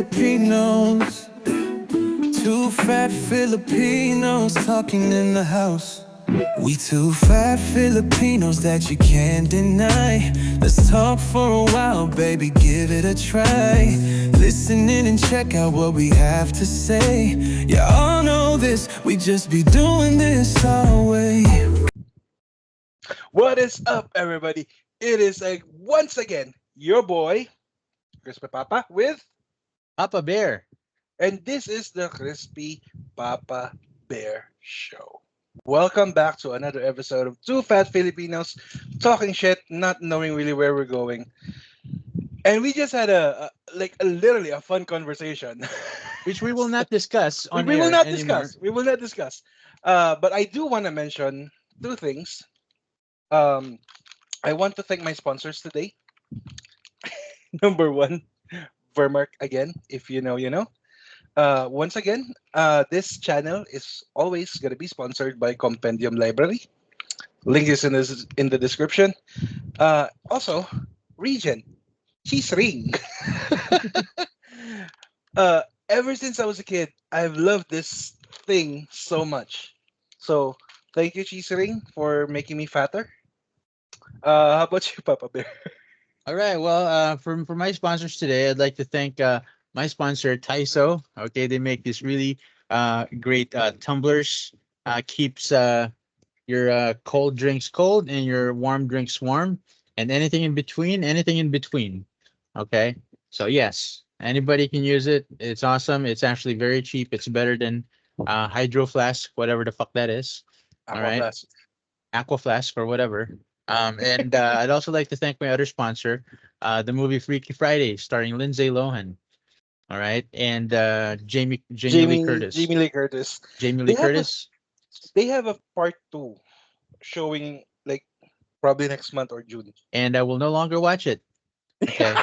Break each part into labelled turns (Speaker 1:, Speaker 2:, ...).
Speaker 1: Filipinos. Two fat Filipinos talking in the house. We two fat Filipinos that you can't deny. Let's talk for a while, baby, give it a try. Listen in and check out what we have to say. You all know this, we just be doing this our way.
Speaker 2: What is up, everybody? It is once again your boy, Crispy Papa, with,
Speaker 3: Papa Bear.
Speaker 2: and this is the Crispy Papa Bear Show. Welcome back to another episode of Two Fat Filipinos talking shit, not knowing really where we're going. And we just had literally a fun conversation,
Speaker 3: Which we will not discuss
Speaker 2: we,
Speaker 3: on
Speaker 2: we will
Speaker 3: air
Speaker 2: not
Speaker 3: anymore.
Speaker 2: discuss. We will not discuss. But I do want to mention two things. Um, I want to thank my sponsors today. Number one, Vermark again. If you know, you know. Once again, this channel is always gonna be sponsored by Compendium Library. Link is in the description. Also, Region Cheese Ring. Ever since I was a kid, I've loved this thing so much. So thank you, Cheese Ring, for making me fatter. How about you, Papa Bear?
Speaker 3: All right. Well, for my sponsors today, I'd like to thank my sponsor, Taiso. Okay, they make these really great tumblers. Keeps your cold drinks cold and your warm drinks warm, and anything in between. Anything in between. Okay. So yes, anybody can use it. It's awesome. It's actually very cheap. It's better than Hydro Flask, whatever the fuck that is. All
Speaker 2: Aqua
Speaker 3: right.
Speaker 2: Blast.
Speaker 3: Aqua Flask or whatever. And I'd also like to thank my other sponsor, the movie Freaky Friday, starring Lindsay Lohan. All right, and Jamie Lee Curtis.
Speaker 2: Jamie Lee Curtis.
Speaker 3: Jamie
Speaker 2: They
Speaker 3: Lee
Speaker 2: have a
Speaker 3: Curtis,
Speaker 2: they have a part two showing like probably next month or June.
Speaker 3: and I will no longer watch it. Okay,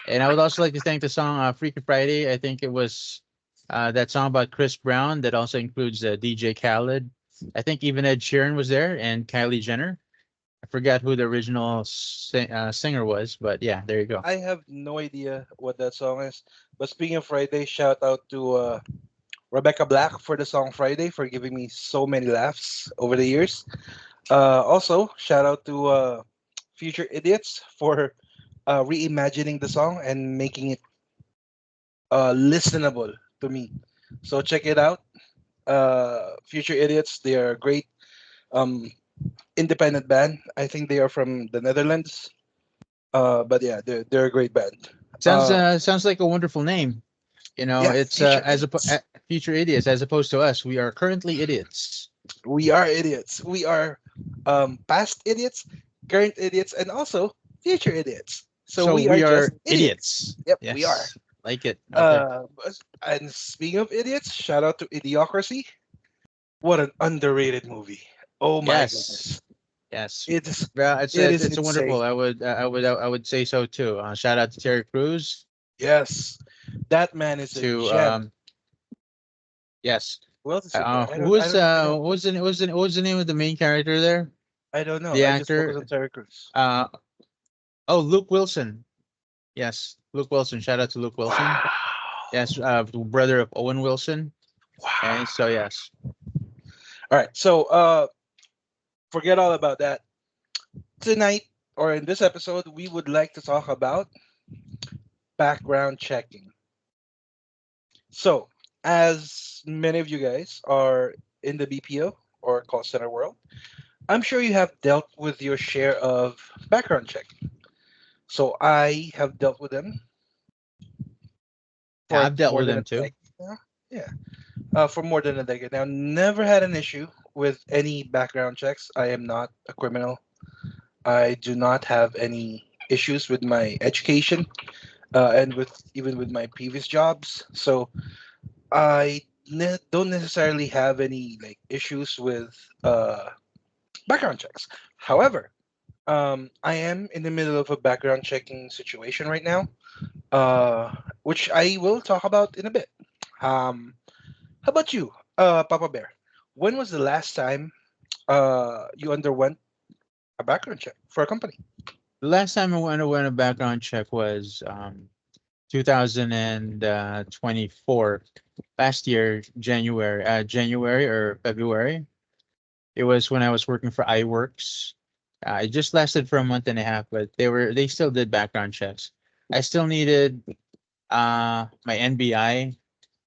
Speaker 3: and I would also like to thank the song Freaky Friday. I think it was that song about Chris Brown that also includes DJ Khaled. I think even Ed Sheeran was there and Kylie Jenner. I forgot who the original singer was, but yeah, there you go.
Speaker 2: I have no idea what that song is. But speaking of Friday, shout out to Rebecca Black for the song Friday for giving me so many laughs over the years. Also, shout out to Future Idiots for reimagining the song and making it listenable to me. So check it out. Future Idiots, they are a great um, independent band. I think they are from the Netherlands. But yeah, they're a great band. Uh,
Speaker 3: Sounds like a wonderful name. You know,
Speaker 2: yeah,
Speaker 3: it's
Speaker 2: Future
Speaker 3: as a
Speaker 2: Idiots.
Speaker 3: future idiots as opposed to us. We are currently idiots.
Speaker 2: We are idiots. We are past idiots, current idiots, and also future idiots. So
Speaker 3: So
Speaker 2: we are
Speaker 3: we
Speaker 2: just
Speaker 3: are
Speaker 2: idiots.
Speaker 3: idiots.
Speaker 2: Yep, we are.
Speaker 3: Yes, like it. Okay.
Speaker 2: And speaking of idiots, shout out to Idiocracy. What an underrated movie. Oh my
Speaker 3: Yes,
Speaker 2: goodness.
Speaker 3: yes.
Speaker 2: It's
Speaker 3: Well,
Speaker 2: it is
Speaker 3: it's a
Speaker 2: insane.
Speaker 3: wonderful. I would say so too. Shout out to Terry Crews.
Speaker 2: Yes. That man is a
Speaker 3: To
Speaker 2: gem.
Speaker 3: yes.
Speaker 2: Who else is in there?
Speaker 3: Who was
Speaker 2: I don't
Speaker 3: what was what was the name of the main character there?
Speaker 2: I don't know.
Speaker 3: The
Speaker 2: I just focus
Speaker 3: actor.
Speaker 2: on Terry Crews.
Speaker 3: Uh oh, Luke Wilson. Yes, Luke Wilson. Shout out to Luke Wilson.
Speaker 2: Wow.
Speaker 3: Yes, brother of Owen Wilson.
Speaker 2: Wow.
Speaker 3: And so yes.
Speaker 2: All right. So forget all about that. Tonight or in this episode, we would like to talk about background checking. So, as many of you guys are in the BPO or call center world, I'm sure you have dealt with your share of background checking. So, I have dealt with them
Speaker 3: Yeah,
Speaker 2: for
Speaker 3: I've dealt
Speaker 2: more
Speaker 3: with
Speaker 2: than a
Speaker 3: them too.
Speaker 2: decade now. Yeah, for more than a decade now. Never had an issue with any background checks. I am not a criminal. I do not have any issues with my education and with even with my previous jobs. So don't necessarily have any like issues with background checks. However, I am in the middle of a background checking situation right now, which I will talk about in a bit. How about you, Papa Bear? When was the last time you underwent a background check for a company?
Speaker 3: The last time I went a background check was 2024, last year, January or February. It was when I was working for iWorks. It just lasted for a month and a half, but they still did background checks. I still needed my NBI.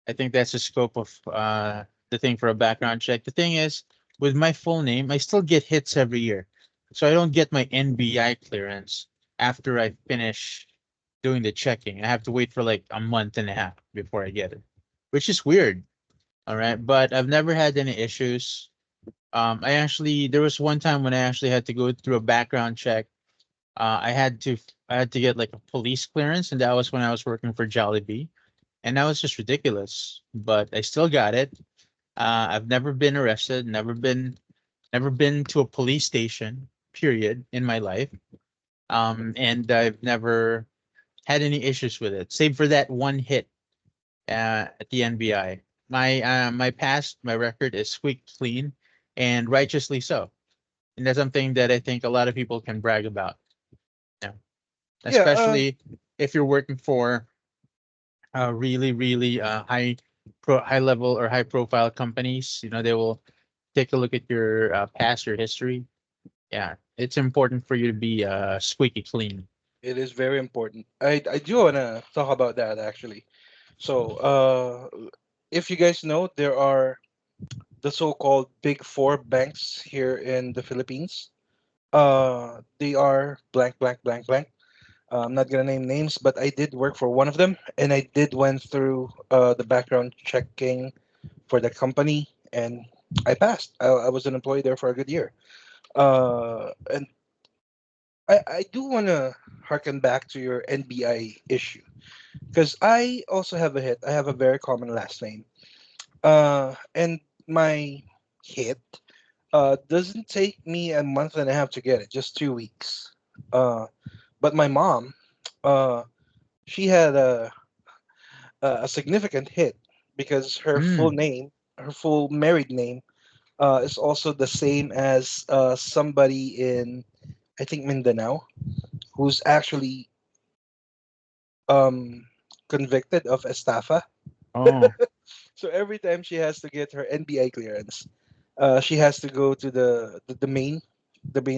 Speaker 3: I think that's the scope of the thing for a background check. The thing is, with my full name, I still get hits every year. So I don't get my NBI clearance after I finish doing the checking. I have to wait for like a month and a half before I get it, which is weird. All right. But I've never had any issues. There was one time when I actually had to go through a background check. I had to get like a police clearance, and that was when I was working for Jollibee, and that was just ridiculous. But I still got it. I've never been arrested, never been to a police station, period, in my life. And I've never had any issues with it, save for that one hit at the NBI. My record is squeak clean, and righteously so. And that's something that I think a lot of people can brag about. Yeah,
Speaker 2: Yeah.
Speaker 3: especially if you're working for really high level or high profile companies. They will take a look at your past, your history. Yeah, it's important for you to be squeaky clean.
Speaker 2: It is very important. I do wanna talk about that actually. So, if you guys know, there are the so-called Big Four banks here in the Philippines. They are blank, blank, blank, blank. I'm not gonna name names, but I did work for one of them, and I did went through the background checking for the company, and I passed. I was an employee there for a good year. And I do want to harken back to your NBI issue because I also have a hit. I have a very common last name. And my hit doesn't take me a month and a half to get it, just 2 weeks. Uh, but my mom, uh, she had a significant hit because her full
Speaker 3: Mm.
Speaker 2: name, her full married name, is also the same as somebody in, I think, Mindanao, who's actually um, convicted of estafa.
Speaker 3: Oh.
Speaker 2: So every time she has to get her NBI clearance, she has to go to the main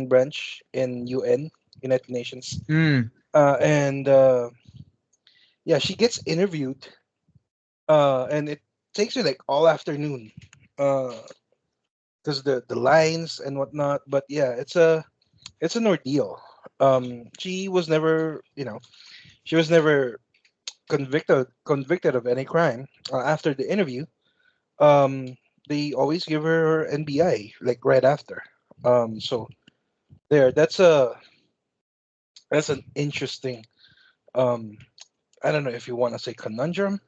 Speaker 2: branch in United Nations,
Speaker 3: Mm.
Speaker 2: and yeah, she gets interviewed, and it takes her like all afternoon, because the lines and whatnot. But yeah, it's an ordeal. She was never, she was never convicted of any crime. After the interview, um, they always give her NBI like right after. So there, that's an interesting. Um, I don't know if you want to say conundrum,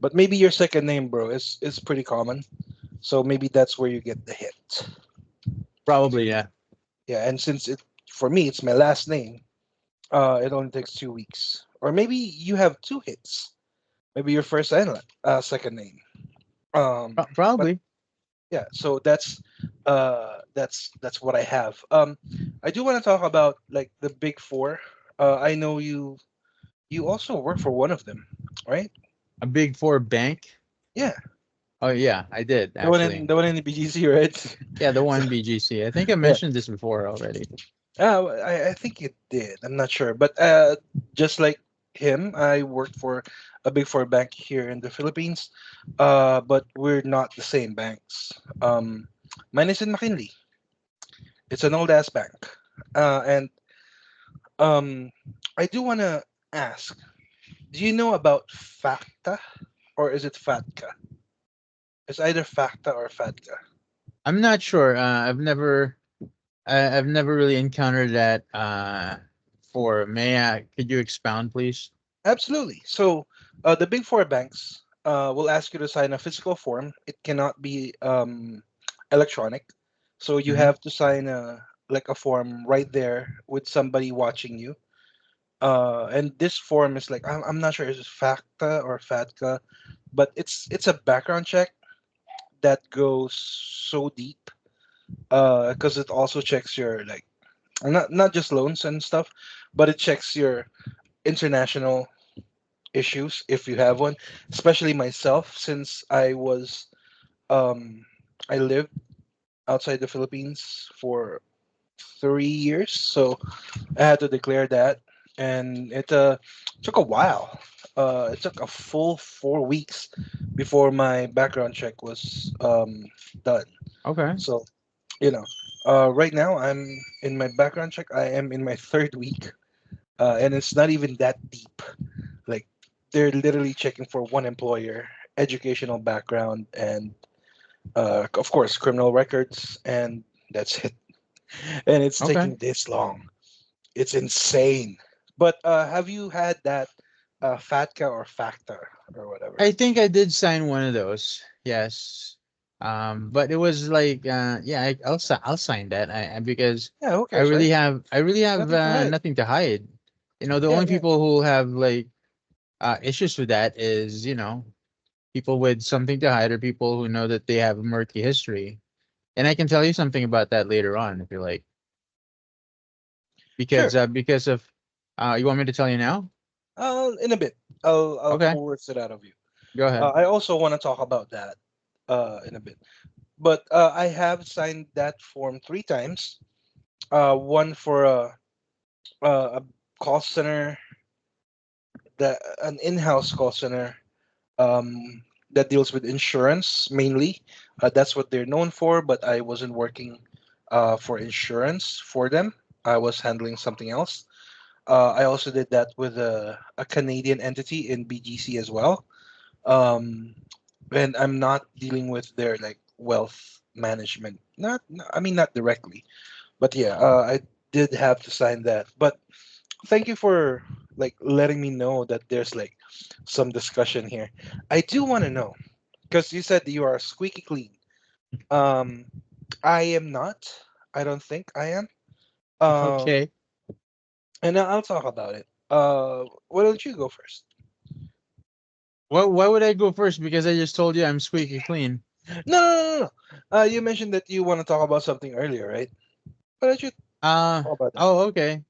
Speaker 2: but maybe your second name, bro, is pretty common. So maybe that's where you get the hit.
Speaker 3: Probably, yeah.
Speaker 2: Yeah, and since it for me it's my last name, it only takes 2 weeks. Or maybe you have two hits. Maybe your first and second name. But
Speaker 3: Probably.
Speaker 2: yeah, so that's what I have. I do want to talk about like the big four. I know you also work for one of them, right?
Speaker 3: A big four bank.
Speaker 2: Yeah,
Speaker 3: Oh yeah, I did
Speaker 2: the one
Speaker 3: actually.
Speaker 2: in the BGC, right?
Speaker 3: Yeah, the
Speaker 2: So,
Speaker 3: one BGC. I think I
Speaker 2: yeah,
Speaker 3: mentioned this before already.
Speaker 2: I think it did. I'm not sure, but just like him, I worked for a big four bank here in the Philippines, but we're not the same banks. Mine is in McKinley. It's an old ass bank, and um, I do want to ask, do you know about FACTA or is it FATCA? It's either FACTA or FATCA.
Speaker 3: I'm not sure. I've never really encountered that. For May I? Could you expound, please?
Speaker 2: Absolutely. So the big four banks will ask you to sign a physical form. It cannot be electronic. So you
Speaker 3: Mm-hmm.
Speaker 2: have to sign a form right there with somebody watching you. And this form is like I'm not sure is it FACTA or FATCA, but it's a background check that goes so deep because it also checks your like not just loans and stuff, but it checks your international issues if you have one, especially myself, since um I lived outside the Philippines for 3 years, so I had to declare that, and it took a while. It took a full 4 weeks before my background check was done.
Speaker 3: Okay.
Speaker 2: So you know, right now I'm in my background check. I am in my third week, and it's not even that deep. Like they're literally checking for one employer, educational background, and of course criminal records, and that's it. And it's
Speaker 3: Okay.
Speaker 2: taking this long. It's insane. But have you had that FATCA or FACTA or whatever?
Speaker 3: I think I did sign one of those. Yes. But it was like, yeah, I'll sign that. Because
Speaker 2: Yeah, who cares, right?
Speaker 3: I really have
Speaker 2: Nothing to hide.
Speaker 3: nothing to hide. The
Speaker 2: Yeah,
Speaker 3: only
Speaker 2: yeah.
Speaker 3: people who have like issues with that is, people with something to hide, or people who know that they have a murky history. And I can tell you something about that later on if you like,
Speaker 2: Sure.
Speaker 3: because of you want me to tell you now?
Speaker 2: In a bit, I'll
Speaker 3: Okay,
Speaker 2: coerce it out of you.
Speaker 3: go ahead.
Speaker 2: I also want to talk about that in a bit. But I have signed that form 3 times. One for a call center, an in-house call center um, that deals with insurance mainly. That's what they're known for. But I wasn't working for insurance for them. I was handling something else. I also did that with a Canadian entity in BGC as well. Um, and I'm not dealing with their like wealth management. I mean, not directly, but yeah, I did have to sign that. But thank you for like letting me know that there's like some discussion here. I do want to know because you said you are squeaky clean. Um, I am not. I don't think I am. Um,
Speaker 3: Okay.
Speaker 2: and I'll talk about it. Why don't you go first?
Speaker 3: Well, why would I go first? Because I just told you I'm squeaky clean.
Speaker 2: No, no, no, no. You mentioned that you want to talk about something earlier, right? Why don't you talk about that?
Speaker 3: Oh, okay.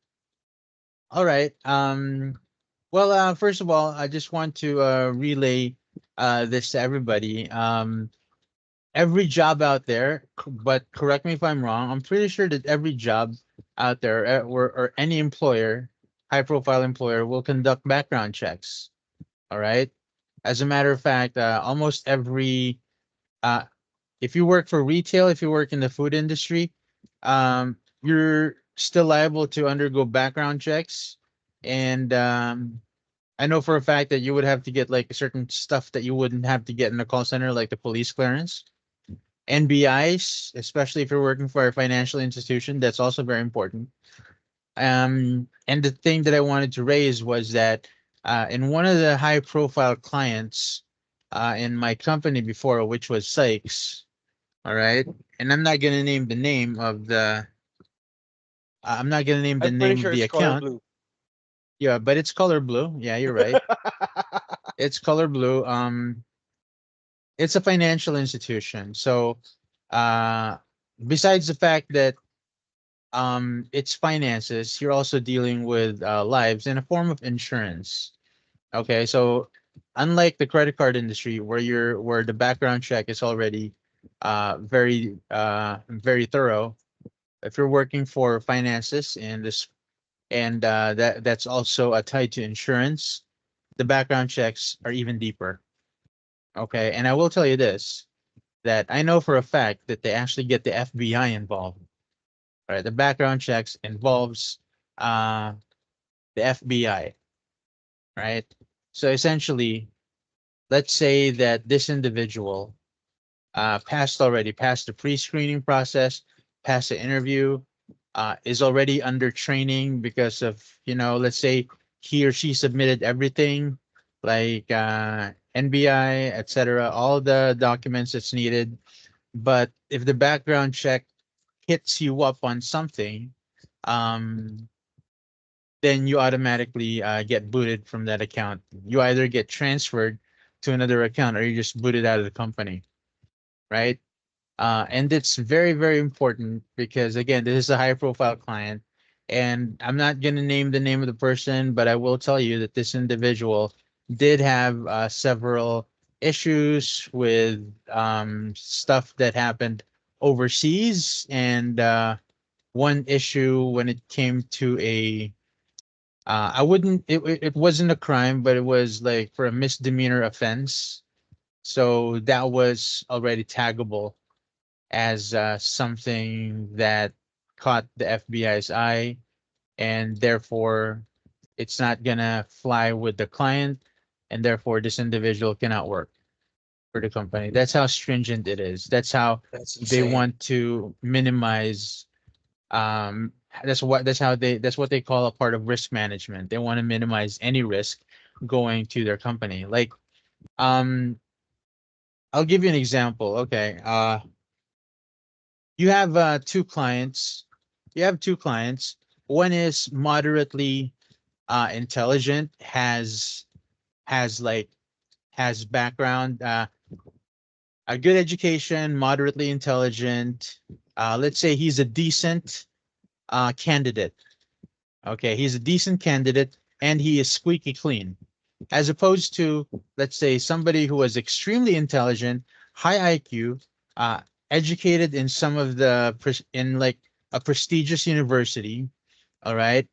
Speaker 3: All right. Well, first of all, I just want to relay this to everybody. Every job out there, but correct me if I'm wrong, I'm pretty sure that every job out there, or any employer, high profile employer, will conduct background checks. All right. As a matter of fact, almost every, uh, if you work for retail, if you work in the food industry, you're still liable to undergo background checks. And I know for a fact that you would have to get like certain stuff that you wouldn't have to get in a call center, like the police clearance. NBIs, especially if you're working for a financial institution, that's also very important. And the thing that I wanted to raise was that in one of the high profile clients in my company before, which was Sykes, all right, and I'm not gonna name the
Speaker 2: I'm pretty
Speaker 3: name of
Speaker 2: sure
Speaker 3: the
Speaker 2: it's color
Speaker 3: account.
Speaker 2: blue.
Speaker 3: Yeah, but it's color blue. Yeah, you're right. It's color blue. It's a financial institution. So, uh, besides the fact that it's finances, you're also dealing with lives in a form of insurance. Okay, so unlike the credit card industry where the background check is already very thorough, if you're working for finances and this and that's also tied to insurance, the background checks are even deeper. Okay, and I will tell you this, that I know for a fact that they actually get the FBI involved. All right, the background checks involves uh, the FBI, right? So essentially, let's say that this individual passed the pre-screening process, passed the interview, is already under training because of, let's say he or she submitted everything like NBI, etc., all the documents that's needed. But if the background check hits you up on something, um, then you automatically get booted from that account. You either get transferred to another account or you just booted out of the company, right? And it's very, very important because, again, this is a high profile client. And I'm not going to name the name of the person, but I will tell you that this individual did have several issues with stuff that happened overseas, and one issue when it came to a I wouldn't it wasn't a crime, but it was like for a misdemeanor offense. So that was already taggable as something that caught the FBI's eye, and therefore it's not gonna fly with the client, and therefore this individual cannot work for the company. That's how stringent it is. That's how
Speaker 2: That's
Speaker 3: they
Speaker 2: insane.
Speaker 3: want to minimize. That's what they call a part of risk management. They want to minimize any risk going to their company. Like, um, I'll give you an example. Okay, you have two clients. You have two clients. One is moderately intelligent, has like has background, a good education, moderately intelligent. Let's say he's a decent candidate. Okay, he's a decent candidate and he is squeaky clean, as opposed to, let's say, somebody who was extremely intelligent, high IQ, uh, educated in some of the in like a prestigious university. All right,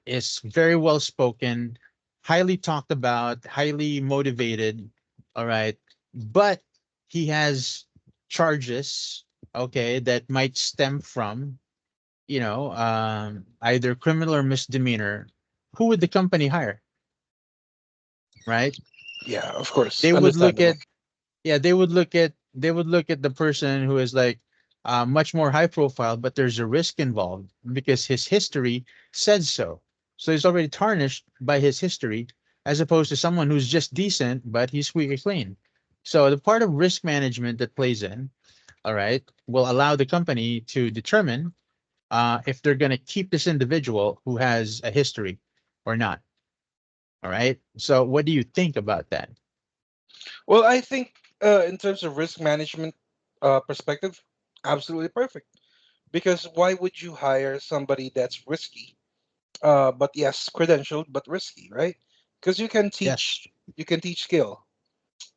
Speaker 3: is very well spoken, highly talked about, highly motivated. All right, but he has charges, okay, that might stem from, either criminal or misdemeanor. Who would the company hire? Right?
Speaker 2: Yeah, of course,
Speaker 3: They would look
Speaker 2: understandable.
Speaker 3: at, yeah, they would look at the person who is like much more high profile, but there's a risk involved because his history says so. So he's already tarnished by his history, as opposed to someone who's just decent but he's squeaky clean. So the part of risk management that plays in, all right, will allow the company to determine if they're going to keep this individual who has a history or not. All right. So what do you think about that?
Speaker 2: Well, I think in terms of risk management perspective, absolutely perfect. Because why would you hire somebody that's risky, but yes, credentialed but risky, right? Because
Speaker 3: Yes.
Speaker 2: you can teach skill,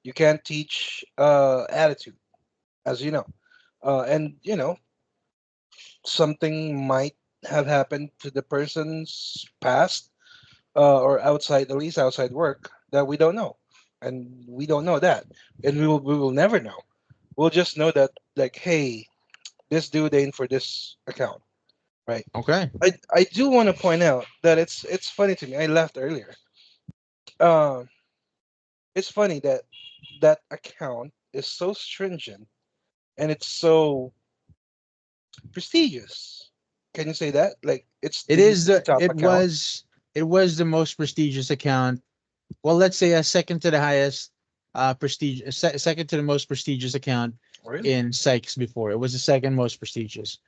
Speaker 2: you can't teach attitude, as you know, and you know something might have happened to the person's past or outside, at least outside work, that we don't know, and we don't know that, and we will never know. We'll just know that, like, hey, this due date for this account, right?
Speaker 3: Okay.
Speaker 2: I do want to point out that it's funny to me. I laughed earlier. Uh, it's funny that that account is so stringent and it's so prestigious. Can you say that? Like it's
Speaker 3: It
Speaker 2: the
Speaker 3: is the
Speaker 2: top
Speaker 3: it
Speaker 2: account.
Speaker 3: was it was the most prestigious account. Well, let's say a second to the highest prestige, second to the most prestigious account
Speaker 2: Really?
Speaker 3: in Sykes before. It was the second most prestigious.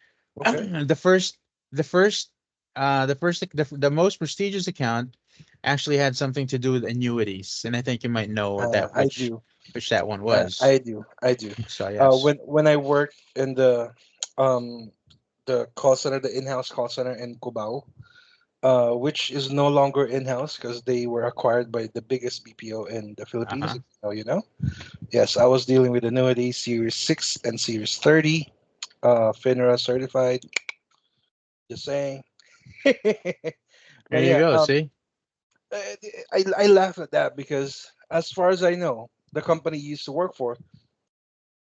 Speaker 2: Okay.
Speaker 3: the first the first the most prestigious account actually had something to do with annuities, and I think you might know that
Speaker 2: I
Speaker 3: which
Speaker 2: do.
Speaker 3: which that one was.
Speaker 2: I do. I do.
Speaker 3: So yes.
Speaker 2: When I worked in um the call center, the in-house call center in Cubao, which is no longer in-house because they were acquired by the biggest BPO in the Philippines.
Speaker 3: Uh-huh.
Speaker 2: You know. Yes, I was dealing with annuity Series 6 and Series 30, FINRA certified. Just saying.
Speaker 3: There
Speaker 2: But
Speaker 3: you
Speaker 2: yeah,
Speaker 3: go. See.
Speaker 2: uh, I laugh at that because as far as I know, the company you used to work for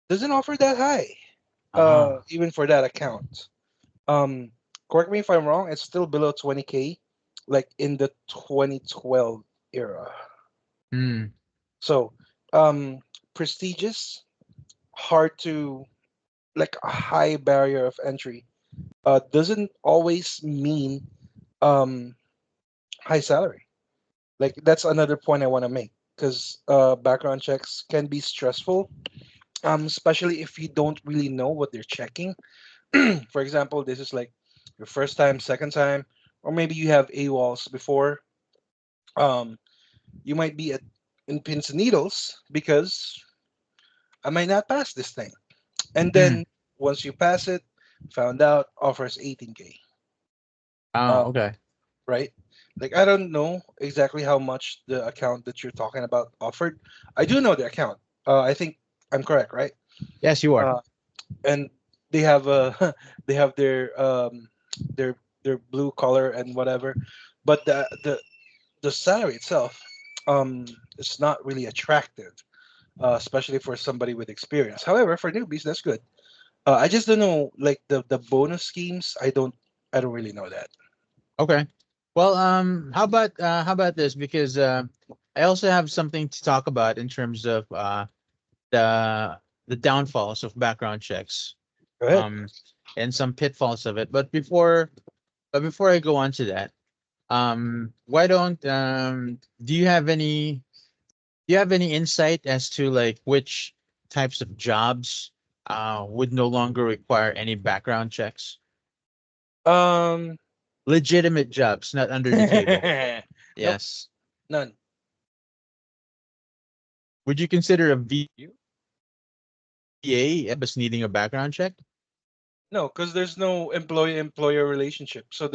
Speaker 2: doesn't offer that high,
Speaker 3: Ah.
Speaker 2: even for that account. Um, Correct me if I'm wrong. It's still below 20K, like in the 2012 era.
Speaker 3: Hmm.
Speaker 2: So, um, prestigious, hard to, like a high barrier of entry, doesn't always mean um, high salary. Like that's another point I want to make because background checks can be stressful, especially if you don't really know what they're checking. For example, this is like your first time, second time, or maybe you have AWOLs before. Um, you might be in pins and needles because I might not pass this thing. And
Speaker 3: Hmm.
Speaker 2: then once you pass it, found out offers 18K.
Speaker 3: Oh,
Speaker 2: Um,
Speaker 3: okay.
Speaker 2: right? Like I don't know exactly how much the account that you're talking about offered. I do know the account. I think I'm correct, right?
Speaker 3: Yes, you are.
Speaker 2: Uh, and they have they have their their blue collar and whatever, but the salary itself is not really attractive, especially for somebody with experience. However, for newbies, that's good. I just don't know like the bonus schemes. I don't really know that.
Speaker 3: Okay. Well, how about this? Because I also have something to talk about in terms of the the downfalls of background checks,
Speaker 2: Go ahead.
Speaker 3: um, and some pitfalls of it. But before I go on to that, why don't do you have any insight as to like which types of jobs would no longer require any background checks?
Speaker 2: Um,
Speaker 3: Legitimate jobs, not under the table.
Speaker 2: nope,
Speaker 3: Yes.
Speaker 2: none.
Speaker 3: Would you consider a VA as needing a background check?
Speaker 2: No, because there's no employee-employer relationship. So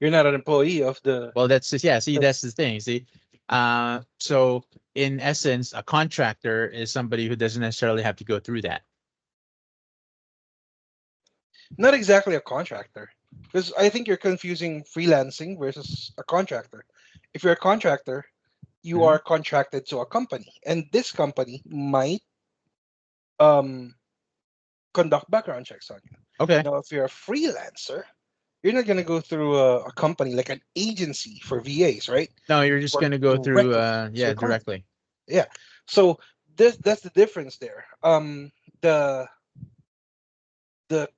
Speaker 2: you're not an employee of the.
Speaker 3: Well, that's just, yeah. See, that's the thing. See, so in essence, a contractor is somebody who doesn't necessarily have to go through that.
Speaker 2: Not exactly a contractor, because I think you're confusing freelancing versus a contractor. If you're a contractor, you
Speaker 3: Mhm.
Speaker 2: are contracted to a company, and this company might um, conduct background checks on you.
Speaker 3: Okay.
Speaker 2: Now, if you're a freelancer, you're not going to go through a company like an agency for VAs, right?
Speaker 3: No, you're just
Speaker 2: Work
Speaker 3: going to go through,
Speaker 2: directly to
Speaker 3: yeah,
Speaker 2: a client.
Speaker 3: directly.
Speaker 2: Yeah. So that's the difference there. The the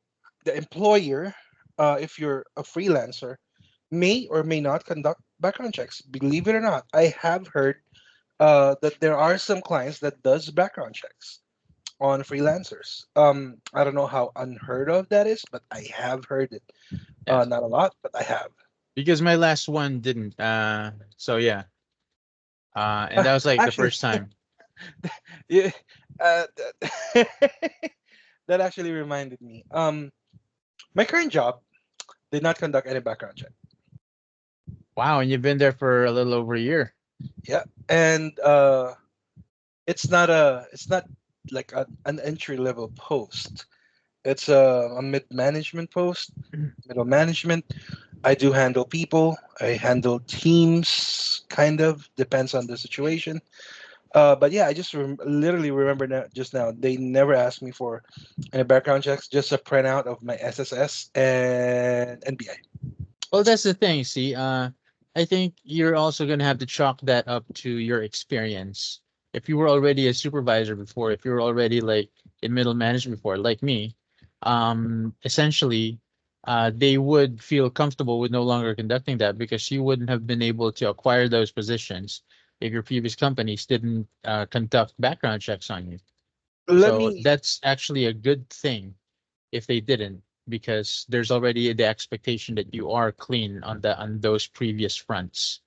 Speaker 2: the employer, if you're a freelancer, may or may not conduct background checks. Believe it or not, I have heard that there are some clients that does background checks on freelancers. I don't know how unheard of that is, but I have heard it.
Speaker 3: Yes.
Speaker 2: Not a lot, but I have.
Speaker 3: Because my last one didn't. So yeah. And that was like the
Speaker 2: Actually,
Speaker 3: first time.
Speaker 2: yeah, that, that actually reminded me. My current job did not conduct any background check.
Speaker 3: Wow, and you've been there for a little over a year.
Speaker 2: Yeah, and it's not like an entry level post. It's a mid management post, middle management. I do handle people. I handle teams, kind of depends on the situation. But yeah, I just literally remember now, just now. They never asked me for any background checks, just a printout of my SSS and NBI.
Speaker 3: Well, that's the thing. See, I think you're also going to have to chalk that up to your experience. If you were already a supervisor before, if you were already like in middle management before, like me, essentially, they would feel comfortable with no longer conducting that because you wouldn't have been able to acquire those positions if your previous companies didn't conduct background checks on you.
Speaker 2: Let
Speaker 3: So
Speaker 2: me,
Speaker 3: that's actually a good thing if they didn't, because there's already the expectation that you are clean on the on those previous fronts.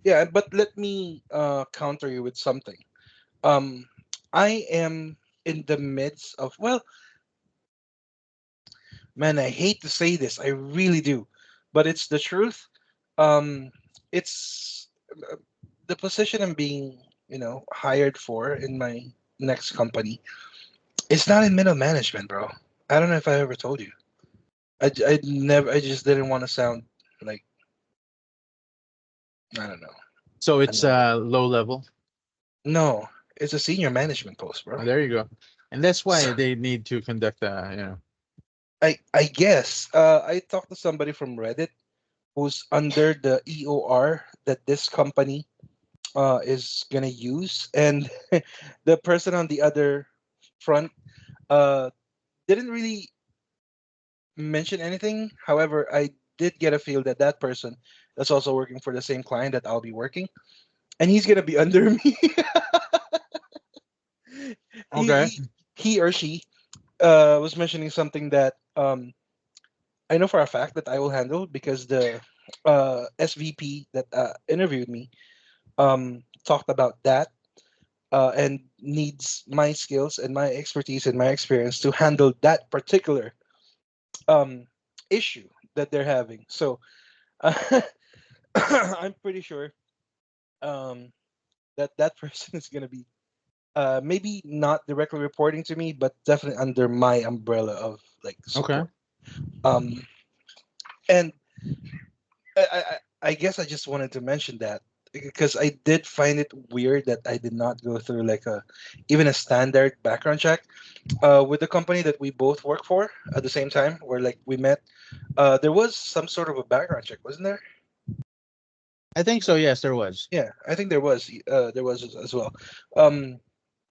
Speaker 2: yeah, but let me counter you with something. Um, I am in the midst of, well, man, I hate to say this, I really do, but it's the truth. Um, it's the position I'm being, hired for in my next company. It's not in middle management, bro. I don't know if I ever told you. I never, I just didn't want to sound like, I don't know.
Speaker 3: So
Speaker 2: I
Speaker 3: it's
Speaker 2: know.
Speaker 3: low level.
Speaker 2: No, it's a senior management post, bro.
Speaker 3: Oh, there you go. And that's
Speaker 2: So
Speaker 3: why they need to conduct
Speaker 2: I guess I talked to somebody from Reddit who's under the EOR that this company is gonna use, and the person on the other front uh, didn't really mention anything. However, I did get a feel that that person is also working for the same client that I'll be working, and he's gonna be under me. he,
Speaker 3: Okay.
Speaker 2: he he or she was mentioning something that I know for a fact that I will handle because the SVP that interviewed me talked about that and needs my skills and my expertise and my experience to handle that particular um, issue that they're having. So I'm pretty sure um, that that person is gonna be maybe not directly reporting to me, but definitely under my umbrella of like
Speaker 3: Okay.
Speaker 2: support. Um, and I guess I just wanted to mention that because I did find it weird that I did not go through like a even a standard background check with the company that we both work for at the same time, where like we met. There was some sort of a background check, wasn't there?
Speaker 3: I think so. Yes, there was.
Speaker 2: Yeah, I think there was as well. Um,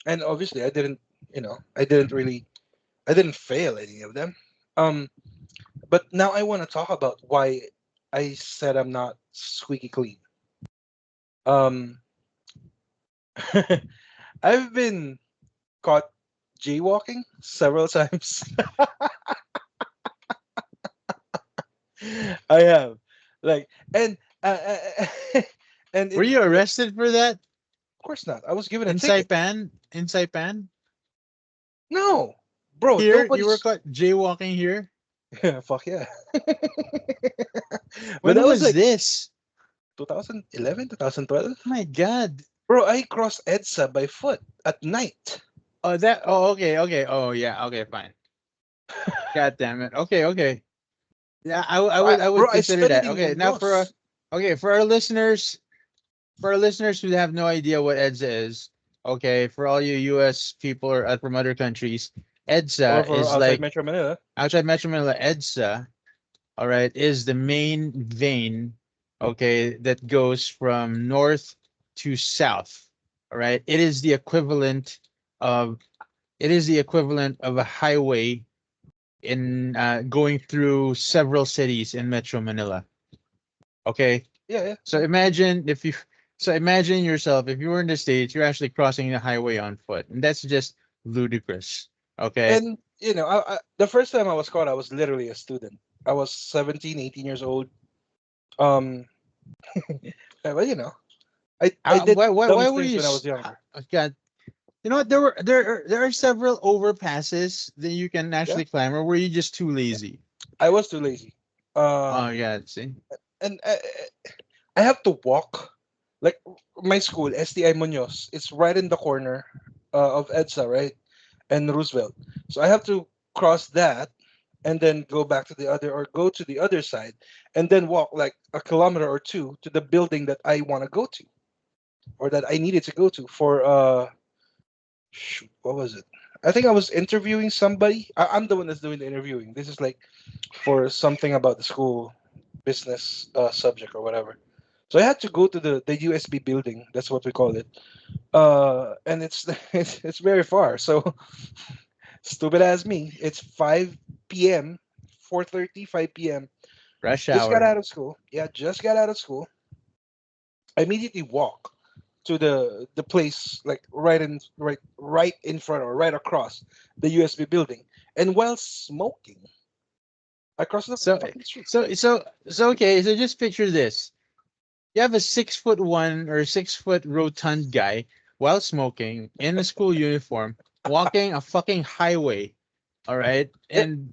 Speaker 2: and obviously I didn't, I didn't really, I didn't fail any of them. Um, but now I want to talk about why I said I'm not squeaky clean. Um, I've been caught jaywalking several times. I have, like, and and
Speaker 3: Were
Speaker 2: in
Speaker 3: you
Speaker 2: like,
Speaker 3: arrested for that
Speaker 2: of course not. I was given a
Speaker 3: in
Speaker 2: ticket.
Speaker 3: Saipan? In Saipan?
Speaker 2: No, bro,
Speaker 3: Here, you were
Speaker 2: nobody's.
Speaker 3: caught jaywalking here.
Speaker 2: Fuck yeah. But
Speaker 3: When
Speaker 2: that was
Speaker 3: was
Speaker 2: like
Speaker 3: this?
Speaker 2: 2011, 2012.
Speaker 3: My God.
Speaker 2: Bro, I crossed EDSA by foot at night.
Speaker 3: Oh, that. Oh, okay, okay. Oh, yeah. Okay, fine. God damn it. Okay, okay. Yeah, I
Speaker 2: Bro,
Speaker 3: would
Speaker 2: I
Speaker 3: consider
Speaker 2: studied
Speaker 3: that.
Speaker 2: in
Speaker 3: Okay, now
Speaker 2: Muñoz.
Speaker 3: okay, for our listeners who have no idea what EDSA is, okay, for all you US people or from other countries,
Speaker 2: Or
Speaker 3: EDSA
Speaker 2: for
Speaker 3: is
Speaker 2: outside
Speaker 3: like
Speaker 2: Metro Manila.
Speaker 3: outside Metro Manila, EDSA, all right, is the main vein, okay, that goes from north to south. All right. Of it is the equivalent of a highway in going through several cities in Metro Manila. Okay.
Speaker 2: Yeah, yeah,
Speaker 3: So
Speaker 2: yeah.
Speaker 3: imagine yourself if you were in the States, you're actually crossing the highway on foot. And that's just ludicrous. Okay.
Speaker 2: And the first time I was caught, I was literally a student. I was 17, 18 years old. Um, well, I did dumb
Speaker 3: Why were
Speaker 2: things
Speaker 3: you
Speaker 2: when I was younger.
Speaker 3: God, you know what? There are several overpasses that you can
Speaker 2: Yeah,
Speaker 3: actually climb, or were you just too
Speaker 2: yeah.
Speaker 3: lazy?
Speaker 2: I was too lazy.
Speaker 3: Oh
Speaker 2: Um,
Speaker 3: yeah, see.
Speaker 2: and I have to walk. Like my school, STI Muñoz, it's right in the corner of EDSA, right? And Roosevelt. So I have to cross that and then go back to the other or go to the other side and then walk like a kilometer or two to the building that I want to go to or that I needed to go to for shoot, what was it? I think I was interviewing somebody. I'm the one that's doing the interviewing. This is like for something about the school business subject or whatever. So I had to go to the USB building. That's what we call it. And it's it's very far. So stupid as me. It's 5 p.m. 4:30, 5 p.m.
Speaker 3: Rush
Speaker 2: Just got
Speaker 3: hour.
Speaker 2: out of school. Yeah, just got out of school. I immediately walk to the place like right in front or right across the USB building. And while smoking, I cross the
Speaker 3: So
Speaker 2: fucking street.
Speaker 3: okay. So just picture this: you have a 6'1" or 6 foot rotund guy while smoking in a school uniform, walking a fucking highway. All right,
Speaker 2: Yeah,
Speaker 3: and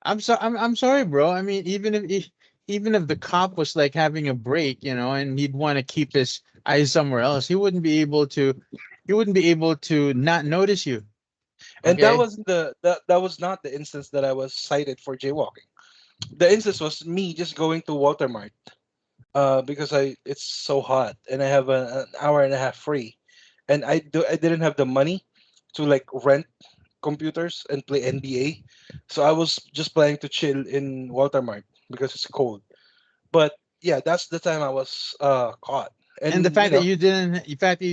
Speaker 3: I'm sorry, bro. I mean, even if the cop was like having a break, and he'd want to keep his eyes somewhere else, he wouldn't be able to not notice you.
Speaker 2: and that
Speaker 3: Okay.
Speaker 2: wasn't that was not the instance that I was cited for jaywalking. The instance was me just going to Watermart because it's so hot and I have an hour and a half free, and I didn't have the money to like rent computers and play NBA, so I was just planning to chill in Watermart because it's cold. But yeah, that's the time I was caught,
Speaker 3: And
Speaker 2: and
Speaker 3: the fact that you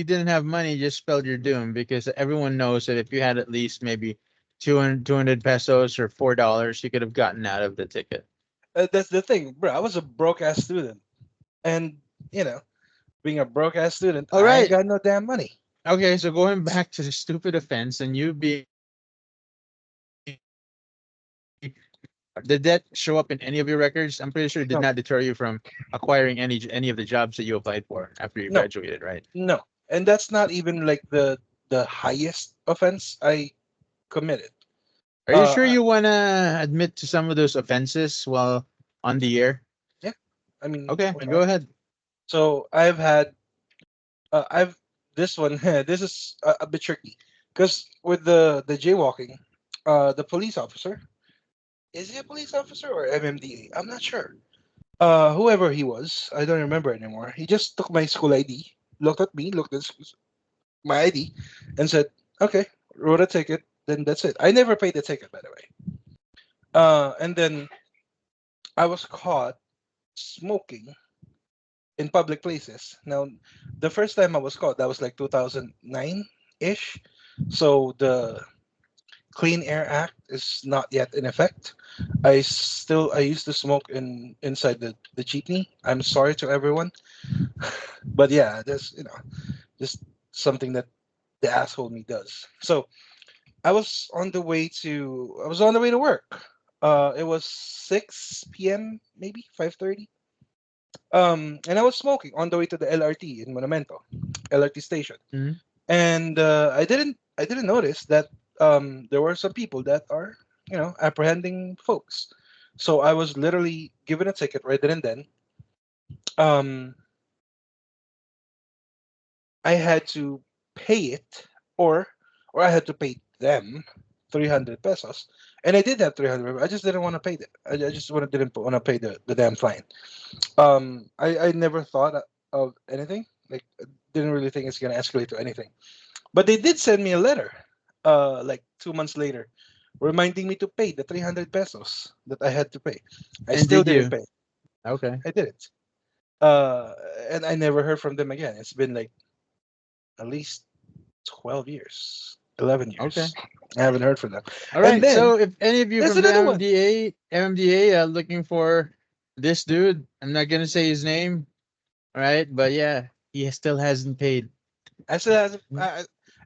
Speaker 3: didn't have money just spelled your doom because everyone knows that if you had at least maybe 200 pesos or $4, you could have gotten out of the ticket.
Speaker 2: that's the thing, bro. I was a broke ass student, and you know, being a broke ass student,
Speaker 3: All
Speaker 2: I ain't
Speaker 3: right.
Speaker 2: got no damn money.
Speaker 3: Okay. So going back to the stupid offense and you being, did that show up in any of your records? I'm pretty sure it did
Speaker 2: No,
Speaker 3: not deter you from acquiring any of the jobs that you applied for after you
Speaker 2: no,
Speaker 3: graduated, right?
Speaker 2: no, and that's not even like the highest offense I committed.
Speaker 3: Are you sure
Speaker 2: Uh,
Speaker 3: you want to admit to some of those offenses while on the air?
Speaker 2: yeah, I mean,
Speaker 3: Okay,
Speaker 2: why
Speaker 3: go
Speaker 2: not?
Speaker 3: ahead.
Speaker 2: So I've had, I've this one. This is a bit tricky because with the jaywalking, the police officer, is he a police officer or MMDA? I'm not sure. Whoever he was, I don't remember anymore. He just took my school ID, looked at me, looked at my ID, and said, "Okay," wrote a ticket. Then that's it. I never paid the ticket, by the way. And then I was caught smoking in public places. Now, the first time I was caught, that was like 2009 ish. So the Clean Air Act is not yet in effect. I used to smoke inside the jeepney. I'm sorry to everyone, but yeah, that's just something that the asshole me does. So I was on the way to work. It was 6 p.m. maybe 5:30. And I was smoking on the way to the LRT in Monumento, LRT station.
Speaker 3: Mhm.
Speaker 2: And I didn't notice that there were some people that are apprehending folks. So I was literally given a ticket right then and then. Um, I had to pay it, or I had to pay them 300 pesos, and I did have 300. I just didn't want to pay it. I just didn't want to pay the damn fine. I never thought of anything. Like, didn't really think it's gonna escalate to anything. But they did send me a letter, like 2 months later, reminding me to pay the 300 pesos that I had to pay. I
Speaker 3: And
Speaker 2: still
Speaker 3: did
Speaker 2: didn't
Speaker 3: you?
Speaker 2: pay.
Speaker 3: Okay.
Speaker 2: I didn't. Uh, and I never heard from them again. It's been like at least 12 years, 11
Speaker 3: Okay.
Speaker 2: years. I haven't heard from them.
Speaker 3: All
Speaker 2: And
Speaker 3: right.
Speaker 2: then
Speaker 3: So if any of you
Speaker 2: there's
Speaker 3: from the
Speaker 2: another one.
Speaker 3: MMDA looking for this dude, I'm not gonna say his name. All right, but yeah, he still hasn't paid.
Speaker 2: I still hasn't.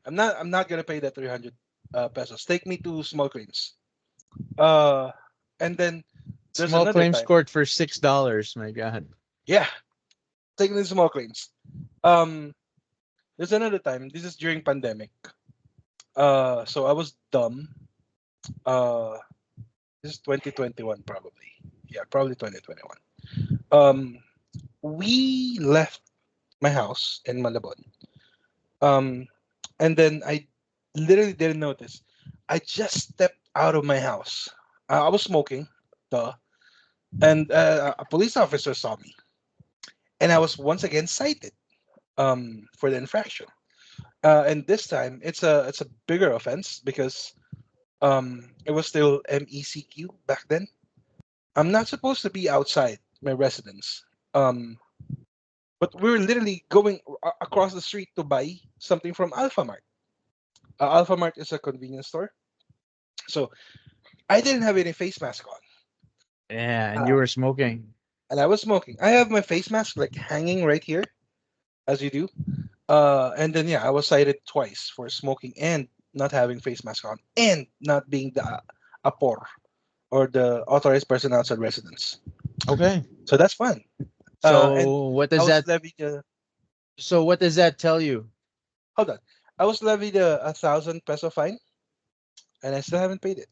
Speaker 2: I'm not gonna pay that 300 pesos. Take me to small claims. Uh, and then there's
Speaker 3: Small
Speaker 2: another
Speaker 3: claims
Speaker 2: time.
Speaker 3: court for $6. My God.
Speaker 2: Yeah, take me to small claims. Um, there's another time. This is during pandemic. So I was dumb. Uh, this is 2021 probably. Yeah, probably 2021. Um, we left my house in Malabon. Um, and then I literally didn't notice. I just stepped out of my house. I was smoking, duh, and a police officer saw me, and I was once again cited for the infraction. And this time it's a bigger offense because it was still MECQ back then. I'm not supposed to be outside my residence. Um, but we were literally going across the street to buy something from Alphamart. Alphamart is a convenience store. So I didn't have any face mask on.
Speaker 3: Yeah, and you were smoking.
Speaker 2: And I was smoking. I have my face mask like hanging right here, as you do. And then yeah, I was cited twice for smoking and not having face mask on, and not being the APOR, or the authorized person outside residence.
Speaker 3: Okay.
Speaker 2: So that's fun. And
Speaker 3: So what
Speaker 2: I
Speaker 3: does
Speaker 2: was
Speaker 3: that
Speaker 2: levied a
Speaker 3: so what does that tell you?
Speaker 2: hold on. I was levied a 1,000 peso fine, and I still haven't paid it.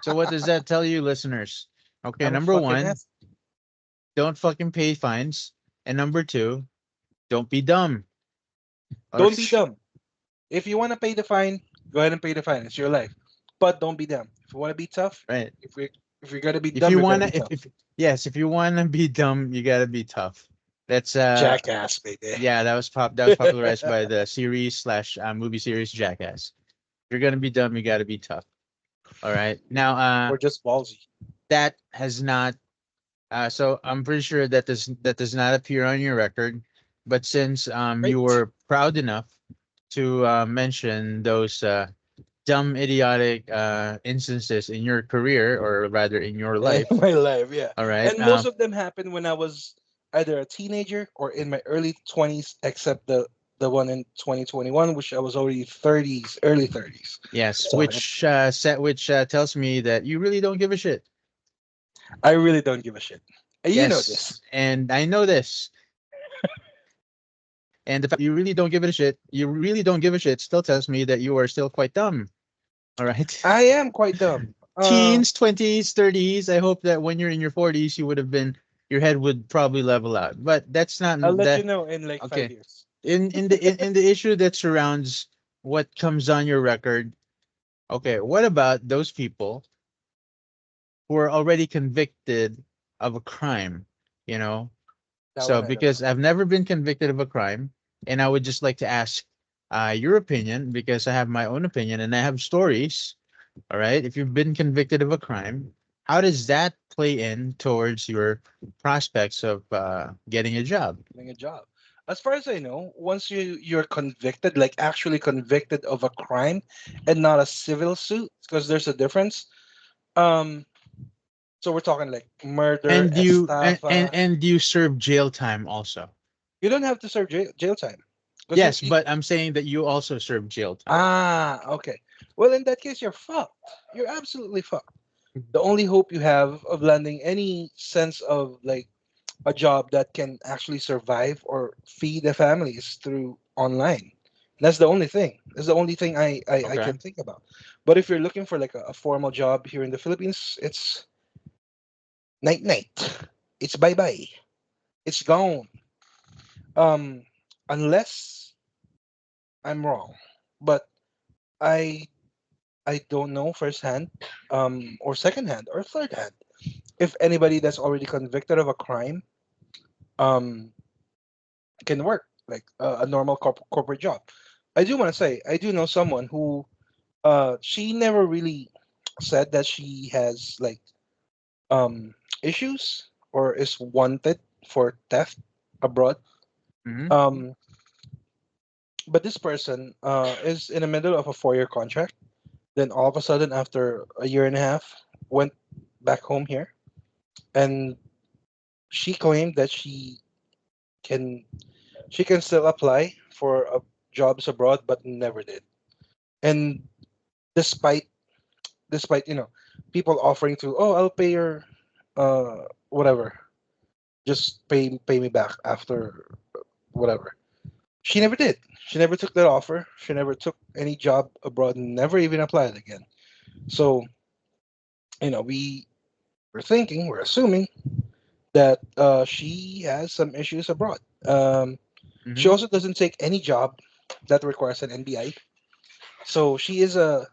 Speaker 3: So what does that tell you, listeners? Okay,
Speaker 2: I'm a
Speaker 3: number
Speaker 2: fucking
Speaker 3: one,
Speaker 2: ass.
Speaker 3: don't fucking pay fines. And number two, don't be dumb. All
Speaker 2: Don't be
Speaker 3: right.
Speaker 2: dumb. If you want to pay the fine, go ahead and pay the fine. It's your life. But don't be dumb. If you want to be tough,
Speaker 3: Right.
Speaker 2: if you're gonna be
Speaker 3: If
Speaker 2: dumb,
Speaker 3: you
Speaker 2: you're gonna
Speaker 3: wanna
Speaker 2: be tough.
Speaker 3: if yes, if you wanna be dumb, you gotta be tough. That's
Speaker 2: Jackass, baby.
Speaker 3: yeah, that was popularized by the series slash movie series Jackass. If you're gonna be dumb, you gotta be tough. All right. Now
Speaker 2: Or just ballsy.
Speaker 3: that has not so I'm pretty sure that does not appear on your record. But since you
Speaker 2: Right?
Speaker 3: were proud enough to mention those dumb idiotic instances in your career, or rather in your
Speaker 2: In
Speaker 3: life,
Speaker 2: my life, yeah.
Speaker 3: all right.
Speaker 2: And most of them happened when I was either a teenager or in my early 20s, except the one in 2021, which I was already 30s, early 30s.
Speaker 3: Yes,
Speaker 2: So
Speaker 3: which tells me that you really don't give a shit.
Speaker 2: I really don't give a shit. And you know
Speaker 3: Yes,
Speaker 2: this.
Speaker 3: and I know this. And the fact you really don't give it a shit, you really don't give a shit, still tells me that you are still quite dumb. All right.
Speaker 2: I am quite dumb. Uh,
Speaker 3: teens, 20s, 30s. I hope that when you're in your 40s, you would have been your head would probably level out. But that's not
Speaker 2: I'll let you
Speaker 3: that
Speaker 2: know in like five
Speaker 3: okay.
Speaker 2: years.
Speaker 3: In the issue that surrounds what comes on your record. Okay, what about those people who are already convicted of a crime? You know,
Speaker 2: That
Speaker 3: so
Speaker 2: one I don't
Speaker 3: because
Speaker 2: know.
Speaker 3: I've never been convicted of a crime, and I would just like to ask your opinion because I have my own opinion and I have stories. All right. If you've been convicted of a crime, how does that play in towards your prospects of getting a job?
Speaker 2: Getting a job. As far as I know, once you're convicted, like actually convicted of a crime, and not a civil suit, because there's a difference. Um, so we're talking like murder,
Speaker 3: And you
Speaker 2: estafa.
Speaker 3: and you serve jail time also.
Speaker 2: You don't have to serve jail time, because
Speaker 3: Yes, but I'm saying that you also serve jail time.
Speaker 2: okay. Well, in that case, you're fucked. You're absolutely fucked. The only hope you have of landing any sense of like a job that can actually survive or feed the family is through online. That's the only thing. That's the only thing I
Speaker 3: Okay.
Speaker 2: can think about. But if you're looking for like a formal job here in the Philippines, it's night night. It's bye bye. It's gone. Um, unless I'm wrong, but I I don't know firsthand, or secondhand or third hand if anybody that's already convicted of a crime um can work like a normal corporate job. I do want to say I do know someone who she never really said that she has like um issues or is wanted for theft abroad.
Speaker 3: Hmm.
Speaker 2: Um, but this person is in the middle of a 4-year contract. Then all of a sudden, after a year and a half, went back home here, and she claimed that can she can still apply for jobs abroad, but never did. And despite people offering to, oh, I'll pay your whatever, just pay me back after whatever. She never did. She never took that offer. She never took any job abroad and never even applied again. So, we're assuming that she has some issues abroad. She
Speaker 3: Hmm.
Speaker 2: also doesn't take any job that requires an NBI. So she's a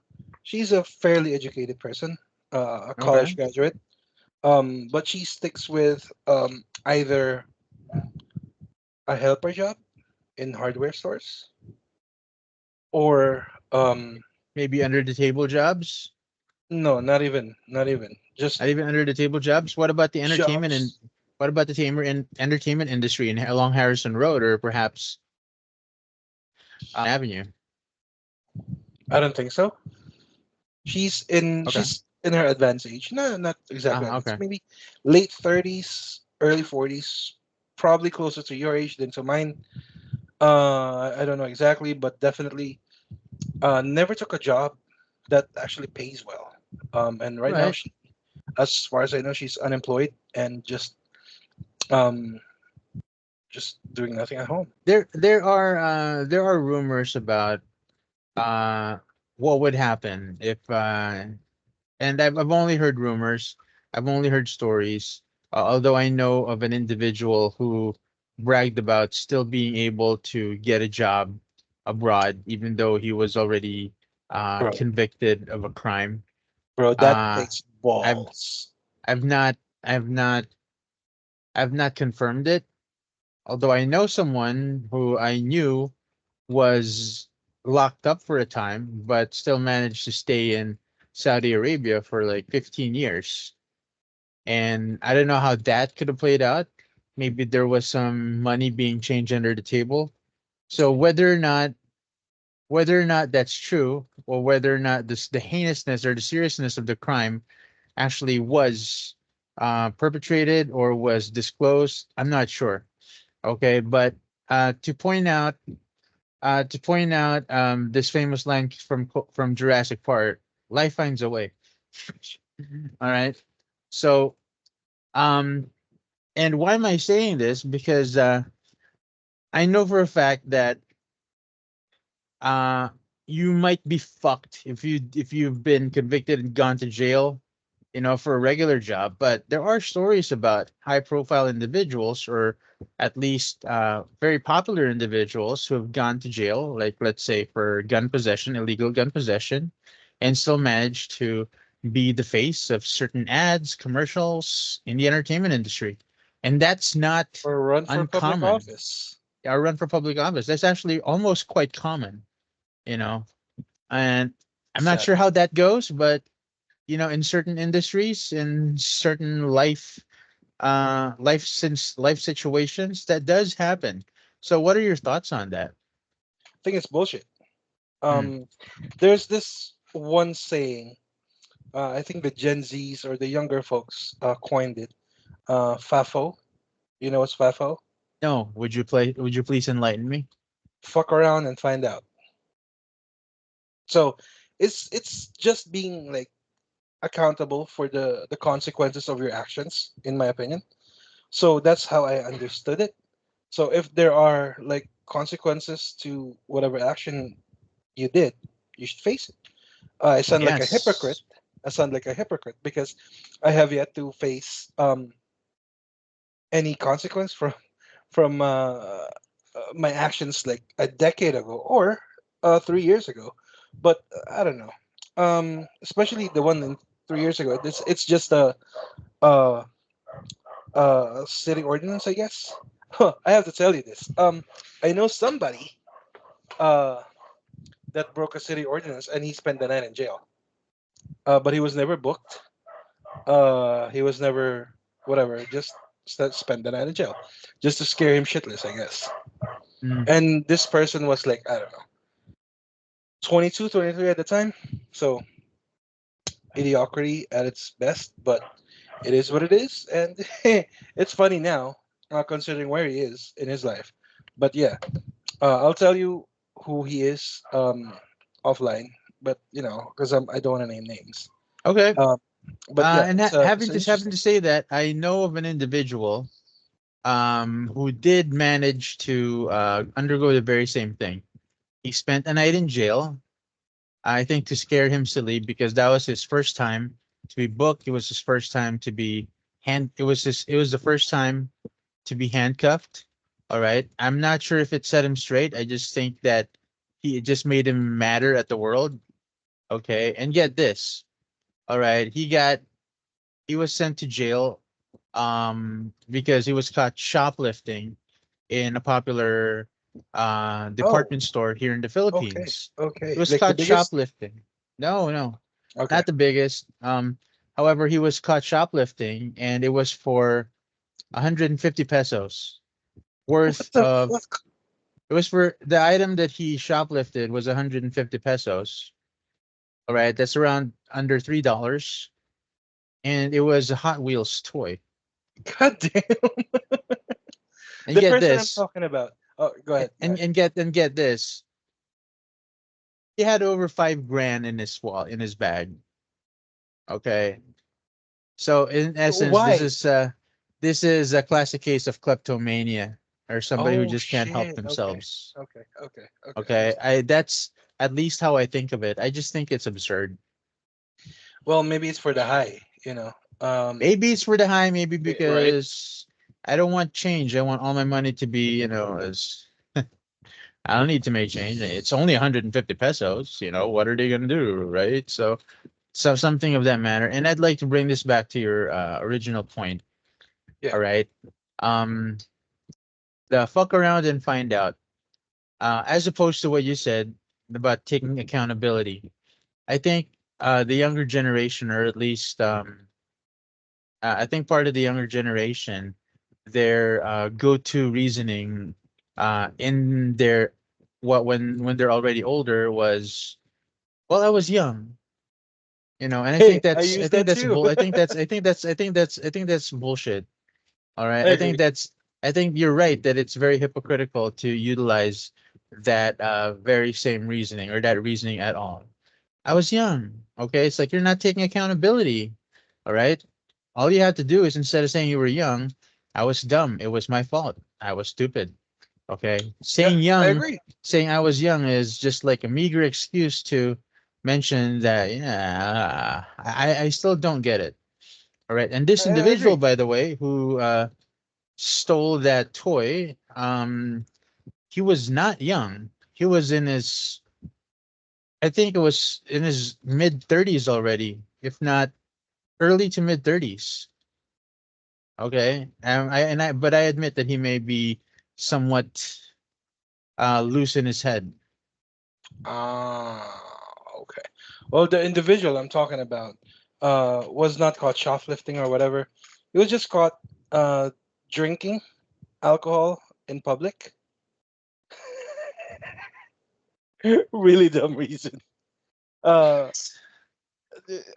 Speaker 2: fairly educated person, a
Speaker 3: Okay.
Speaker 2: college graduate. But she sticks with either a helper job in hardware stores or
Speaker 3: Maybe under the table jobs.
Speaker 2: no, not even just
Speaker 3: Not even under the table jobs. What about the entertainment and
Speaker 2: jobs.
Speaker 3: what about the tamer and entertainment industry in along Harrison Road or perhaps Avenue?
Speaker 2: I don't think so. She's in
Speaker 3: Okay.
Speaker 2: she's in her advanced age. No, not exactly advanced.
Speaker 3: Okay.
Speaker 2: Maybe late 30s, early 40s. Probably closer to your age than to mine. I don't know exactly, but definitely never took a job that actually pays well. And right now
Speaker 3: Right.
Speaker 2: she, as far as I know, she's unemployed and um just doing nothing at home.
Speaker 3: There are rumors about uh what would happen if and I've only heard rumors. I've only heard stories. Although I know of an individual who bragged about still being able to get a job abroad, even though he was already
Speaker 2: Bro,
Speaker 3: convicted of a crime.
Speaker 2: bro, that
Speaker 3: Uh,
Speaker 2: takes
Speaker 3: I've
Speaker 2: balls.
Speaker 3: I've not I've not I've not confirmed it. Although I know someone who I knew was locked up for a time, but still managed to stay in Saudi Arabia for like 15 years. And I don't know how that could have played out. Maybe there was some money being changed under the table. So whether or not that's true, or whether or not this the heinousness or the seriousness of the crime actually was perpetrated or was disclosed, I'm not sure. Okay, but to point out this famous line from Jurassic Park, life finds a way. All right. So um and why am I saying this? Because I know for a fact that uh you might be fucked if you've been convicted and gone to jail, for a regular job. But there are stories about high profile individuals, or at least very popular individuals who have gone to jail, like let's say for gun possession, illegal gun possession, and still managed to be the face of certain ads, commercials in the entertainment industry. And that's not
Speaker 2: Or run for public
Speaker 3: uncommon.
Speaker 2: office.
Speaker 3: Or run for public office. That's actually almost quite common, you know. And I'm not
Speaker 2: Sad.
Speaker 3: sure how that goes, but in certain industries, in certain life situations, that does happen. So what are your thoughts on that?
Speaker 2: I think it's bullshit.
Speaker 3: Hmm.
Speaker 2: Um, there's this one saying. I think the Gen Zs or the younger folks coined it. FAFO. You know what's FAFO?
Speaker 3: No, would you please enlighten me?
Speaker 2: Fuck around and find out. So it's just being like accountable for the consequences of your actions, in my opinion. So that's how I understood it. So if there are like consequences to whatever action you did, you should face it. I sound like a hypocrite.
Speaker 3: Yes.
Speaker 2: I sound like a hypocrite because I have yet to face any consequence from my actions like a decade ago or 3 years ago. But I don't know. Especially the one in 3 years ago. It's just a, a city ordinance, I guess. Huh, I have to tell you this. I know somebody uh, that broke a city ordinance and he spent the night in jail. But he was never booked. He was never whatever. Just spend the night in jail, just to scare him shitless, I guess.
Speaker 3: Mm,
Speaker 2: And this person was like, I don't know, 22, 23 at the time. So idiocracy at its best, but it is what it is. And it's funny now, considering where he is in his life. But yeah, I'll tell you who he is offline, but because I don't want to name names.
Speaker 3: okay.
Speaker 2: Um, but yeah,
Speaker 3: And
Speaker 2: it's
Speaker 3: having
Speaker 2: interesting.
Speaker 3: to say that, I know of an individual who did manage to undergo the very same thing. He spent a night in jail, I think, to scare him silly, because that was his first time to be booked. It was his first time to be it was the first time to be handcuffed. All right. I'm not sure if it set him straight. I just think that it just made him madder at the world. Okay. And get this. All right. He was sent to jail because he was caught shoplifting in a popular
Speaker 2: Oh,
Speaker 3: department store here in the
Speaker 2: okay,
Speaker 3: Philippines. He
Speaker 2: okay.
Speaker 3: was
Speaker 2: Like the
Speaker 3: caught
Speaker 2: biggest.
Speaker 3: shoplifting. No, no,
Speaker 2: Okay.
Speaker 3: not the biggest. However, he was caught shoplifting, and it was for 150 pesos
Speaker 2: What
Speaker 3: worth
Speaker 2: the
Speaker 3: of.
Speaker 2: fuck?
Speaker 3: It was for the item that he shoplifted was 150 pesos. All right, that's around under $3, and it was a Hot Wheels toy.
Speaker 2: God damn.
Speaker 3: And
Speaker 2: The
Speaker 3: get
Speaker 2: person I'm
Speaker 3: this,
Speaker 2: talking about. Oh, go ahead. Go ahead.
Speaker 3: and get this, he had over 5 grand in his bag. Okay, so in essence,
Speaker 2: Why?
Speaker 3: this is a classic case of kleptomania, or somebody who
Speaker 2: Oh
Speaker 3: just can't help
Speaker 2: shit. Okay.
Speaker 3: themselves.
Speaker 2: Okay. Okay. Okay.
Speaker 3: Okay,
Speaker 2: Understood.
Speaker 3: I that's at least how I think of it. I just think it's absurd.
Speaker 2: Well, maybe it's for the high.
Speaker 3: Maybe it's for the high, maybe
Speaker 2: Right.
Speaker 3: because I don't want change. I want all my money to be, as I don't need to make change. It's only 150 pesos. What are they gonna do, right? So something of that matter. And I'd like to bring this back to your original point.
Speaker 2: Yeah.
Speaker 3: All right. Um, the fuck around and find out. As opposed to what you said about taking accountability. I think the younger generation, or at least I think part of the younger generation, their go-to reasoning in their what when they're already older was, well, I was young, and
Speaker 2: Hey, I use that too.
Speaker 3: I think that's bullshit. All right,
Speaker 2: I agree.
Speaker 3: I think you're right that it's very hypocritical to utilize that very same reasoning, or that reasoning at all. I was young. Okay, it's like you're not taking accountability. All right. All you have to do is, instead of saying you were young, I was dumb. It was my fault. I was stupid. Okay,
Speaker 2: Yeah,
Speaker 3: saying
Speaker 2: I
Speaker 3: young,
Speaker 2: agree.
Speaker 3: saying I was young is just like a meager excuse to mention that. Yeah, I still don't get it. All right, and this
Speaker 2: I
Speaker 3: individual,
Speaker 2: agree.
Speaker 3: by the way, who stole that toy, he was not young. He was in his, I think it was in his mid 30s already, if not early to mid 30s. Okay, but I admit that he may be somewhat loose in his head.
Speaker 2: Okay. Well, the individual I'm talking about was not caught shoplifting or whatever. He was just caught uh, drinking alcohol in public. Really dumb reason. Uh,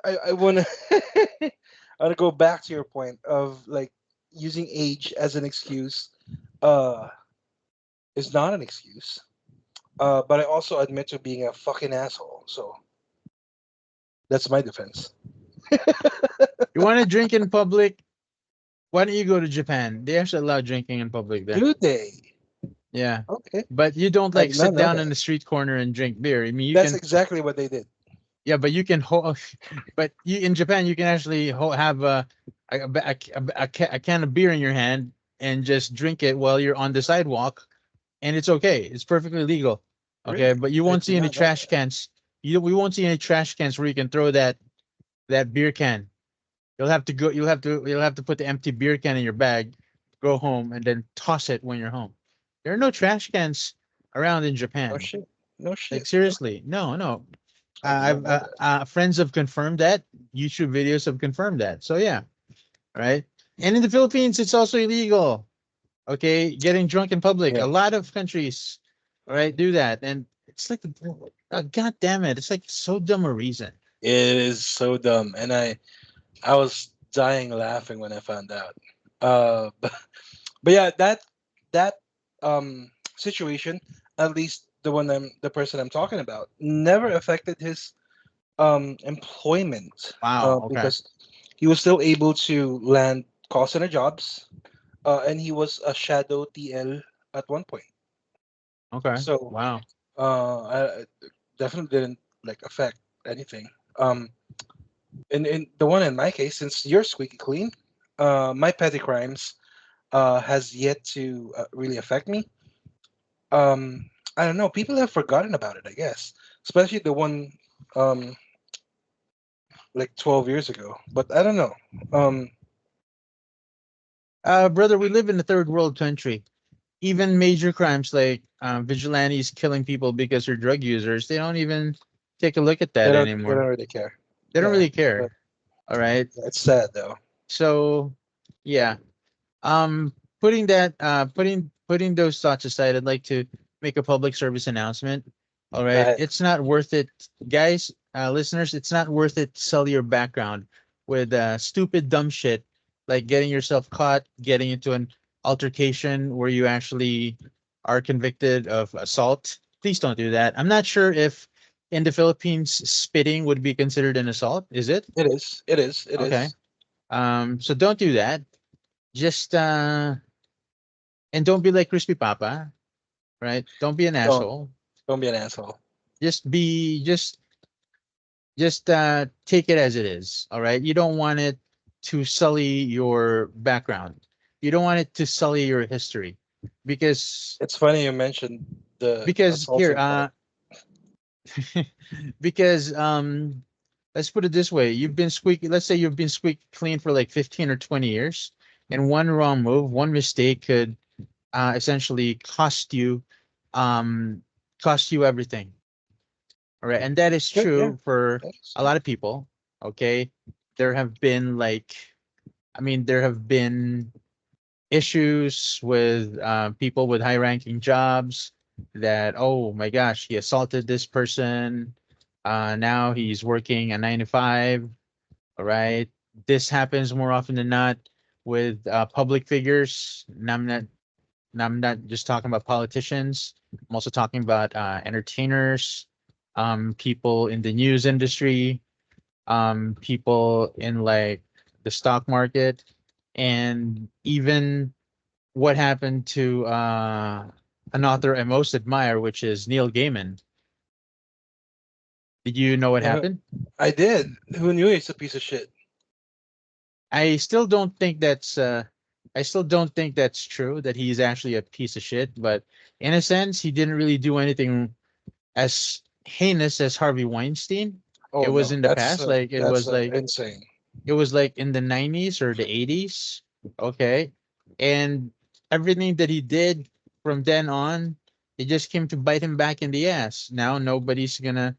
Speaker 2: I wanna I wanna go back to your point of like using age as an excuse. Uh, is not an excuse. But I also admit to being a fucking asshole. So that's my defense.
Speaker 3: You want to drink in public? Why don't you go to Japan? They actually allow drinking in public there.
Speaker 2: Do they?
Speaker 3: Yeah,
Speaker 2: Okay.
Speaker 3: but you don't
Speaker 2: I
Speaker 3: like
Speaker 2: did not
Speaker 3: sit
Speaker 2: know
Speaker 3: down in
Speaker 2: that.
Speaker 3: the street corner and drink beer. I mean, you
Speaker 2: That's
Speaker 3: can.
Speaker 2: exactly what they did.
Speaker 3: Yeah, but you can hold. But you in Japan, you can actually have a can of beer in your hand and just drink it while you're on the sidewalk, and it's okay. It's perfectly legal. Okay,
Speaker 2: Really?
Speaker 3: but you
Speaker 2: I
Speaker 3: won't see
Speaker 2: did
Speaker 3: any
Speaker 2: not know
Speaker 3: trash
Speaker 2: that.
Speaker 3: cans. We won't see any trash cans where you can throw that beer can. You'll have to go. You'll have to put the empty beer can in your bag, go home, and then toss it when you're home. There are no trash cans around in
Speaker 2: No
Speaker 3: Japan.
Speaker 2: shit. No
Speaker 3: Like
Speaker 2: shit. Okay.
Speaker 3: seriously, no, no.
Speaker 2: I did not
Speaker 3: I've
Speaker 2: know that.
Speaker 3: friends have confirmed that. YouTube videos have confirmed that. So yeah, right. And in the Philippines, it's also illegal. Okay, getting drunk in public. A
Speaker 2: Yeah.
Speaker 3: lot of countries, all right, do that, and it's like, God damn it, it's like so dumb a reason.
Speaker 2: It is so dumb, and I was dying laughing when I found out. But yeah, that situation, at least the person I'm talking about, never affected his employment
Speaker 3: Wow. Okay.
Speaker 2: because he was still able to land call center jobs, and he was a shadow TL at one point.
Speaker 3: Okay.
Speaker 2: So
Speaker 3: Wow.
Speaker 2: I definitely didn't like affect anything. Um, in the one in my case, since you're squeaky clean, my petty crimes has yet to really affect me. I don't know. People have forgotten about it, I guess, especially the one um, like 12 years ago. But I don't know. Um,
Speaker 3: Brother, we live in a third world country. Even major crimes like vigilantes killing people because they're drug users, they don't even take a look at
Speaker 2: they
Speaker 3: that
Speaker 2: don't. They
Speaker 3: anymore.
Speaker 2: don't really care.
Speaker 3: They don't
Speaker 2: Yeah,
Speaker 3: really
Speaker 2: but
Speaker 3: care. All right.
Speaker 2: it's sad though.
Speaker 3: So yeah. Um, putting those thoughts aside, I'd like to make a public service announcement. All
Speaker 2: Go
Speaker 3: right,
Speaker 2: ahead.
Speaker 3: it's not worth it, guys, listeners. It's not worth it to sell your background with stupid, dumb shit like getting yourself caught, getting into an altercation where you actually are convicted of assault. Please don't do that. I'm not sure if in the Philippines spitting would be considered an assault. Is it?
Speaker 2: It is. It is. It
Speaker 3: Okay.
Speaker 2: is.
Speaker 3: So don't do that. Just and don't be like Crispy Papa, right? Don't be an
Speaker 2: Don't
Speaker 3: asshole.
Speaker 2: don't be an asshole.
Speaker 3: Just be just take it as it is. All right. You don't want it to sully your background. You don't want it to sully your history. Because
Speaker 2: It's funny you mentioned the
Speaker 3: here
Speaker 2: assaulting part.
Speaker 3: because let's put it this way. You've been squeaky, let's say you've been squeaky clean for like 15 or 20 years, and one wrong move, one mistake could essentially um cost you everything. All right, and that is
Speaker 2: Sure, yeah.
Speaker 3: true for
Speaker 2: Yes,
Speaker 3: a
Speaker 2: yeah.
Speaker 3: lot of people. Okay, there have been there have been issues with people with high ranking jobs that, oh my gosh, he assaulted this person, now he's working a 9 to 5. All right, this happens more often than not with public figures, and I'm not just talking about politicians. I'm also talking about entertainers, people in the news industry, people in like the stock market, and even what happened to an author I most admire, which is Neil Gaiman. Did you know what
Speaker 2: Uh,
Speaker 3: happened?
Speaker 2: I did. Who knew he's a piece of shit?
Speaker 3: I still don't think that's I still don't think that's true that he's actually a piece of shit, but in a sense he didn't really do anything as heinous as Harvey Weinstein. It
Speaker 2: Oh
Speaker 3: was
Speaker 2: no,
Speaker 3: in the past, like
Speaker 2: that's insane.
Speaker 3: it was like in the 90s or the 80s, okay? And everything that he did from then on, it just came to bite him back in the ass. Now nobody's gonna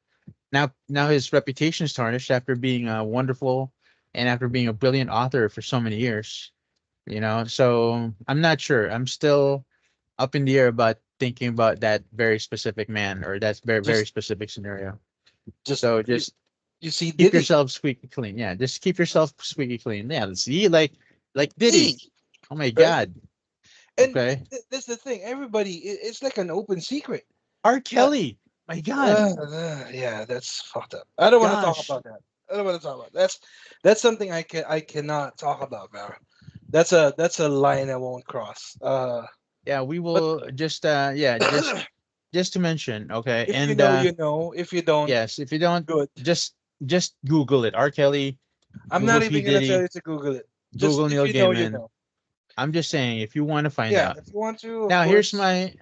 Speaker 3: now his reputation is tarnished after being a wonderful and after being a brilliant author for so many years. So I'm not sure. I'm still up in the air about thinking about that very specific man or that very
Speaker 2: Just
Speaker 3: specific scenario.
Speaker 2: just
Speaker 3: So
Speaker 2: you,
Speaker 3: just
Speaker 2: you see
Speaker 3: keep
Speaker 2: Diddy.
Speaker 3: yourself squeaky clean. Yeah, just keep yourself squeaky clean. Yeah, see, like
Speaker 2: E,
Speaker 3: Diddy. Oh my
Speaker 2: right?
Speaker 3: God.
Speaker 2: And
Speaker 3: Okay.
Speaker 2: that's the thing. Everybody, it's like an open secret.
Speaker 3: R.
Speaker 2: Uh,
Speaker 3: Kelly. My God.
Speaker 2: yeah, that's fucked up. I don't want to talk
Speaker 3: Gosh.
Speaker 2: about that. I don't want to talk about that's something I cannot talk about, bro. That's a line I won't cross.
Speaker 3: Yeah, we
Speaker 2: But
Speaker 3: will just yeah, just to mention, okay.
Speaker 2: if you
Speaker 3: And
Speaker 2: know, you know. If you don't,
Speaker 3: yes, if you don't,
Speaker 2: good.
Speaker 3: just just Google it. R. Kelly,
Speaker 2: I'm
Speaker 3: Google
Speaker 2: not
Speaker 3: P.
Speaker 2: even gonna tell
Speaker 3: Diddy,
Speaker 2: you to Google it. Just
Speaker 3: Google
Speaker 2: if
Speaker 3: Neil
Speaker 2: you know, you
Speaker 3: Gaiman.
Speaker 2: know.
Speaker 3: I'm just saying if you want to find
Speaker 2: Yeah,
Speaker 3: out.
Speaker 2: if you want to, of
Speaker 3: Now here's
Speaker 2: course.
Speaker 3: my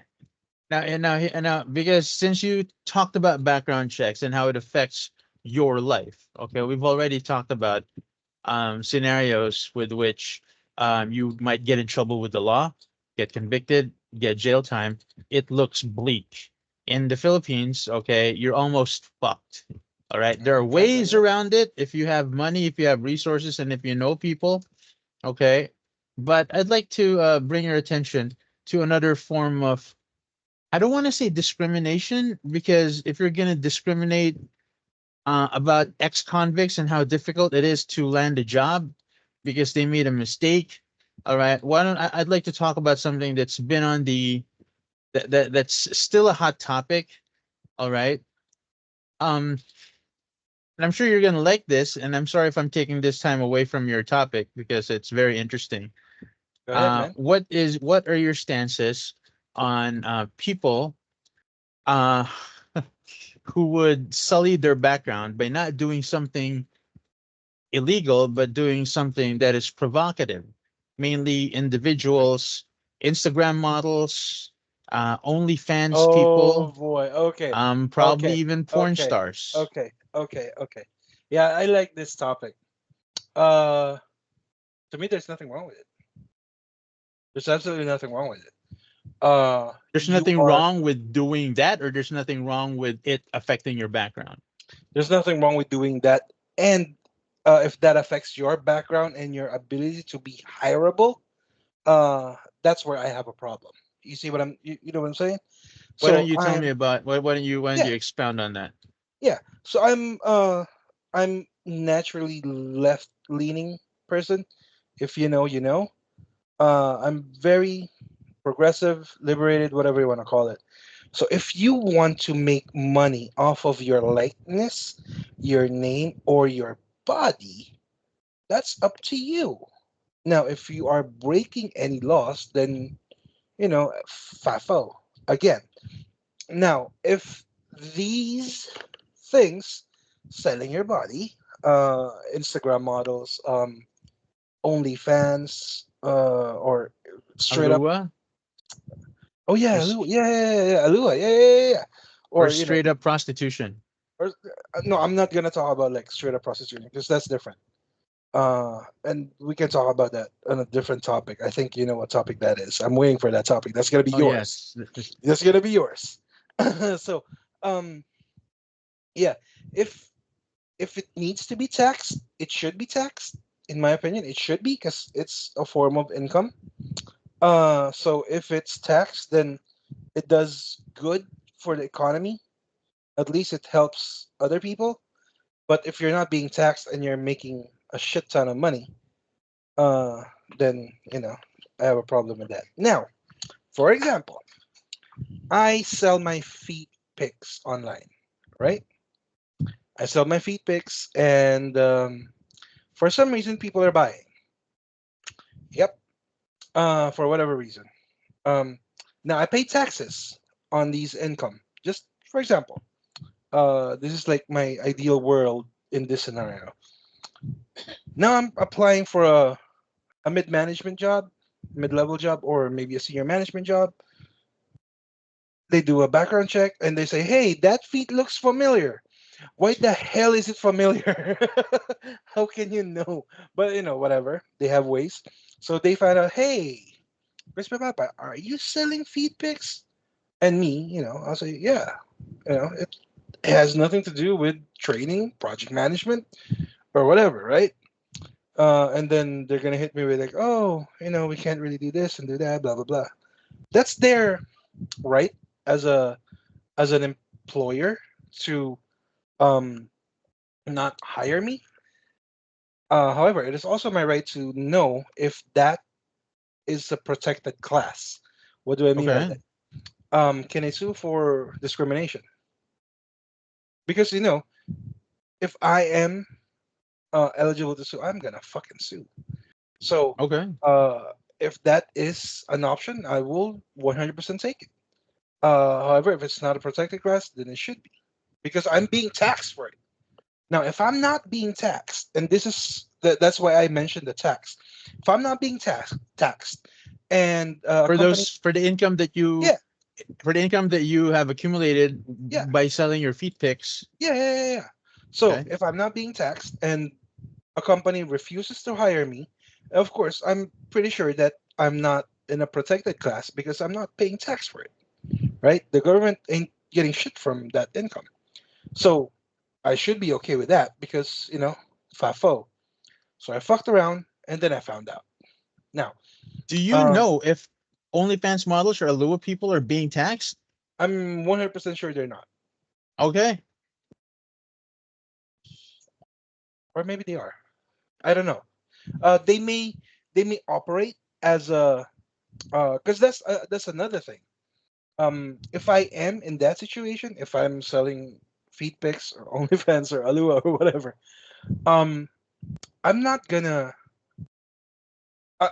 Speaker 3: now because since you talked about background checks and how it affects your life, okay, we've already talked about scenarios with which you might get in trouble with the law, get convicted, get jail time. It looks bleak. In the Philippines, okay, you're almost fucked. All right. There are ways
Speaker 2: Okay.
Speaker 3: around it if you have money, if you have resources, and if you know people. Okay. But I'd like to bring your attention to another form of, I don't want to say discrimination, because if you're going to discriminate about ex-convicts and how difficult it is to land a job because they made a mistake. All right. Why don't I'd like to talk about something that's been on the that's still a hot topic. All right. Um, and I'm sure you're gonna like this, and I'm sorry if I'm taking this time away from your topic because it's very interesting.
Speaker 2: Go ahead, man.
Speaker 3: What are your stances on people uh who would sully their background by not doing something illegal, but doing something that is provocative, mainly individuals, Instagram models, OnlyFans
Speaker 2: Oh
Speaker 3: people,
Speaker 2: boy. Okay.
Speaker 3: probably
Speaker 2: Okay.
Speaker 3: even porn
Speaker 2: Okay.
Speaker 3: stars.
Speaker 2: Okay. Okay. Okay. Yeah, I like this topic. Uh, to me, there's nothing wrong with it. There's absolutely nothing wrong with it.
Speaker 3: There's
Speaker 2: You
Speaker 3: nothing
Speaker 2: are.
Speaker 3: wrong with doing that, or there's nothing wrong with it affecting your background.
Speaker 2: There's nothing wrong with doing that, and if that affects your background and your ability to be hireable, uh, that's where I have a problem. You see what you know what I'm saying?
Speaker 3: Why don't
Speaker 2: So
Speaker 3: you tell me
Speaker 2: I'm
Speaker 3: about why don't
Speaker 2: yeah
Speaker 3: you expound on that?
Speaker 2: yeah. So I'm naturally left leaning person. If you know, you know. I'm very progressive, liberated, whatever you want to call it. So if you want to make money off of your likeness, your name, or your body, that's up to you. Now, if you are breaking any laws, then FAFO again. Now, if these things, selling your body, Instagram models, OnlyFans, or straight up,
Speaker 3: Alua
Speaker 2: oh
Speaker 3: or
Speaker 2: yeah,
Speaker 3: s-
Speaker 2: Alua, yeah, Alua, yeah,
Speaker 3: or
Speaker 2: or
Speaker 3: straight up prostitution.
Speaker 2: or no, I'm not gonna talk about like straight up prostitution because that's different. And we can talk about that on a different topic. I think you know what topic that is. I'm waiting for that topic. That's gonna be
Speaker 3: Oh
Speaker 2: yours.
Speaker 3: yes.
Speaker 2: That's gonna be yours. So, um, yeah, if if it needs to be taxed, it should be taxed. In my opinion, it should be because it's a form of income. So if it's taxed, then it does good for the economy. At least it helps other people. But if you're not being taxed and you're making a shit ton of money, uh, then I have a problem with that. Now, for example, I sell my feet pics online, right? I sell my feet pics, and for some reason, people are buying. Yep. For whatever reason. Um, Now I pay taxes on these income. Just for example, this is like my ideal world in this scenario. Now I'm applying for a mid management job, mid level job, or maybe a senior management job. They do a background check and they say, "Hey, that feet looks familiar. Why the hell is it familiar?" How can you know? But whatever. They have ways. So they find out, "Hey, Chris Papa, are you selling feed pics?" And me, I'll say, "Yeah." It has nothing to do with training, project management, or whatever, right? And then they're gonna hit me with like, "Oh, we can't really do this and do that, blah blah blah." That's their right as an employer to um not hire me. However, it is also my right to know if that is a protected class. What do I mean by
Speaker 3: Okay.
Speaker 2: that? Can I sue for discrimination? Because if I am eligible to sue, I'm gonna fucking sue. So,
Speaker 3: Okay.
Speaker 2: if that is an option, I will 100% take it. However, if it's not a protected class, then it should be because I'm being taxed for it. Now, if I'm not being taxed, and that's why I mentioned the tax. If I'm not being taxed, and a
Speaker 3: For
Speaker 2: company,
Speaker 3: those for the income that you
Speaker 2: yeah,
Speaker 3: for the income that you have accumulated
Speaker 2: yeah,
Speaker 3: by selling your feet pics.
Speaker 2: yeah, yeah, yeah, yeah. So
Speaker 3: Okay.
Speaker 2: if I'm not being taxed and a company refuses to hire me, of course, I'm pretty sure that I'm not in a protected class because I'm not paying tax for it, right? The government ain't getting shit from that income. So I should be okay with that because, FAFO. So I fucked around and then I found out. Now,
Speaker 3: Do you
Speaker 2: um,
Speaker 3: know if OnlyFans models or Alua people are being taxed?
Speaker 2: I'm 100% sure they're not,
Speaker 3: Okay.
Speaker 2: or maybe they are. I don't know. They may operate as a because that's another thing. If I am in that situation, if I'm selling feed pics or OnlyFans or Alua or whatever, um, I'm not gonna uh,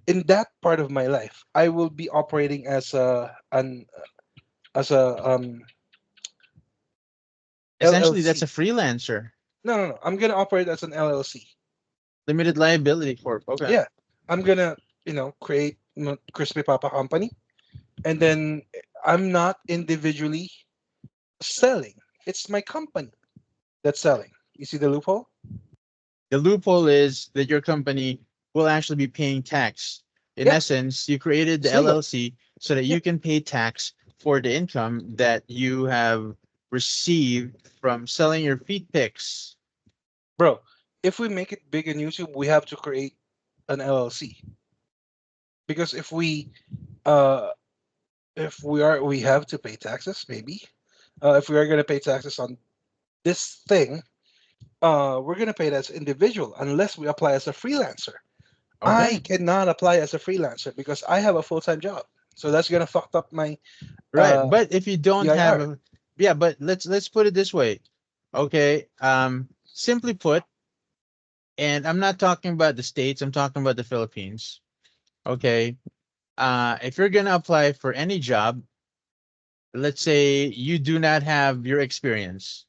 Speaker 2: in that part of my life, I will be operating as a
Speaker 3: Essentially, that's a
Speaker 2: LLC.
Speaker 3: freelancer.
Speaker 2: No, no, no. I'm gonna operate as an LLC.
Speaker 3: Limited liability corp. Okay.
Speaker 2: Yeah, I'm gonna create Crispy Papa Company, and then I'm not individually selling. It's my company that's selling. You see the loophole?
Speaker 3: The loophole is that your company will actually be paying tax. In
Speaker 2: Yeah,
Speaker 3: essence, you created the
Speaker 2: it's legal.
Speaker 3: LLC so that
Speaker 2: Yeah,
Speaker 3: you can pay tax for the income that you have received from selling your feet pics.
Speaker 2: bro. If we make it big in YouTube, we have to create an LLC because uh we have to pay taxes maybe. If we are gonna pay taxes on this thing, we're gonna pay it as individual unless we apply as a freelancer. I
Speaker 3: Okay.
Speaker 2: cannot apply as a freelancer because I have a full time job. So that's gonna fuck up my
Speaker 3: Right.
Speaker 2: uh
Speaker 3: But if you don't have
Speaker 2: EIR.
Speaker 3: a, yeah, but let's put it this way. Okay. Simply put, and I'm not talking about the States, I'm talking about the Philippines. Okay. If you're gonna apply for any job, let's say you do not have your experience.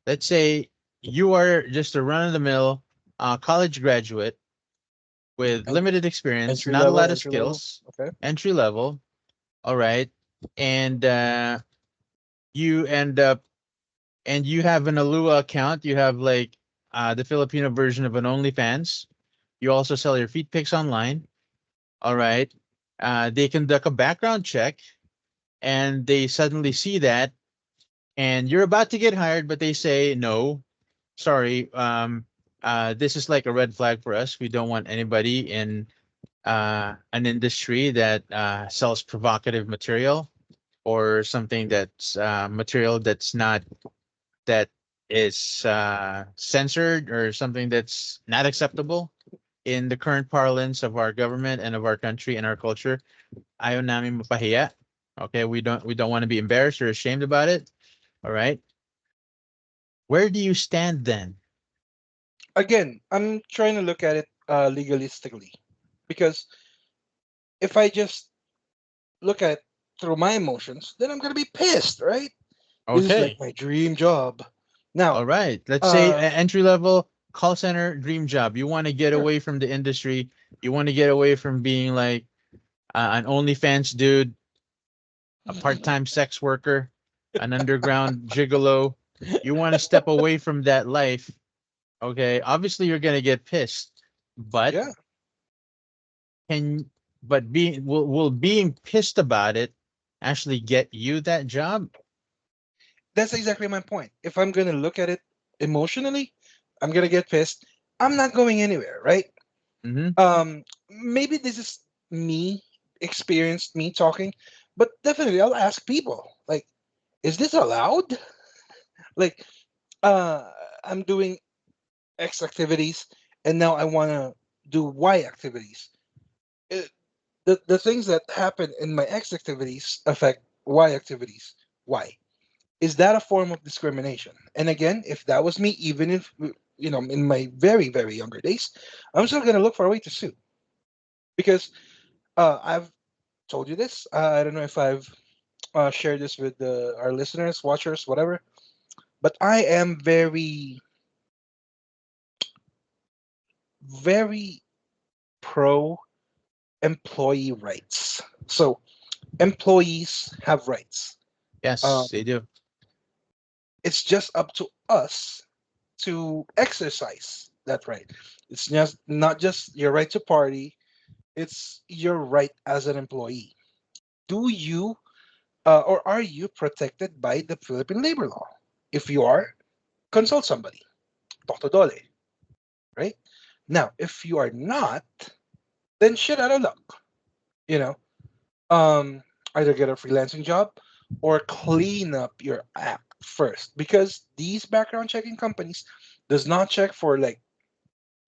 Speaker 3: Let's say you are just a run-of-the-mill college graduate with
Speaker 2: And
Speaker 3: limited experience,
Speaker 2: entry
Speaker 3: not a
Speaker 2: level,
Speaker 3: lot of
Speaker 2: entry level.
Speaker 3: skills,
Speaker 2: Okay.
Speaker 3: entry level. All right. And you end up and you have an Alua account. You have like the Filipino version of an OnlyFans. You also sell your feet pics online. All right. They conduct a background check and they suddenly see that and you're about to get hired, but they say, no, sorry. This is like a red flag for us. We don't want anybody in an industry that sells provocative material or something that's material that's not that is censored or something that's not acceptable in the current parlance of our government and of our country and our culture. Ayaw namin mapahiya. Okay, we don't want to be embarrassed or ashamed about it. All right. Where do you stand then?
Speaker 2: Again, I'm trying to look at it legalistically because if I just look at it through my emotions, then I'm gonna be pissed, right? This is like
Speaker 3: Okay.
Speaker 2: my dream job. Now,
Speaker 3: All right. Let's say
Speaker 2: uh,
Speaker 3: entry level call center dream job. You want to get
Speaker 2: sure.
Speaker 3: away from the industry. You want to get away from being like an OnlyFans dude, a part-time sex worker, an underground gigolo. You want to step away from that life. Okay. Obviously, you're gonna get pissed, but
Speaker 2: Yeah,
Speaker 3: can but being will being pissed about it actually get you that job?
Speaker 2: that's exactly my point. If I'm gonna look at it emotionally, I'm gonna get pissed. I'm not going anywhere, right?
Speaker 3: Mm-hmm.
Speaker 2: Maybe this is me experienced me talking, but definitely I'll ask people like, is this allowed? Like, uh, I'm doing X activities, and now I want to do Y activities. It, the things that happen in my X activities affect Y activities. Why? Is that a form of discrimination? And again, if that was me, even if in my very very younger days, I'm still gonna look for a way to sue because I've told you this. I don't know if I've shared this with our listeners, watchers, whatever. But I am very very pro employee rights. So employees have rights.
Speaker 3: Yes, they
Speaker 2: Um,
Speaker 3: do.
Speaker 2: it's just up to us to exercise that right. It's just not just your right to party, it's your right as an employee. Do you or are you protected by the Philippine labor law? If you are, consult somebody. Talk to Dole, right? Now, if you are not, then shit out of luck. You know, um, either get a freelancing job or clean up your act first, because these background checking companies does not check for like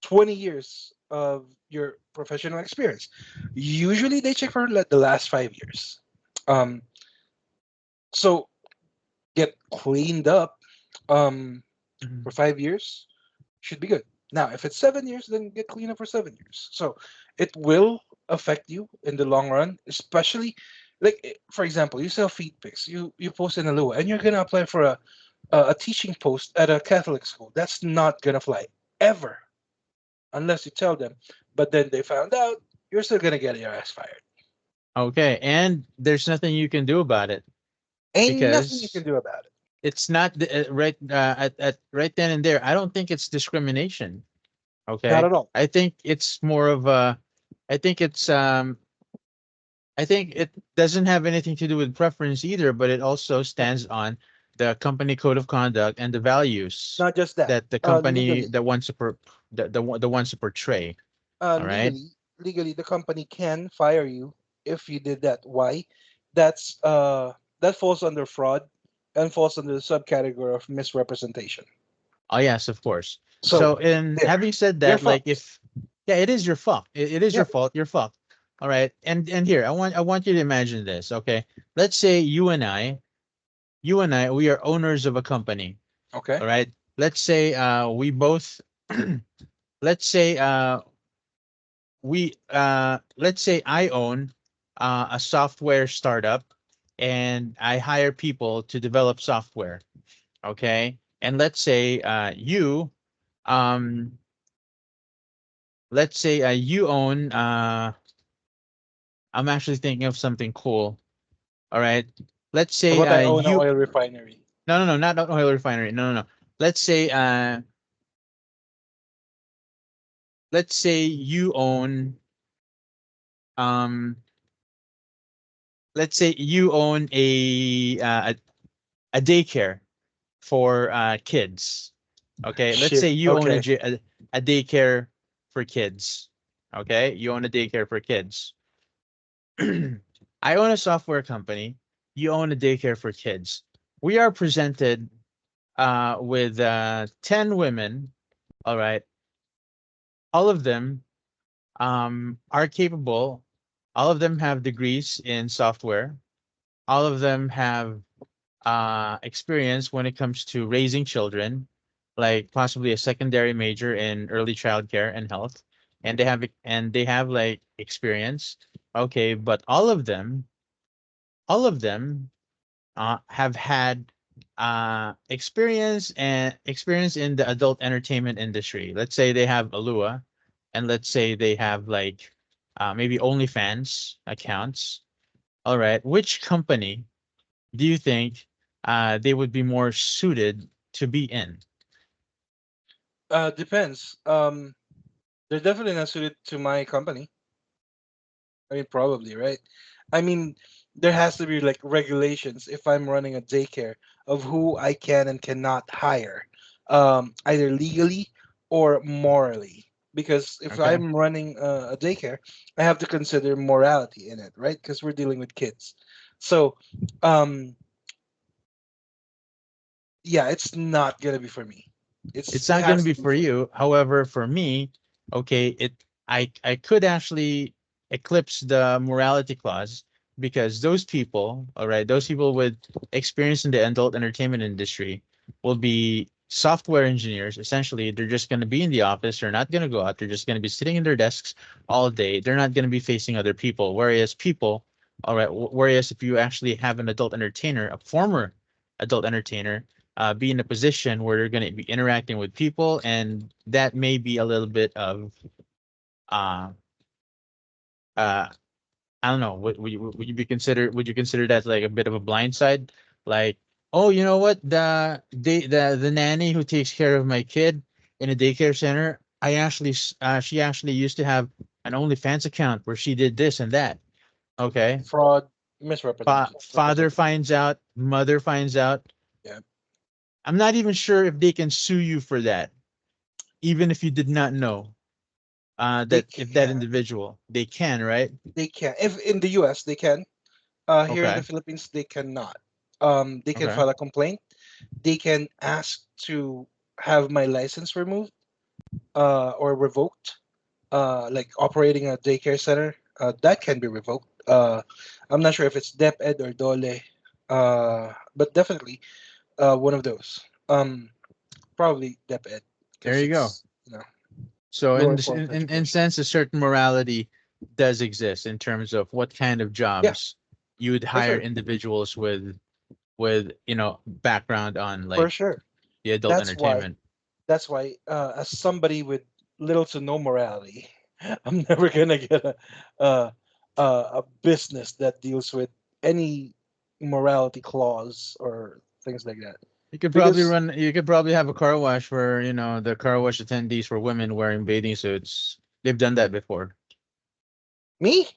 Speaker 2: 20 years of your professional experience. Usually they check for like the last 5 years. Um, so get cleaned up
Speaker 3: Mhm.
Speaker 2: for 5 years should be good. Now, if it's 7 years, then get cleaned up for 7 years. So it will affect you in the long run, especially like for example, you sell feed pics, you post in a Lua, and you're gonna apply for a teaching post at a Catholic school. That's not gonna fly ever unless you tell them. But then they found out, you're still gonna get your ass fired.
Speaker 3: Okay, and there's nothing you can do about it
Speaker 2: Ain't nothing you can
Speaker 3: because
Speaker 2: do about it.
Speaker 3: it's not at right then and there. I don't think it's discrimination.
Speaker 2: Not
Speaker 3: Okay,
Speaker 2: at all.
Speaker 3: I think it's more of a. I think it's I think it doesn't have anything to do with preference either, but it also stands on the company code of conduct and the values
Speaker 2: Not just that.
Speaker 3: that the company
Speaker 2: Legally,
Speaker 3: that wants to the wants to portray.
Speaker 2: uh,
Speaker 3: All right.
Speaker 2: legally, legally, the company can fire you if you did that. Why? That's that falls under fraud and falls under the subcategory of misrepresentation.
Speaker 3: Oh yes, of course.
Speaker 2: So
Speaker 3: So in
Speaker 2: there,
Speaker 3: having said
Speaker 2: you're
Speaker 3: that, like
Speaker 2: fucked.
Speaker 3: if yeah, it is your fault. It is
Speaker 2: Yeah.
Speaker 3: your fault. You're fucked. All right. And here, I want you to imagine this. Okay. Let's say you and I, we are owners of a company.
Speaker 2: Okay.
Speaker 3: All right. Let's say we both let's say let's say I own a software startup and I hire people to develop software. Okay. And um let's say you own I'm actually thinking of something cool. All right. Let's
Speaker 2: How
Speaker 3: say
Speaker 2: about I own an
Speaker 3: you
Speaker 2: oil refinery?
Speaker 3: no, not an oil refinery. No, no, no. Let's say let's say you own um let's say you own a daycare for kids. Okay, let's
Speaker 2: Shit.
Speaker 3: say you own
Speaker 2: Okay.
Speaker 3: a daycare for kids. Okay, you own a daycare for kids. I own a software company. You own a daycare for kids. We are presented with 10 women. All right, all of them are capable. All of them have degrees in software. All of them have experience when it comes to raising children, like possibly a secondary major in early childcare and health, and they have like experience. Okay, but all of them all of them have had experience in the adult entertainment industry. Let's say they have Alua, and let's say they have like maybe OnlyFans accounts. All right, which company do you think they would be more suited to be in?
Speaker 2: Depends. They're definitely not suited to my company. I mean, probably, right? I mean, there has to be like regulations if I'm running a daycare of who I can and cannot hire, either legally or morally. Because if
Speaker 3: Okay,
Speaker 2: I'm running a daycare, I have to consider morality in it, right? Because we're dealing with kids. So, um, yeah, it's not gonna be for me.
Speaker 3: it's
Speaker 2: It
Speaker 3: not going to
Speaker 2: has
Speaker 3: be
Speaker 2: to be
Speaker 3: for
Speaker 2: for
Speaker 3: you. However, for me, okay, I could actually eclipse the morality clause because those people, all right, those people with experience in the adult entertainment industry will be software engineers. Essentially, they're just going to be in the office. They're not going to go out. They're just going to be sitting in their desks all day. They're not going to be facing other people. Whereas people, all right, whereas if you actually have an adult entertainer, a former adult entertainer, be in a position where you're going to be interacting with people, and that may be a little bit of uh, uh, I don't know. Would you be consider would you consider that like a bit of a blind side? Like, oh, you know what? The nanny who takes care of my kid in a daycare center, she actually used to have an OnlyFans account where she did this and that. Okay.
Speaker 2: fraud, misrepresentation.
Speaker 3: Father finds out, mother finds out.
Speaker 2: Yeah,
Speaker 3: I'm not even sure if they can sue you for that, even if you did not know
Speaker 2: they
Speaker 3: that if that
Speaker 2: can.
Speaker 3: individual, they can, right?
Speaker 2: They can. If in the U.S. they can. Here in the
Speaker 3: Okay.
Speaker 2: Philippines, they cannot. They can
Speaker 3: Okay.
Speaker 2: file a complaint. They can ask to have my license removed or revoked. Like operating a daycare center, that can be revoked. I'm not sure if it's DepEd or Dole, but definitely one of those. Probably DepEd
Speaker 3: There
Speaker 2: because
Speaker 3: you go.
Speaker 2: it's
Speaker 3: So
Speaker 2: law
Speaker 3: in this,
Speaker 2: enforcement
Speaker 3: in
Speaker 2: education.
Speaker 3: sense, a certain morality does exist in terms of what kind of
Speaker 2: Yeah,
Speaker 3: jobs you would
Speaker 2: for
Speaker 3: hire
Speaker 2: sure,
Speaker 3: individuals with background on
Speaker 2: for
Speaker 3: like
Speaker 2: sure.
Speaker 3: the adult
Speaker 2: That's why.
Speaker 3: entertainment.
Speaker 2: That's why, as somebody with little to no morality, I'm never gonna get a a business that deals with any morality clause or things like that. Because
Speaker 3: You could probably have a car wash where the car wash attendees were women wearing bathing suits. They've done that before.
Speaker 2: me,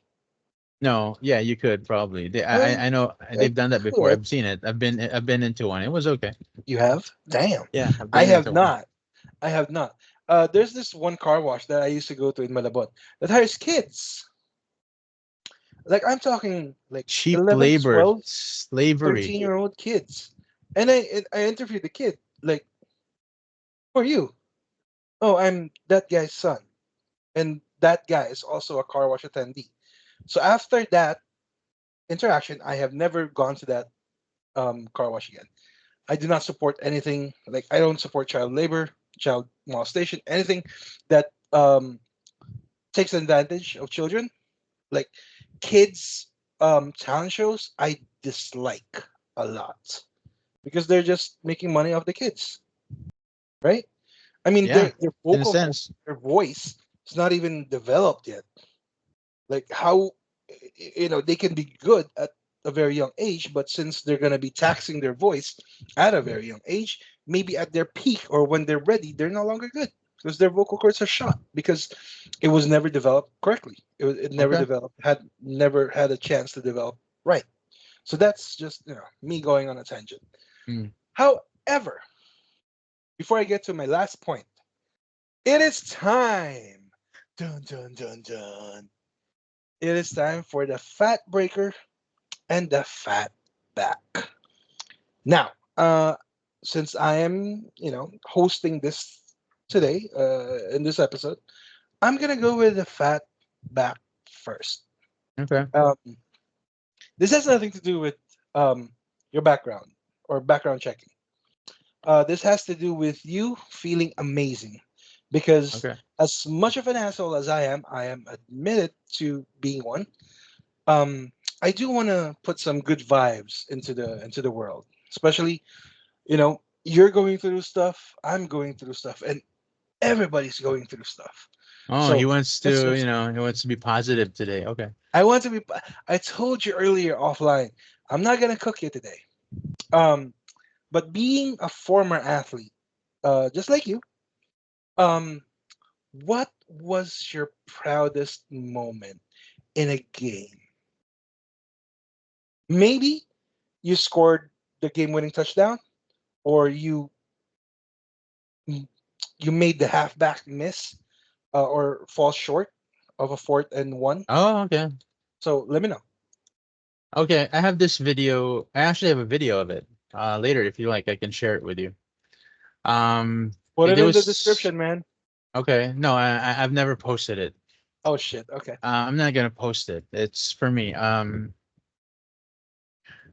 Speaker 3: No, yeah, you could probably.
Speaker 2: I
Speaker 3: I know
Speaker 2: I
Speaker 3: they've done that before.
Speaker 2: could.
Speaker 3: I've seen it. I've been into one. It was okay.
Speaker 2: You have? Damn,
Speaker 3: Yeah, I've
Speaker 2: I
Speaker 3: been
Speaker 2: have
Speaker 3: into one.
Speaker 2: not. I have not. There's this one car wash that I used to go to in Malabon that hires kids. Like I'm talking like
Speaker 3: Cheap
Speaker 2: 11,
Speaker 3: labor,
Speaker 2: 12,
Speaker 3: slavery.
Speaker 2: 13 year old kids. And I interviewed the kid, like, who are you? Oh, I'm that guy's son. And that guy is also a car wash attendee. So after that interaction, I have never gone to that car wash again. I do not support anything, like, I don't support child labor, child molestation, anything that takes advantage of children. Like kids talent shows, I dislike a lot because they're just making money off the kids, right? I mean,
Speaker 3: Yeah,
Speaker 2: their
Speaker 3: in a
Speaker 2: vocal cord,
Speaker 3: sense.
Speaker 2: their voice is not even developed yet. Like how they can be good at a very young age, but since they're gonna be taxing their voice at a very young age, maybe at their peak or when they're ready, they're no longer good because their vocal cords are shot because it was never developed correctly. It never
Speaker 3: Okay.
Speaker 2: developed, had never had a chance to develop right. So that's just me going on a tangent.
Speaker 3: Mm.
Speaker 2: However, before I get to my last point, it is time. Dun dun dun dun. It is time for the fat breaker and the fat back. Now, since I am, hosting this today, in this episode, I'm gonna go with the fat back first.
Speaker 3: Okay.
Speaker 2: Um, this has nothing to do with um, your background or background checking. This has to do with you feeling amazing, because
Speaker 3: Okay.
Speaker 2: as much of an asshole as I am admitted to being one. Um, I do want to put some good vibes into the world, especially you're going through stuff, I'm going through stuff, and everybody's going through stuff.
Speaker 3: Oh, he
Speaker 2: So
Speaker 3: wants
Speaker 2: let's
Speaker 3: to,
Speaker 2: just
Speaker 3: he wants to be positive today. Okay.
Speaker 2: I want to be. I told you earlier offline. I'm not gonna cook you today. Um, but being a former athlete, just like you, um, what was your proudest moment in a game? Maybe you scored the game-winning touchdown, or you made the halfback miss, or fall short of a 4th and 1.
Speaker 3: Oh, okay.
Speaker 2: So let me know.
Speaker 3: Okay, I have this video. I actually have a video of it. Later, if you like, I can share it with you. Um,
Speaker 2: Put it
Speaker 3: there
Speaker 2: in the
Speaker 3: was
Speaker 2: description, man.
Speaker 3: okay. No, I've never posted it.
Speaker 2: Oh shit. Okay.
Speaker 3: I'm not gonna post it. It's for me. All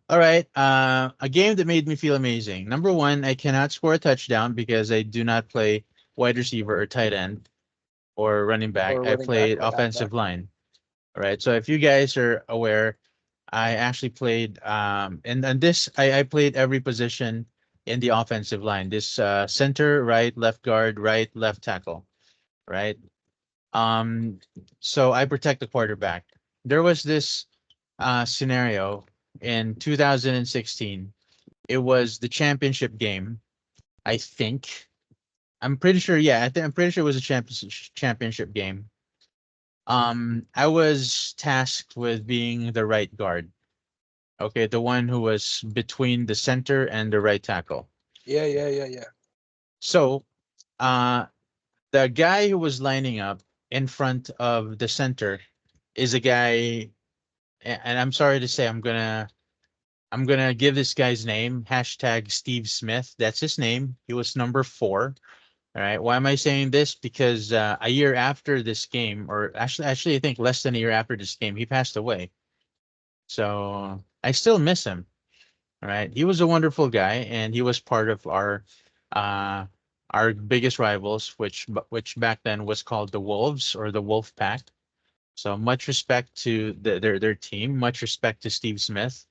Speaker 3: right. A game that made me feel amazing. Number one, I cannot score a touchdown because I do not play wide receiver or tight end or running back.
Speaker 2: Or
Speaker 3: I
Speaker 2: running back
Speaker 3: played
Speaker 2: or halfback.
Speaker 3: offensive line. All right. So if you guys are aware, I actually played and this I played every position in the offensive line. This center, right, left guard, right, left tackle, right? Um so I protect the quarterback. There was this scenario in 2016. It was the championship game, I think. I'm pretty sure, yeah, I'm pretty sure it was a championship game. I was tasked with being the right guard. Okay, the one who was between the center and the right tackle.
Speaker 2: Yeah, yeah, yeah, yeah.
Speaker 3: So, uh, the guy who was lining up in front of the center is a guy, and I'm sorry to say, I'm gonna give this guy's name, hashtag Steve Smith. That's his name. He was number 4. All right. Why am I saying this? Because a year after this game, or actually, I think less than a year after this game, he passed away. So I still miss him. All right. He was a wonderful guy, and he was part of uh, our biggest rivals, which back then was called the Wolves or the Wolf Pack. So much respect to their team. Much respect to Steve Smith.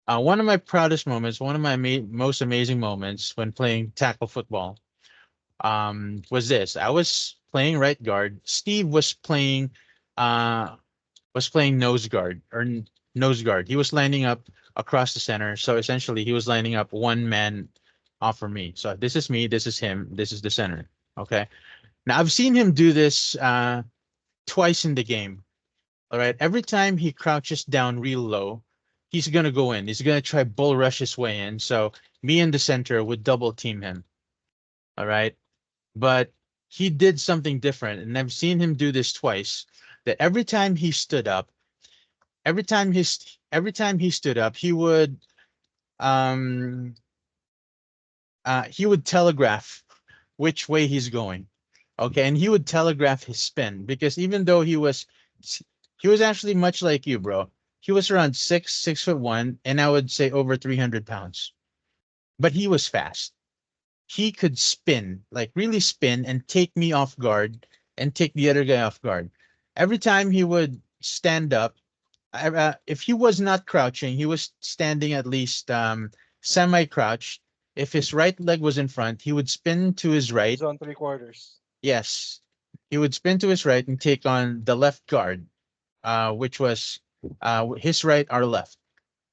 Speaker 3: One of my proudest moments, one of my most amazing moments when playing tackle football, was this. I was playing right guard. Steve uh, was playing nose guard nose guard. He was lining up across the center. So essentially, he was lining up one man off for me. So this is me. This is him. This is the center. Okay. Now I've seen him do this twice in the game. All right. Every time he crouches down real low, he's gonna go in. He's gonna try bull rush his way in. So me in the center would double team him. All right. But he did something different, and I've seen him do this twice. That every time he stood up, every time he stood up, um he would telegraph which way he's going. Okay, and he would telegraph his spin because even though he was actually much like you, bro. He was around 6'1", and I would say over 300 pounds. But he was fast. He could spin, like really spin, and take me off guard and take the other guy off guard. Every time he would stand up, if he was not crouching, he was standing at least semi-crouched. If his right leg was in front, he would spin to his right.
Speaker 2: Zone 3/4.
Speaker 3: Yes, he would spin to his right and take on the left guard, which was his right, our left,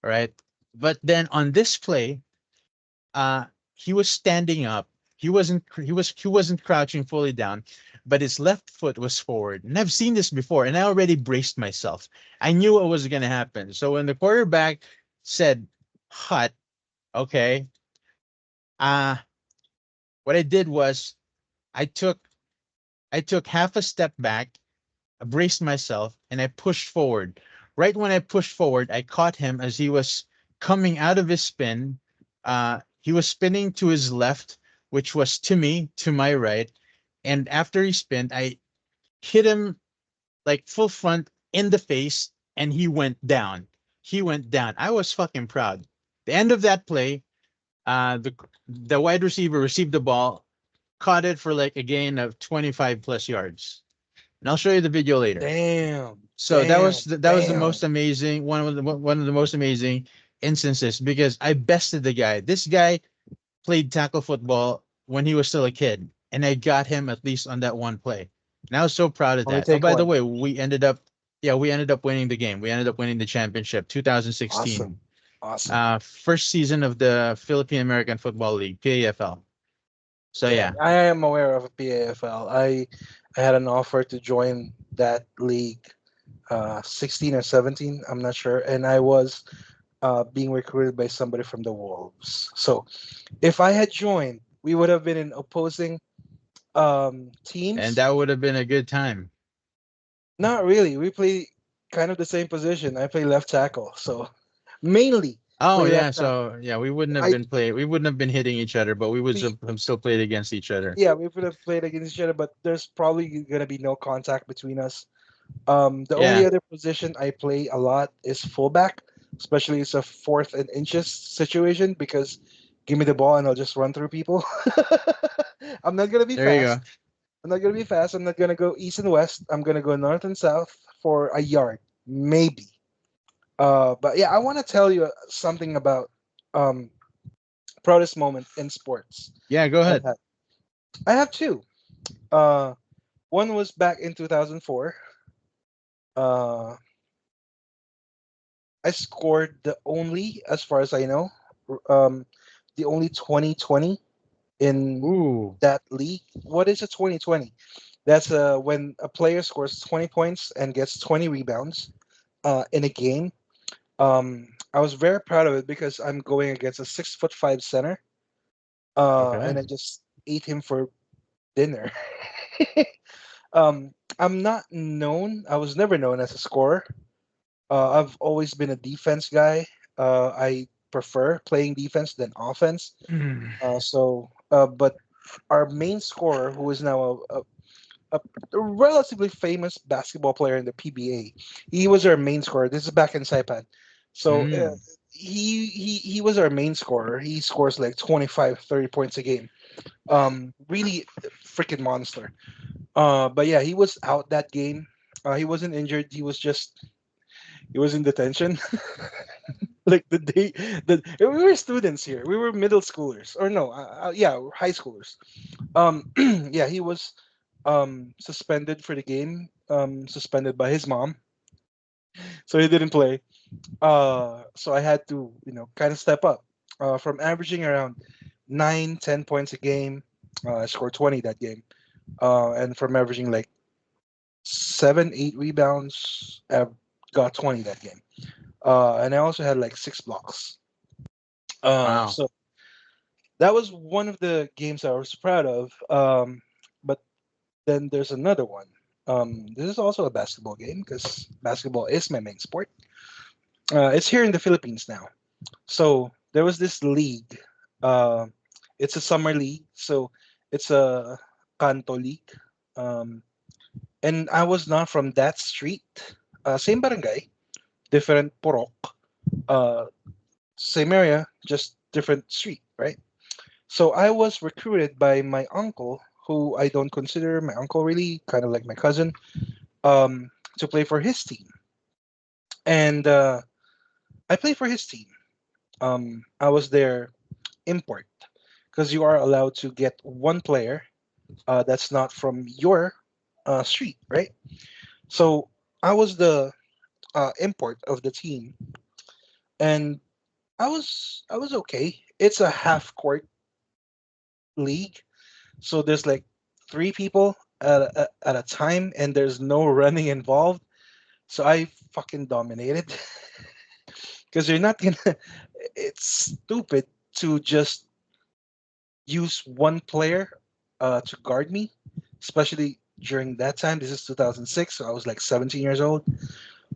Speaker 3: right? But then on this play, uh, he was standing up. He wasn't crouching fully down, but his left foot was forward. And I've seen this before, and I already braced myself. I knew what was gonna happen. So when the quarterback said "hut," okay, uh, what I did was I took I took half a step back, I braced myself, and I pushed forward. Right when I pushed forward, I caught him as he was coming out of his spin. He was spinning to his left, which was to me, to my right. And after he spinned, I hit him like full front in the face, and he went down. He went down. I was fucking proud. The end of that play, the wide receiver received the ball, caught it for like a gain of 25 plus yards. and I'll show you the video later.
Speaker 2: Damn.
Speaker 3: So
Speaker 2: Damn.
Speaker 3: that was the
Speaker 2: Damn.
Speaker 3: most amazing one of the most amazing instances because I bested the guy. This guy played tackle football when he was still a kid, and I got him at least on that one play. And I was so proud of
Speaker 2: Only
Speaker 3: that. Oh,
Speaker 2: take
Speaker 3: by the
Speaker 2: one.
Speaker 3: way, we ended up winning the game. We ended up winning the championship, 2016.
Speaker 2: Awesome. Awesome.
Speaker 3: First season of the Philippine American Football League, PAFL. So
Speaker 2: Yeah,
Speaker 3: yeah,
Speaker 2: I am aware of PAFL. I had an offer to join that league 16 or 17, I'm not sure, and I was being recruited by somebody from the Wolves. So if I had joined, we would have been in opposing
Speaker 3: and
Speaker 2: teams.
Speaker 3: that would have been a good time.
Speaker 2: Not really. We play kind of the same position. I play left tackle, so mainly
Speaker 3: Oh
Speaker 2: play
Speaker 3: yeah,
Speaker 2: left tackle.
Speaker 3: so yeah, we wouldn't have
Speaker 2: I
Speaker 3: been play. We wouldn't have been hitting each other, but we would
Speaker 2: we
Speaker 3: have still played against each other.
Speaker 2: yeah, we would have played against each other, but there's probably gonna be no contact between us. The only
Speaker 3: Yeah,
Speaker 2: other position I play a lot is fullback, especially it's a fourth and inches situation because give me the ball and I'll just run through people. I'm not gonna be
Speaker 3: there you go.
Speaker 2: fast. I'm not gonna be fast. I'm not gonna go east and west. I'm gonna go north and south for a yard, maybe. But yeah, I want to tell you something about um proudest moment in sports.
Speaker 3: Yeah, go
Speaker 2: I've
Speaker 3: ahead.
Speaker 2: had. I have two. Uh, One was back in 2004. Uh, I scored the only, as far as I know, um, the only 2020 in
Speaker 3: Ooh,
Speaker 2: that league. What is a 2020? That's when a player scores 20 points and gets 20 rebounds in a game. I was very proud of it because I'm going against a 6'5" center, and
Speaker 3: okay.
Speaker 2: I just ate him for dinner. I'm not known. I was never known as a scorer. I've always been a defense guy. I prefer playing defense than offense. But our main scorer, who is now a relatively famous basketball player in the PBA, he was our main scorer. This is back in Saipan. So
Speaker 3: Mm.
Speaker 2: he was our main scorer. He scores like 25, 30 points a game. Really freaking monster. But yeah, he was out that game. He wasn't injured. He was in detention. Like the day that we were students here, we were middle schoolers, or no, yeah, high schoolers. Yeah, he was suspended for the game, suspended by his mom, so he didn't play. So I had to, kind of step up. From averaging around 9, 10 points a game, I scored 20 that game. And from averaging like 7, 8 rebounds, I got 20 that game. And I also had like 6 blocks.
Speaker 3: Wow.
Speaker 2: So that was one of the games I was proud of. But then there's another one. This is also a basketball game because basketball is my main sport. It's here in the Philippines now. So there was this league. Uh, it's a summer league. So it's a Kanto league. Um, and I was not from that street. Same barangay, different porok. Uh, Same area, just different street, right? So I was recruited by my uncle, who I don't consider my uncle really, kind of like my cousin, to play for his team. And I played for his team. I was their import because you are allowed to get one player that's not from your street, right? So I was the import of the team, and I was okay. It's a half court league, so there's like 3 people at a time, and there's no running involved. So I fucking dominated because you're not gonna. It's stupid to just use one player to guard me, especially during that time. This is 2006, so I was like 17 years old.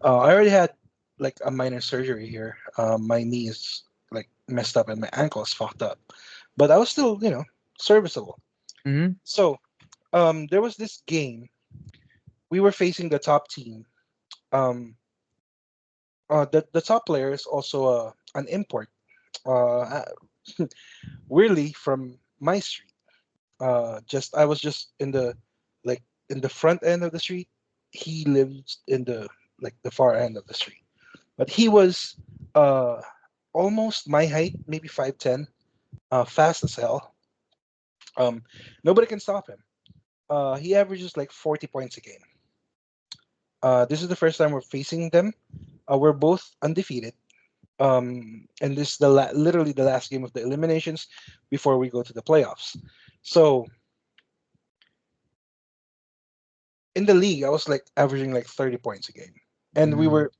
Speaker 2: I already had like a minor surgery here. My knee is like messed up and my ankle is fucked up, but I was still, serviceable.
Speaker 3: Hmm.
Speaker 2: So there was this game. We were facing the top team. Um, the top player is also an import. Uh, weirdly from my street. Just I was just in the like in the front end of the street. he lives in the far end of the street. But he was uh almost my height, maybe 5'10", fast as hell. Um, Nobody can stop him. He averages like 40 points a game. This is the first time we're facing them. We're both undefeated. And this is literally the last game of the eliminations before we go to the playoffs. So in the league, I was like averaging like 30 points a game, and we
Speaker 3: Mm.
Speaker 2: were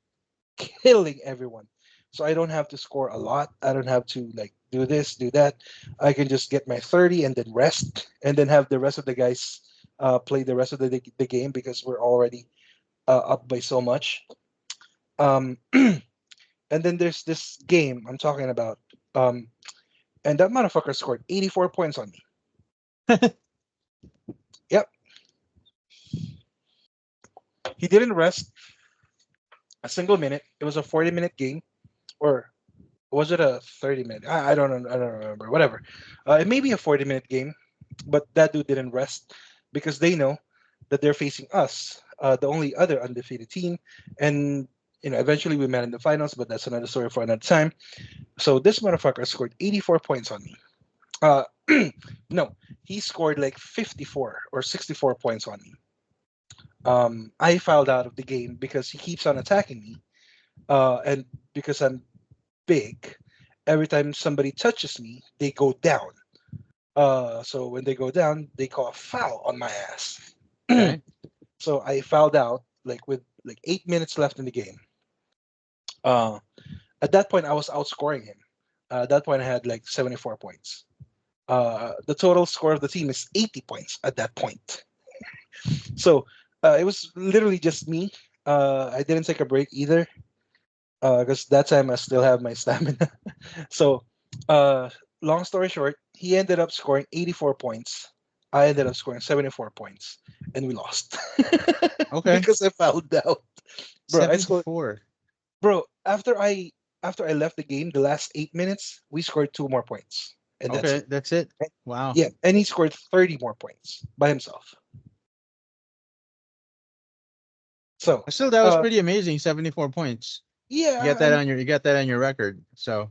Speaker 2: killing everyone. So I don't have to score a lot. I don't have to like do this, do that. I can just get my 30 and then rest, and then have the rest of the guys play the rest of the game because we're already up by so much. Um, and then there's this game I'm talking about. And that motherfucker scored 84 points on me. Yep. He didn't rest a single minute. It was a 40-minute game, or was it a 30-minute? I don't know. I don't remember. Whatever. It may be a 40-minute game, but that dude didn't rest because they know that they're facing us, the only other undefeated team, and eventually we met in the finals, but that's another story for another time. So this motherfucker scored 84 points on me. Uh, no, he scored like 54 or 64 points on me. I fouled out of the game because he keeps on attacking me, and because I'm big, every time somebody touches me, they go down. So when they go down, they call a foul on my ass.
Speaker 3: Okay.
Speaker 2: So I fouled out like with like 8 minutes left in the game. Uh, at that point, I was outscoring him. At that point, I had like 74 points. The total score of the team is 80 points at that point. So it was literally just me. I didn't take a break either because that time I still have my stamina. So, uh, long story short, he ended up scoring 84 points. I ended up scoring 74 points, and we lost
Speaker 3: Okay.
Speaker 2: because I fouled out. Bro, I scored.
Speaker 3: 74.
Speaker 2: Bro, after I left the game, the last 8 minutes, we scored two more points, and that's
Speaker 3: Okay,
Speaker 2: it.
Speaker 3: that's it.
Speaker 2: And-
Speaker 3: Wow.
Speaker 2: Yeah, and he scored 30 more points by himself. So,
Speaker 3: Still, that was
Speaker 2: uh,
Speaker 3: pretty amazing. 74 points. You got
Speaker 2: yeah,
Speaker 3: that on your record. So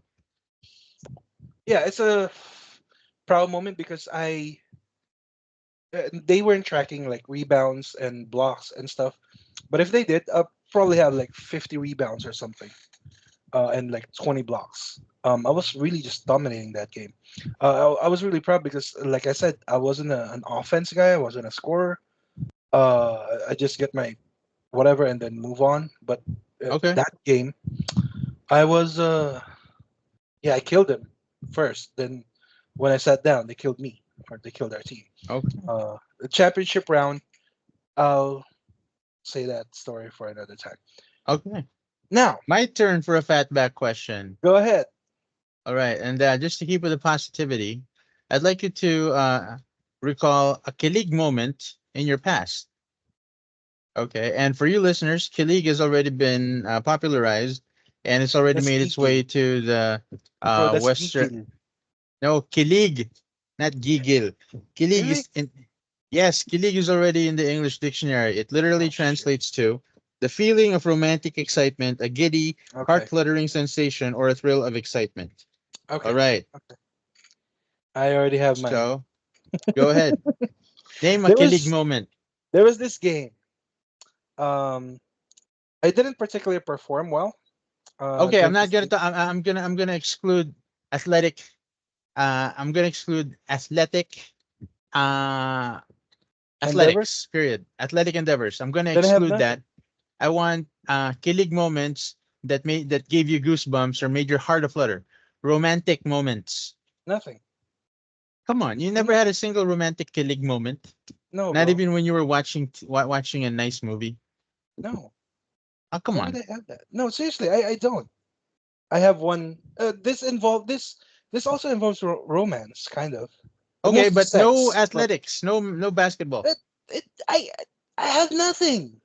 Speaker 2: yeah, it's a proud moment because they weren't tracking like rebounds and blocks and stuff. But if they did, I'll probably have like 50 rebounds or something, and like 20 blocks. I was really just dominating that game. I was really proud because, like I said, I wasn't an offense guy. I wasn't a scorer. I just get my whatever and then move on. But
Speaker 3: okay.
Speaker 2: that game, I was yeah, I killed them first. Then when I sat down, they killed me, or they killed our team.
Speaker 3: Okay.
Speaker 2: The championship round, I'll say that story for another time.
Speaker 3: Okay.
Speaker 2: Now,
Speaker 3: My turn for a fatback question.
Speaker 2: go ahead.
Speaker 3: All right, and just to keep with the positivity, I'd like you to recall a kilig moment in your past. Okay, and for you listeners, kilig has already been popularized, and it's already
Speaker 2: That's
Speaker 3: made its way
Speaker 2: gigil,
Speaker 3: to the
Speaker 2: bro. That's
Speaker 3: western.
Speaker 2: gigil.
Speaker 3: No, kilig, not gigil. Kilig
Speaker 2: Really?
Speaker 3: is in. Yes, kilig is already in the English dictionary. It literally
Speaker 2: Oh shit.
Speaker 3: translates to the feeling of romantic excitement, a giddy,
Speaker 2: Okay.
Speaker 3: heart-fluttering sensation, or a thrill of excitement. All
Speaker 2: Okay.
Speaker 3: right.
Speaker 2: Okay. I already have mine.
Speaker 3: So go ahead. Name a
Speaker 2: There
Speaker 3: kilig
Speaker 2: was
Speaker 3: moment.
Speaker 2: there was this game. Um, I didn't particularly perform well.
Speaker 3: Okay, I'm
Speaker 2: During
Speaker 3: not
Speaker 2: this
Speaker 3: gonna.
Speaker 2: game.
Speaker 3: I'm gonna exclude athletic. I'm gonna exclude athletic. Uh,
Speaker 2: Endeavors.
Speaker 3: athletics. Period. Athletic endeavors. I'm gonna
Speaker 2: Then I have
Speaker 3: exclude that.
Speaker 2: nothing.
Speaker 3: I want kilig moments that gave you goosebumps or made your heart aflutter. Romantic moments.
Speaker 2: Nothing.
Speaker 3: Come on, you never
Speaker 2: No,
Speaker 3: had a single romantic kilig moment.
Speaker 2: no,
Speaker 3: Not
Speaker 2: bro.
Speaker 3: even when you were watching a nice movie.
Speaker 2: No.
Speaker 3: Oh, come
Speaker 2: Why would
Speaker 3: on.
Speaker 2: I have that? No, seriously, I don't. I have one. This also involves romance, kind of, but
Speaker 3: Okay,
Speaker 2: mostly
Speaker 3: but no
Speaker 2: sex. But
Speaker 3: athletics, no basketball.
Speaker 2: it, it I have nothing.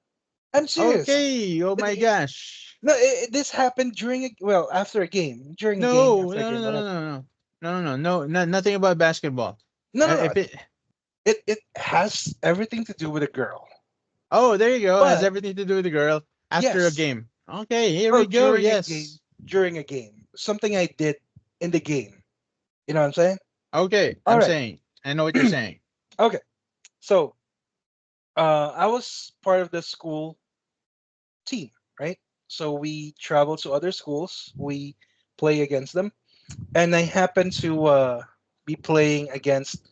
Speaker 2: I'm serious.
Speaker 3: Okay. Oh
Speaker 2: It-
Speaker 3: my
Speaker 2: it-
Speaker 3: gosh.
Speaker 2: no, this happened during after a game, during a game,
Speaker 3: No,
Speaker 2: after a
Speaker 3: no, no,
Speaker 2: game,
Speaker 3: no, no,
Speaker 2: whatever.
Speaker 3: no, no, no, no, no, no, nothing about basketball.
Speaker 2: No, no, no.
Speaker 3: If it
Speaker 2: It has everything to do with a girl.
Speaker 3: Oh, there you go. Has
Speaker 2: But
Speaker 3: everything to do with the girl after a
Speaker 2: yes,
Speaker 3: game. Okay, here
Speaker 2: well,
Speaker 3: we go.
Speaker 2: during a game,
Speaker 3: Yes.
Speaker 2: something I did in the game. You know what I'm saying?
Speaker 3: Okay,
Speaker 2: All
Speaker 3: I'm
Speaker 2: right.
Speaker 3: saying. I know what you're saying.
Speaker 2: Okay. So, I was part of the school team, right? So we travel to other schools. We play against them, and I happen to be playing against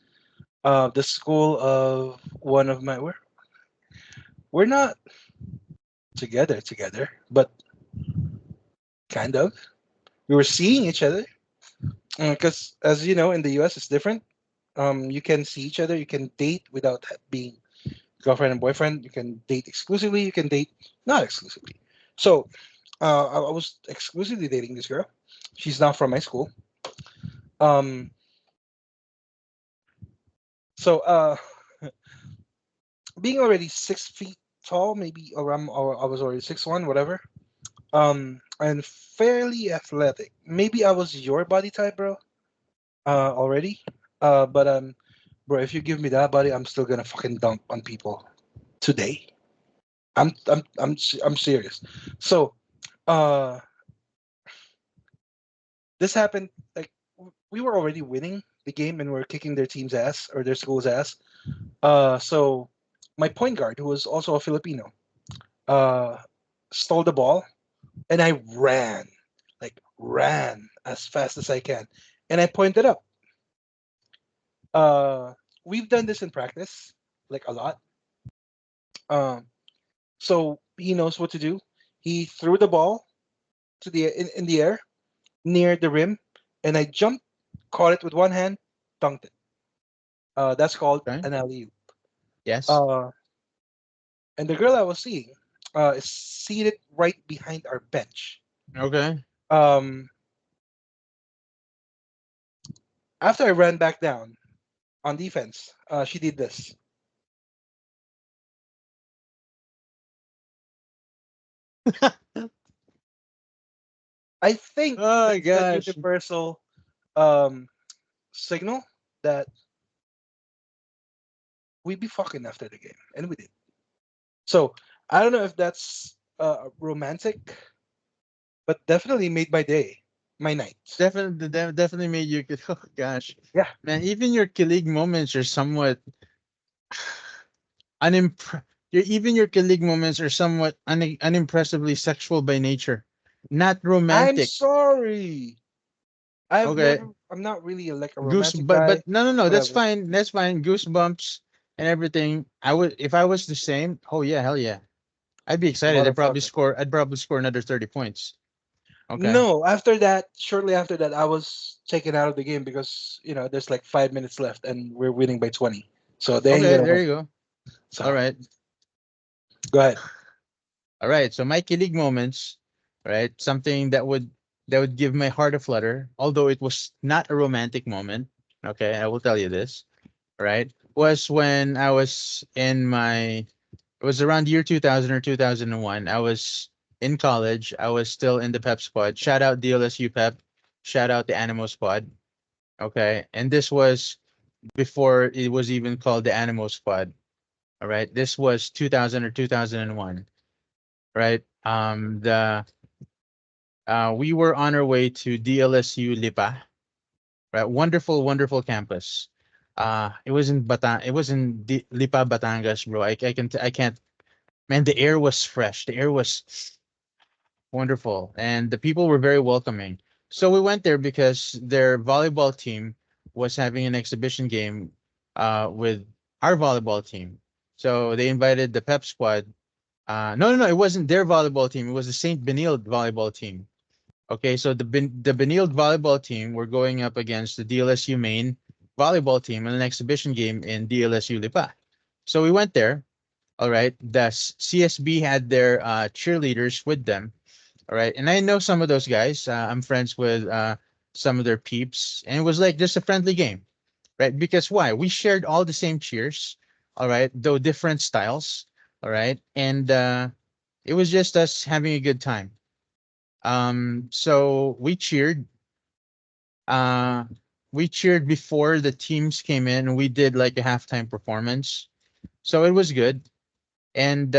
Speaker 2: the school of one of my. We're not together, but kind of. We were seeing each other because, as you know, in the U.S. it's different. You can see each other. You can date without being girlfriend and boyfriend. You can date exclusively. You can date not exclusively. So I was exclusively dating this girl. She's not from my school. Um, so being already 6 feet tall, maybe around, or I was already 6'1", whatever. And fairly athletic. Maybe I was your body type, bro. Already. But bro, if you give me that body, I'm still gonna fucking dump on people today. I'm serious. So, uh, this happened like we were already winning the game and we're kicking their team's ass or their school's ass. So my point guard, who was also a Filipino, uh, stole the ball and I ran as fast as I can, and I pointed up. Uh, we've done this in practice, like a lot. Um, so he knows what to do. He threw the ball in the air near the rim, and I jumped, caught it with one hand, dunked it. That's called
Speaker 3: Okay.
Speaker 2: an alley.
Speaker 3: Yes.
Speaker 2: Uh, and the girl I was seeing is seated right behind our bench.
Speaker 3: Okay.
Speaker 2: Um, After I ran back down on defense, she did this. I think
Speaker 3: Oh my
Speaker 2: that's the
Speaker 3: gosh.
Speaker 2: universal um, signal that we be fucking after the game, and we did. So I don't know if that's romantic, but definitely made my day, my night.
Speaker 3: Definitely made you. Oh gosh,
Speaker 2: Yeah,
Speaker 3: man. Even your colleague moments are somewhat unimpre. Even your colleague moments are somewhat unimpressively sexual by nature, not
Speaker 2: I'm
Speaker 3: romantic.
Speaker 2: sorry.
Speaker 3: Okay,
Speaker 2: I'm not really like a
Speaker 3: goose.
Speaker 2: romantic
Speaker 3: But
Speaker 2: guy.
Speaker 3: no, no, no. That's
Speaker 2: Whatever.
Speaker 3: fine. That's fine. Goosebumps and everything. I would if I was the same. Oh yeah, hell yeah. I'd be excited.
Speaker 2: Motherfucker.
Speaker 3: I'd probably score another 30 points. Okay.
Speaker 2: No, after that, shortly after that, I was taken out of the game because there's like 5 minutes left and we're winning by 20. So they ain't
Speaker 3: Okay.
Speaker 2: gonna
Speaker 3: There
Speaker 2: win.
Speaker 3: you go. All
Speaker 2: So
Speaker 3: right.
Speaker 2: go ahead.
Speaker 3: All right. So my kilig moments, right? Something that would give my heart a flutter, although it was not a romantic moment. Okay, I will tell you this, right? Was when I was in my it was around year 2000 or 2001. I was in college. I was still in the pep squad. Shout out DLSU pep. Shout out the Animo squad. Okay. And this was before it was even called the Animo squad. All right. This was 2000 or 2001, right? The We were on our way to DLSU Lipa, right? Wonderful, wonderful campus. It was in Lipa, Batangas, bro. I can't. Man, the air was fresh. The air was wonderful, and the people were very welcoming. So we went there because their volleyball team was having an exhibition game, with our volleyball team. So they invited the pep squad. No, no, no. It wasn't their volleyball team. It was the Saint Benilde volleyball team. Okay, so the Benilde volleyball team were going up against the DLSU main volleyball team in an exhibition game in DLSU Lipa. So we went there. All right, the CSB had their cheerleaders with them. All right, and I know some of those guys. I'm friends with some of their peeps, and it was like just a friendly game, right? Because why? We shared all the same cheers. All right, though different styles. All right, and it was just us having a good time. So uh we cheered before the teams came in and we did like a halftime performance. So it was good. And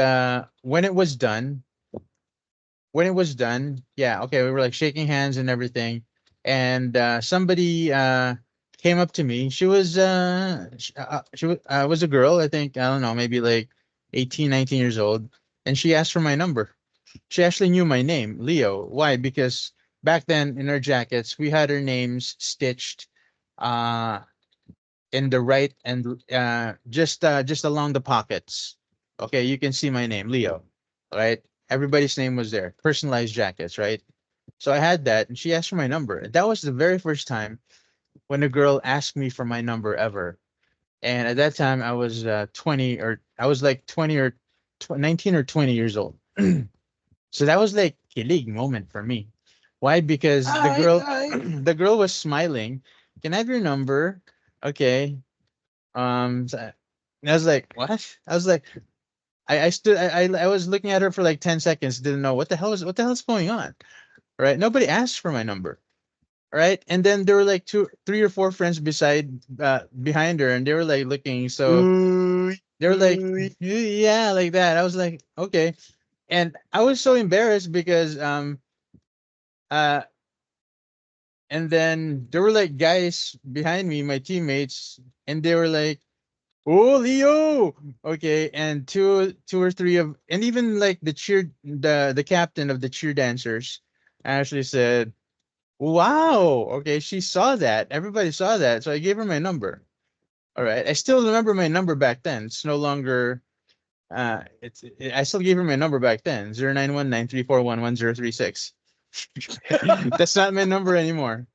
Speaker 3: when it was done, yeah, okay, we were like shaking hands and everything, and somebody came up to me. She was a girl, I think, I don't know, maybe like 18, 19 years old, and she asked for my number. She actually knew my name, Leo. Why? Because back then in our jackets, we had our names stitched uh in the right and just along the pockets. Okay, you can see my name, Leo. Right? Everybody's name was there. Personalized jackets, right? So I had that, and she asked for my number. And that was the very first time when a girl asked me for my number ever. And at that time, I was 20, or I was like 20 or 19 or 20 years old. So that was like kilig moment for me. Why? Because the
Speaker 2: I,
Speaker 3: girl,
Speaker 2: I,
Speaker 3: the girl was smiling. Can I have your number? Okay. And I was like, what? I was like, I stood, I was looking at her for like 10 seconds, didn't know what the hell is going on. Right? Nobody asked for my number. Right? And then there were like two, three or four friends behind her, and they were like looking. So
Speaker 2: ooh,
Speaker 3: they were like,
Speaker 2: ooh.
Speaker 3: yeah, like that. I was like, okay. And I was so embarrassed because, uh, and then there were like guys behind me, my teammates, and they were like, "Oh, Leo!" Okay, and two or three of, and even like the captain of the cheer dancers actually said, "Wow, okay." She saw that. Everybody saw that, so I gave her my number. All right, I still remember my number back then. It's no longer. I still gave her my number back then. 091934111036. That's not my number anymore.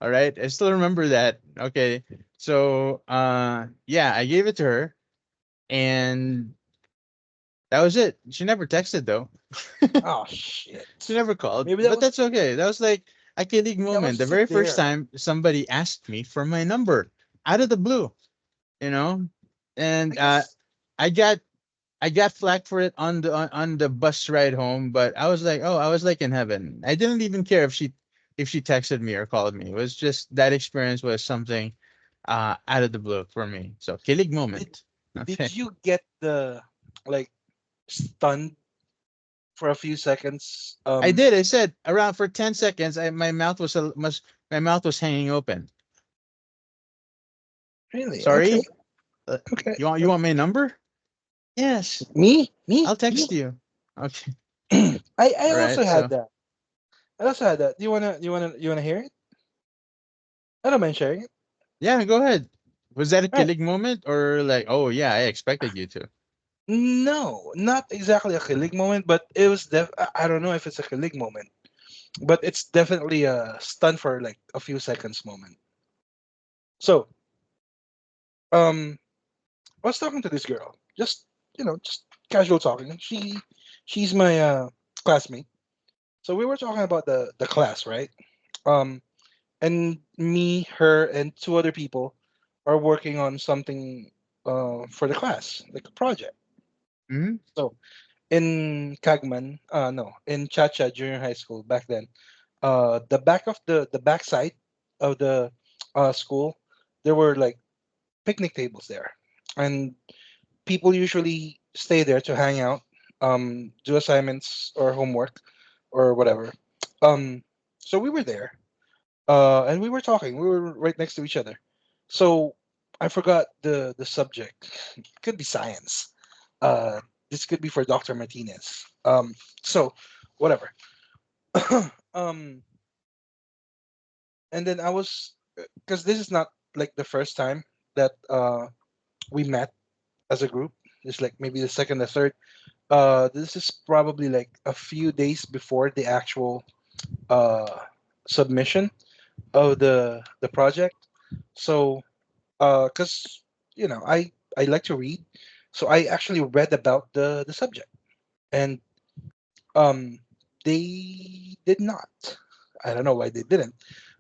Speaker 3: All right. I still remember that. Okay. So yeah, I gave it to her, and that was it. She never texted though.
Speaker 2: Oh
Speaker 3: She
Speaker 2: shit.
Speaker 3: never called.
Speaker 2: Maybe
Speaker 3: But that's okay. That was like a kilig
Speaker 2: that was
Speaker 3: moment. The
Speaker 2: just a
Speaker 3: very first
Speaker 2: dare.
Speaker 3: time somebody asked me for my number out of the blue, you know?
Speaker 2: I
Speaker 3: And
Speaker 2: guess
Speaker 3: I got I got flack for it on the bus ride home, but I was like, oh, I was like in heaven. I didn't even care if she texted me or called me. It was just that experience was something out of the blue for me. So kilig
Speaker 2: did
Speaker 3: moment.
Speaker 2: did
Speaker 3: Okay.
Speaker 2: you get the like stunned for a few seconds?
Speaker 3: I did. I said around for 10 seconds, my mouth was hanging open.
Speaker 2: Really? Okay.
Speaker 3: Sorry? Uh,
Speaker 2: Okay.
Speaker 3: you want my number? Yes.
Speaker 2: Me? Me?
Speaker 3: I'll
Speaker 2: Me?
Speaker 3: text you. Okay.
Speaker 2: I
Speaker 3: All
Speaker 2: also
Speaker 3: right.
Speaker 2: had
Speaker 3: So,
Speaker 2: that. I also had that. Do you wanna hear it? I don't mind sharing it.
Speaker 3: yeah, go ahead. Was that a
Speaker 2: All right.
Speaker 3: kilig moment or like, oh yeah, I expected you to?
Speaker 2: No, not exactly a kilig moment, but it was I don't know if it's a kilig moment, but it's definitely a stun for like a few seconds moment. So, um, I was talking to this girl, just just casual talking. She's my classmate. So we were talking about the class, right? Um, and me, her, and two other people are working on something for the class, like a project.
Speaker 3: Hmm.
Speaker 2: So in Kagman, no, in Chacha Junior High School back then, the back of the back side of the school, there were like picnic tables there, and people usually stay there to hang out, do assignments or homework or whatever. Um, so we were there, and we were talking. We were right next to each other. So I forgot the subject. Could be science. Uh, this could be for Dr. Martinez. So whatever. um, and then I was, because this is not like the first time that we met as a group. It's like maybe the second or third. This is probably like a few days before the actual uh submission of the project. So because I like to read, so I actually read about the subject, and um they did not. I don't know why they didn't,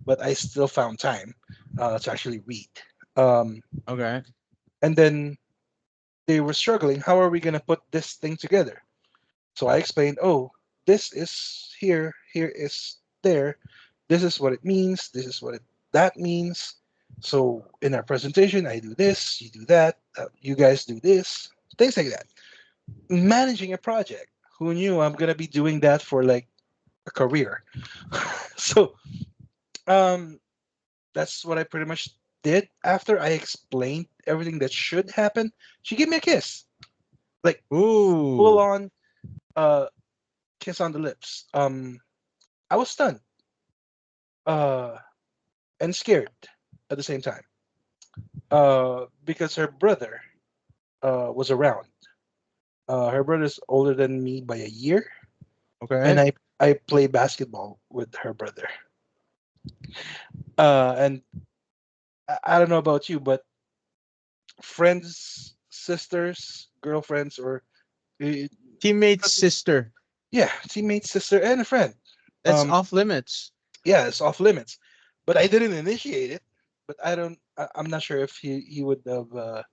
Speaker 2: but I still found time to actually read. Um,
Speaker 3: Okay.
Speaker 2: and then they were struggling. How are we gonna put this thing together? So I explained, oh, this is here, here is there. This is what it means. This is what that means. So in our presentation, I do this, you do that, you guys do this, things like that. managing a project. Who knew I'm gonna be doing that for like a career? So um, that's what I pretty much did. After I explained everything that should happen, she gave me a kiss, like full
Speaker 3: Ooh.
Speaker 2: on uh kiss on the lips. I was stunned uh and scared at the same time because her brother was around. Her brother's older than me by a year, and
Speaker 3: Okay.
Speaker 2: I play basketball with her brother. And I don't know about you, but friends, sisters, girlfriends, or uh,
Speaker 3: Teammate's sister.
Speaker 2: yeah, teammate, sister, and a friend.
Speaker 3: That's
Speaker 2: Um,
Speaker 3: off limits.
Speaker 2: yeah, it's off limits. But I didn't initiate it. But I don't. I'm not sure if he would have.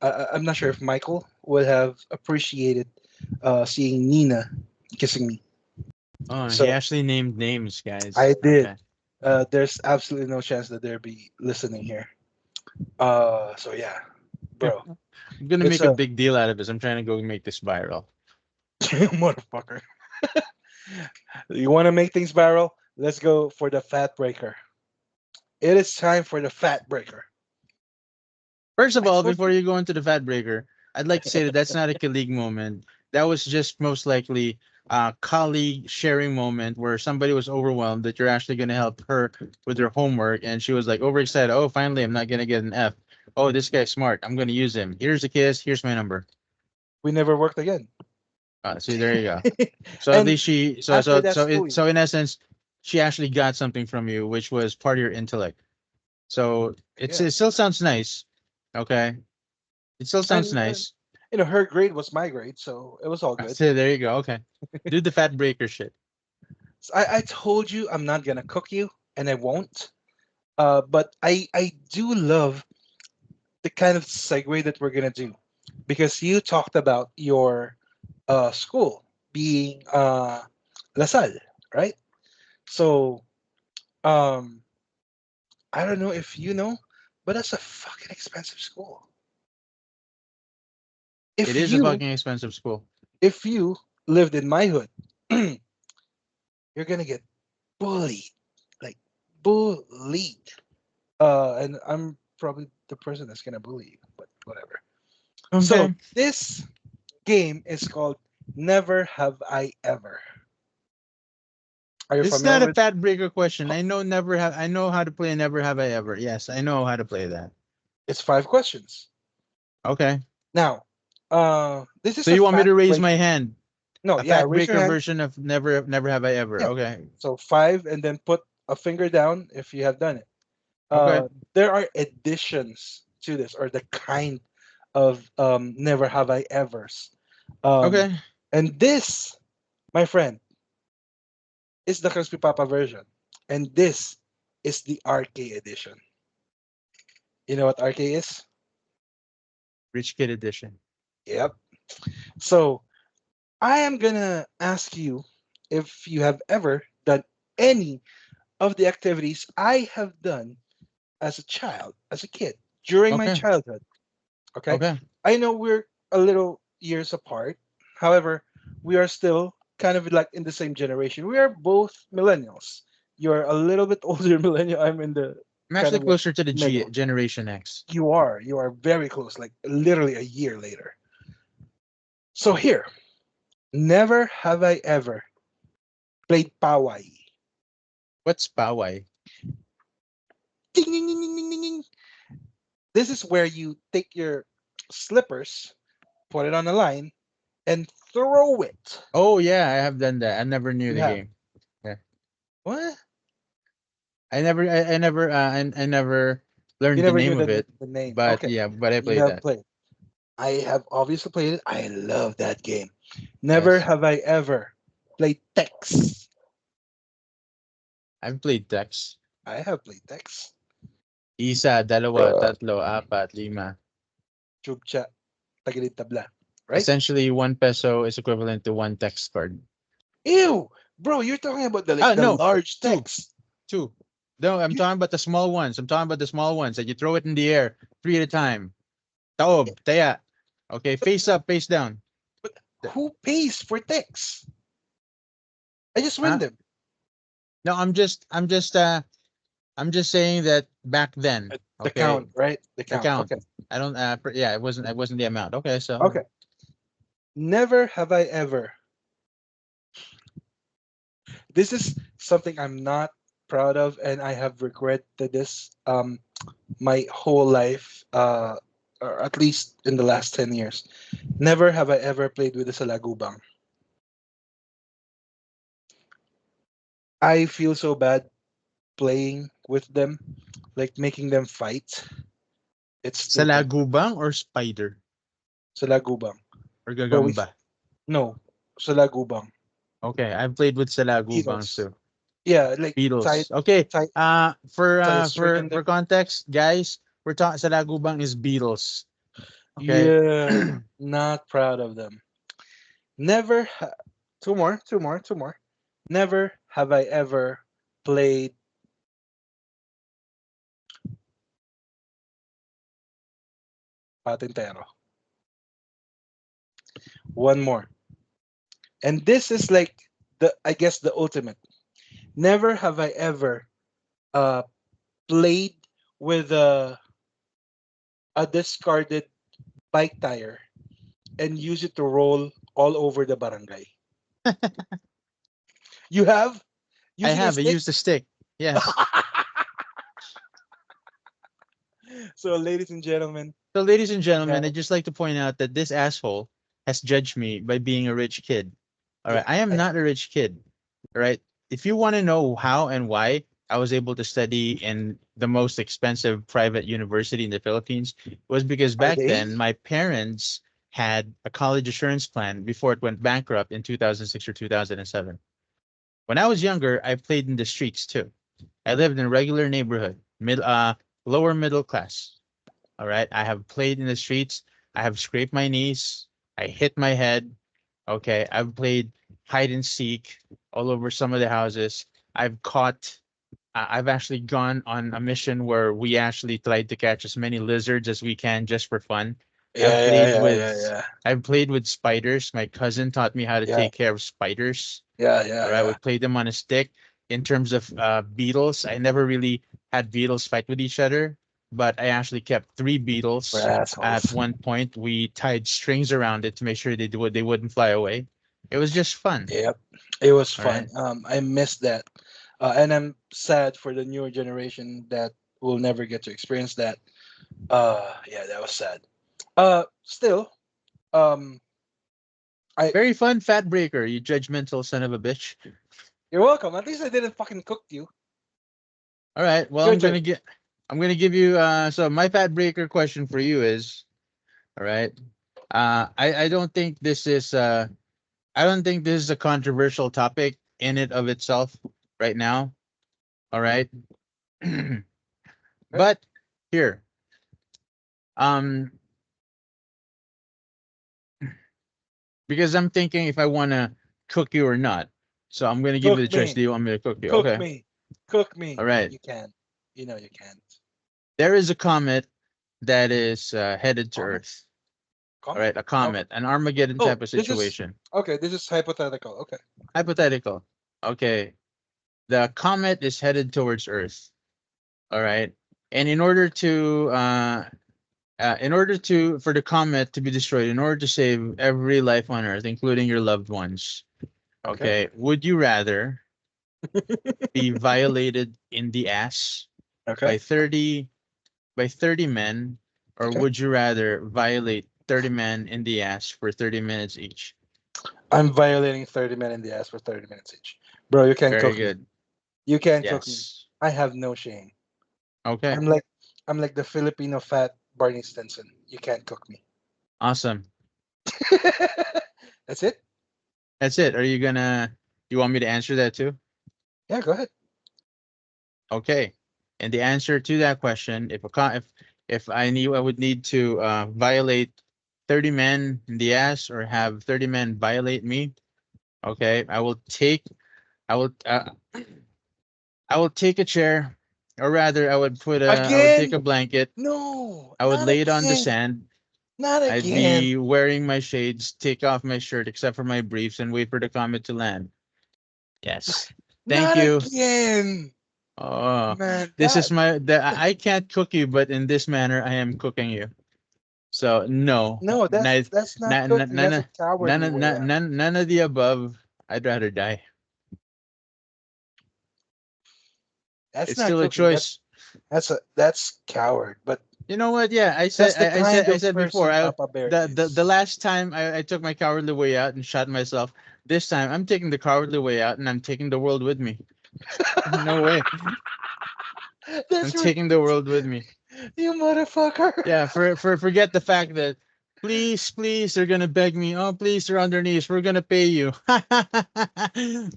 Speaker 2: I'm not sure if Michael would have appreciated seeing Nina kissing me.
Speaker 3: Oh, he
Speaker 2: So
Speaker 3: actually named names, guys.
Speaker 2: I did.
Speaker 3: Okay.
Speaker 2: There's absolutely no chance that they'll be listening here. So yeah, bro,
Speaker 3: I'm gonna
Speaker 2: it's
Speaker 3: make a
Speaker 2: a
Speaker 3: big deal out of this. I'm trying to go make this viral.
Speaker 2: motherfucker. You want to make things viral? Let's go for the fat breaker. It is time for the fat breaker.
Speaker 3: First of
Speaker 2: I
Speaker 3: all,
Speaker 2: told
Speaker 3: before
Speaker 2: you.
Speaker 3: you go into the fat breaker, I'd like to say that that's not a colleague moment. That was just most likely a colleague sharing moment where somebody was overwhelmed that you're actually going to help her with her homework, and she was like overexcited. Oh, finally, I'm not going to get an F. Oh, this guy's smart. I'm going to use him. Here's a kiss. Here's my number.
Speaker 2: We never worked again.
Speaker 3: See, there you go. So at
Speaker 2: And
Speaker 3: least she,
Speaker 2: after that schooling,
Speaker 3: so in essence, she actually got something from you, which was part of your intellect. So
Speaker 2: I
Speaker 3: it
Speaker 2: guess.
Speaker 3: still sounds nice. Okay, it still sounds
Speaker 2: And
Speaker 3: nice.
Speaker 2: her grade was my grade, so it was all good.
Speaker 3: So there you go. Okay. Do the fat breaker shit.
Speaker 2: So I told you I'm not gonna cook you, and I won't. But I do love the kind of segue that we're gonna do because you talked about your school being La Salle, right? So um, I don't know if you know, but that's a fucking expensive school.
Speaker 3: It
Speaker 2: If
Speaker 3: is a
Speaker 2: you
Speaker 3: fucking expensive school.
Speaker 2: if you lived in my hood, you're gonna get bullied, like bullied. And I'm probably the person that's gonna bully you, but whatever. So
Speaker 3: Okay.
Speaker 2: this game is called Never Have I Ever. Are you
Speaker 3: This is
Speaker 2: familiar
Speaker 3: not a
Speaker 2: with?
Speaker 3: fat breaker question. I know how to play never have I ever. Yes, I know how to play that.
Speaker 2: It's 5 questions.
Speaker 3: Okay.
Speaker 2: Now, this is
Speaker 3: So
Speaker 2: a
Speaker 3: you want me
Speaker 2: fat
Speaker 3: to raise
Speaker 2: break.
Speaker 3: my hand?
Speaker 2: No,
Speaker 3: A
Speaker 2: yeah,
Speaker 3: fat
Speaker 2: raise your
Speaker 3: breaker
Speaker 2: hand.
Speaker 3: version of never have I ever.
Speaker 2: Yeah.
Speaker 3: Okay.
Speaker 2: So five, and then put a finger down if you have done it.
Speaker 3: Okay.
Speaker 2: There are additions to this, or the kind of Never Have I Evers. Um,
Speaker 3: Okay.
Speaker 2: and this, my friend, is the Crispy Papa version, and this is the RK edition. You know what RK is?
Speaker 3: Rich kid edition.
Speaker 2: Yep. So I am gonna ask you if you have ever done any of the activities I have done as a child, as a kid, during my
Speaker 3: Okay.
Speaker 2: childhood. Okay.
Speaker 3: Okay.
Speaker 2: I know we're a little years apart. However, we are still kind of like in the same generation. We are both millennials. You're a little bit older millennial. I'm in the
Speaker 3: I'm
Speaker 2: kind
Speaker 3: actually
Speaker 2: of like
Speaker 3: closer to the G
Speaker 2: middle.
Speaker 3: Generation X.
Speaker 2: You are very close, like literally a year later. So here, never have I ever played Pawai.
Speaker 3: What's Pawai?
Speaker 2: Ding, ding, ding, ding, ding, ding, ding. This is where you take your slippers, put it on a line, and throw it.
Speaker 3: Oh yeah, I have done that. I never knew
Speaker 2: You
Speaker 3: the
Speaker 2: have
Speaker 3: game. Yeah.
Speaker 2: what?
Speaker 3: I never
Speaker 2: You
Speaker 3: learned the
Speaker 2: never
Speaker 3: name
Speaker 2: knew
Speaker 3: of it,
Speaker 2: the name.
Speaker 3: but
Speaker 2: Okay,
Speaker 3: yeah, but I
Speaker 2: you
Speaker 3: played
Speaker 2: have
Speaker 3: that.
Speaker 2: played. I have obviously played it. I love that game. Never
Speaker 3: Yes.
Speaker 2: have I ever played Tex.
Speaker 3: I've played Tex.
Speaker 2: I have played Tex.
Speaker 3: Isa, dalawa, tatlo, apat, lima.
Speaker 2: Chubcha, tagilid tabla. Right?
Speaker 3: Essentially, 1 peso is equivalent to one text card.
Speaker 2: Ew, bro, you're talking about the like
Speaker 3: Ah,
Speaker 2: the
Speaker 3: no,
Speaker 2: large
Speaker 3: two,
Speaker 2: text.
Speaker 3: two. No, I'm
Speaker 2: You,
Speaker 3: talking about the small ones. I'm talking about the small ones that you throw it in the air, three at a time. Taob, taya. Okay, face up, face down.
Speaker 2: Who pays for texts? I just win
Speaker 3: Huh?
Speaker 2: them.
Speaker 3: No, I'm just saying that back then,
Speaker 2: The
Speaker 3: okay,
Speaker 2: count, right? The
Speaker 3: the
Speaker 2: count.
Speaker 3: count.
Speaker 2: Okay.
Speaker 3: I don't. Yeah, it wasn't the amount. Okay, so
Speaker 2: Okay. Never have I ever. This is something I'm not proud of, and I have regretted this my whole life, or at least in the last 10 years. Never have I ever played with the salagubang. I feel so bad playing with them, like making them fight. It's stupid.
Speaker 3: salagubang or spider
Speaker 2: Salagubang.
Speaker 3: or
Speaker 2: Bro, we
Speaker 3: gagamba.
Speaker 2: no salagubang.
Speaker 3: Okay, I've played with salagubangs
Speaker 2: Beatles.
Speaker 3: too.
Speaker 2: Yeah, like
Speaker 3: Beatles. Okay.
Speaker 2: tie, tie a string in
Speaker 3: For
Speaker 2: them.
Speaker 3: context, guys, we're talking salagubang is Beatles. Okay.
Speaker 2: Yeah, not proud of them. Never. Two more. Two more. Two more. Never have I ever played patintero. One more. And this is like the I guess the ultimate. Never have I ever uh played with a discarded bike tire and use it to roll all over the barangay. You have
Speaker 3: I
Speaker 2: using a
Speaker 3: have. I
Speaker 2: stick.
Speaker 3: used a stick. Yes.
Speaker 2: So, ladies and gentlemen,
Speaker 3: So, ladies and
Speaker 2: yeah,
Speaker 3: gentlemen, I'd just like to point out that this asshole has judged me by being a rich kid. All right.
Speaker 2: yeah,
Speaker 3: I am not a rich kid. All right. If you want to know how and why I was able to study in the most expensive private university in the Philippines, was because
Speaker 2: are
Speaker 3: back
Speaker 2: they?
Speaker 3: then my parents had a college assurance plan before it went bankrupt in 2006 or 2007. When I was younger, I played in the streets too. I lived in a regular neighborhood, lower middle class. All right. I have played in the streets. I have scraped my knees. I hit my head. Okay. I've played hide and seek all over some of the houses. I've caught, I've actually gone on a mission where we actually tried to catch as many lizards as we can just for fun. I've
Speaker 2: Yeah, yeah,
Speaker 3: played
Speaker 2: yeah,
Speaker 3: with,
Speaker 2: yeah, yeah,
Speaker 3: I've played with spiders. My cousin taught me how to
Speaker 2: yeah,
Speaker 3: take care of spiders.
Speaker 2: yeah,
Speaker 3: All
Speaker 2: yeah,
Speaker 3: right, we
Speaker 2: yeah.
Speaker 3: played them on a stick. In terms of beetles, I never really had beetles fight with each other, but I actually kept three
Speaker 2: We're
Speaker 3: beetles at
Speaker 2: assholes.
Speaker 3: one point. We tied strings around it to make sure they wouldn't fly away. It was just fun.
Speaker 2: Yep, it was
Speaker 3: All
Speaker 2: fun.
Speaker 3: right.
Speaker 2: I missed that, and I'm sad for the newer generation that will never get to experience that. Yeah, that was sad. Still, um, I
Speaker 3: Very fun, fat breaker, you judgmental son of a bitch.
Speaker 2: you're welcome. At least I didn't fucking cook you.
Speaker 3: All right. Well,
Speaker 2: Your turn.
Speaker 3: I'm gonna give you so my fat breaker question for you is, all right. I don't think this is I don't think this is a controversial topic in it of itself right now. All right.
Speaker 2: Okay.
Speaker 3: But here, um, because I'm thinking if I want to cook you or not. So I'm going to give you
Speaker 2: Cook
Speaker 3: the choice.
Speaker 2: me.
Speaker 3: Do you want me to cook you?
Speaker 2: Cook
Speaker 3: Okay.
Speaker 2: me. Cook
Speaker 3: All
Speaker 2: me.
Speaker 3: right.
Speaker 2: You can. You know you can't.
Speaker 3: There is a comet that is headed to
Speaker 2: Comment.
Speaker 3: Earth. All
Speaker 2: Comment.
Speaker 3: right. A
Speaker 2: Okay.
Speaker 3: comet, an Armageddon
Speaker 2: Oh,
Speaker 3: type of
Speaker 2: this is
Speaker 3: situation.
Speaker 2: okay. This is hypothetical. Okay.
Speaker 3: Hypothetical. Okay. The comet is headed towards Earth. All right. And in order to for the comet to be destroyed, in order to save every life on Earth, including your loved ones,
Speaker 2: Okay.
Speaker 3: okay, would you rather be violated in the ass
Speaker 2: Okay.
Speaker 3: by 30 men, or
Speaker 2: Okay.
Speaker 3: would you rather violate 30 men in the ass for 30 minutes each?
Speaker 2: I'm violating 30 men in the ass for 30 minutes each. Bro, you can't
Speaker 3: Very
Speaker 2: cook me.
Speaker 3: good.
Speaker 2: You can't cook me.
Speaker 3: Yes.
Speaker 2: I have no shame.
Speaker 3: Okay.
Speaker 2: I'm like I'm like the Filipino fat Barney Stinson. You can't cook me.
Speaker 3: Awesome.
Speaker 2: That's it?
Speaker 3: That's it. Are you gonna you want me to answer that too?
Speaker 2: Yeah, go ahead.
Speaker 3: Okay. And the answer to that question, if I knew I would need to violate 30 men in the ass or have 30 men violate me, okay, I will I will take a chair, or rather I would take
Speaker 2: Again?
Speaker 3: a blanket,
Speaker 2: No,
Speaker 3: I would
Speaker 2: not
Speaker 3: lay it on the
Speaker 2: again.
Speaker 3: sand,
Speaker 2: Not
Speaker 3: I'd
Speaker 2: again.
Speaker 3: be wearing my shades, take off my shirt except for my briefs, and wait for the comet to land. Yes. Thank
Speaker 2: Not
Speaker 3: you.
Speaker 2: again.
Speaker 3: Oh,
Speaker 2: Man,
Speaker 3: this is I can't cook you, but in this manner, I am cooking you. So no,
Speaker 2: no, that's not cooking. That's a cowardly way out.
Speaker 3: none of the above. I'd rather die.
Speaker 2: That's
Speaker 3: It's
Speaker 2: not
Speaker 3: still a
Speaker 2: cooking.
Speaker 3: choice.
Speaker 2: That's coward. But
Speaker 3: You know what? Yeah,
Speaker 2: that's the kind
Speaker 3: I
Speaker 2: of
Speaker 3: said before.
Speaker 2: person Papa Bear
Speaker 3: The
Speaker 2: is.
Speaker 3: last time I took my cowardly way out and shot myself. This time I'm taking the cowardly way out and I'm taking the world with me. No way. I'm
Speaker 2: That's right,
Speaker 3: taking the world with me.
Speaker 2: you motherfucker.
Speaker 3: Yeah, forget the fact that please they're gonna beg me. Oh please, they're on their knees. We're gonna pay you.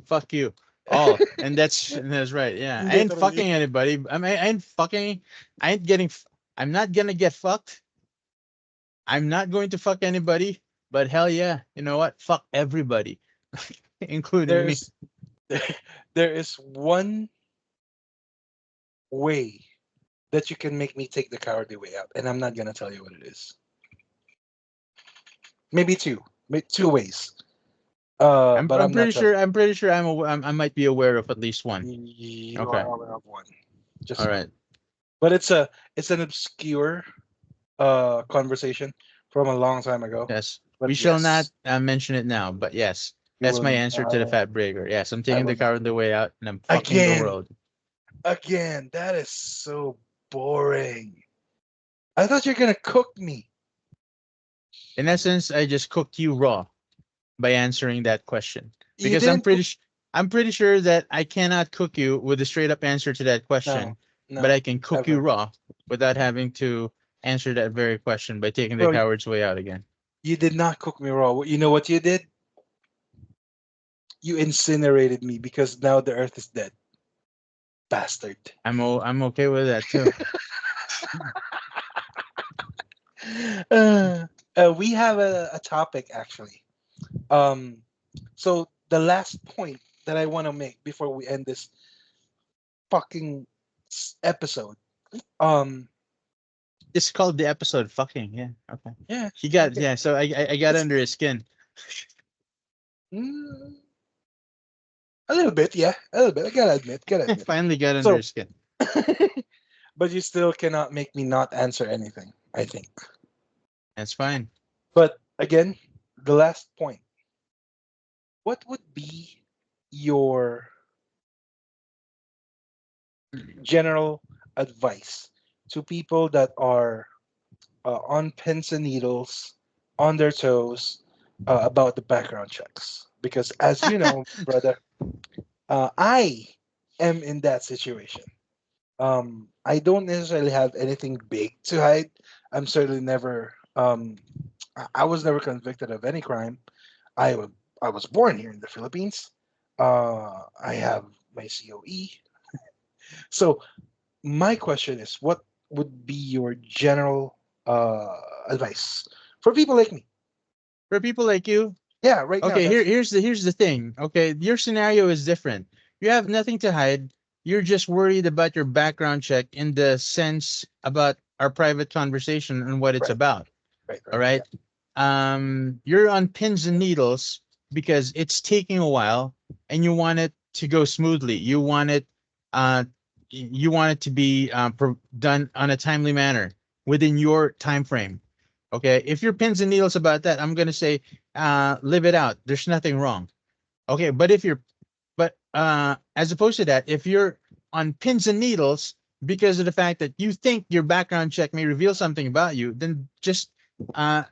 Speaker 3: Fuck you. Oh, and that's right. Yeah, I ain't
Speaker 2: Literally.
Speaker 3: fucking anybody. I ain't fucking. I ain't getting. I'm not gonna get fucked. I'm not going to fuck anybody. But hell yeah, you know what? Fuck everybody, including me.
Speaker 2: There's there is one way that you can make me take the cowardly way out, and I'm not gonna tell you what it is. Maybe two, two ways. But
Speaker 3: I'm
Speaker 2: I'm not
Speaker 3: pretty
Speaker 2: telling
Speaker 3: sure. I'm pretty sure. I might be aware of at least one.
Speaker 2: you. You
Speaker 3: Okay.
Speaker 2: are aware of one.
Speaker 3: All
Speaker 2: Just one.
Speaker 3: right.
Speaker 2: But it's an obscure conversation from a long time ago.
Speaker 3: Yes. We
Speaker 2: But
Speaker 3: shall not
Speaker 2: yes,
Speaker 3: mention it now, but yes,
Speaker 2: we
Speaker 3: that's my
Speaker 2: will.
Speaker 3: answer to the fat breaker. Yes, I'm
Speaker 2: I
Speaker 3: taking
Speaker 2: will
Speaker 3: the
Speaker 2: not.
Speaker 3: cowardly way out and I'm fucking the
Speaker 2: Again,
Speaker 3: world.
Speaker 2: again. That is so boring. I thought you're gonna cook me.
Speaker 3: In essence, I just cooked you raw by answering that question
Speaker 2: You
Speaker 3: because
Speaker 2: didn't cook.
Speaker 3: I'm pretty sure that I cannot cook you with a straight up answer to that
Speaker 2: No,
Speaker 3: question, but
Speaker 2: no,
Speaker 3: I can cook you
Speaker 2: ever,
Speaker 3: raw without having to answer that very question by taking the
Speaker 2: bro.
Speaker 3: coward's way out again.
Speaker 2: You did not cook me raw. You know what you did? You incinerated me because now the Earth is dead, bastard.
Speaker 3: I'm okay with that too.
Speaker 2: uh, we have a topic actually. Um, so the last point that I want to make before we end this fucking episode. Um,
Speaker 3: It's called the episode fucking, yeah. Okay.
Speaker 2: yeah,
Speaker 3: He got
Speaker 2: okay.
Speaker 3: yeah, so I got
Speaker 2: It's
Speaker 3: under his skin.
Speaker 2: mm, a little bit, yeah, a little bit. I gotta admit, gotta
Speaker 3: I
Speaker 2: admit.
Speaker 3: finally got under
Speaker 2: So,
Speaker 3: his skin.
Speaker 2: but you still cannot make me not answer anything. I think.
Speaker 3: That's fine.
Speaker 2: But again, the last point. What would be your general advice to people that are on pins and needles, on their toes about the background checks? Because as you know, brother, I am in that situation. I don't necessarily have anything big to hide. I'm certainly never. I was never convicted of any crime. I was born here in the Philippines. I have my COE. So my question is, what would be your general advice for people like me?
Speaker 3: For people like you,
Speaker 2: Yeah, right now
Speaker 3: okay,
Speaker 2: that's
Speaker 3: here's the thing. Okay, your scenario is different. You have nothing to hide. You're just worried about your background check in the sense about our private conversation and what it's
Speaker 2: right,
Speaker 3: about. All
Speaker 2: right.
Speaker 3: right.
Speaker 2: Yeah,
Speaker 3: You're on pins and needles because it's taking a while and you want it to go smoothly. Uh, you want it to be done on a timely manner within your time frame. Okay. If you're pins and needles about that, I'm gonna say, live it out. There's nothing wrong. Okay. But as opposed to that, if you're on pins and needles because of the fact that you think your background check may reveal something about you, then just uh,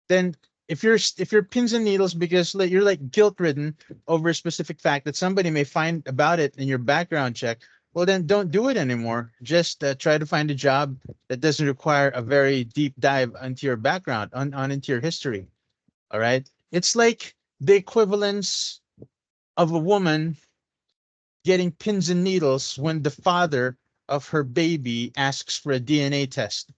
Speaker 3: then if you're pins and needles because like you're like guilt ridden over a specific fact that somebody may find about it in your background check, well then don't do it anymore. Just try to find a job that doesn't require a very deep dive into your background on into your history. All right, it's like the equivalence of a woman getting pins and needles when the father of her baby asks for a DNA test.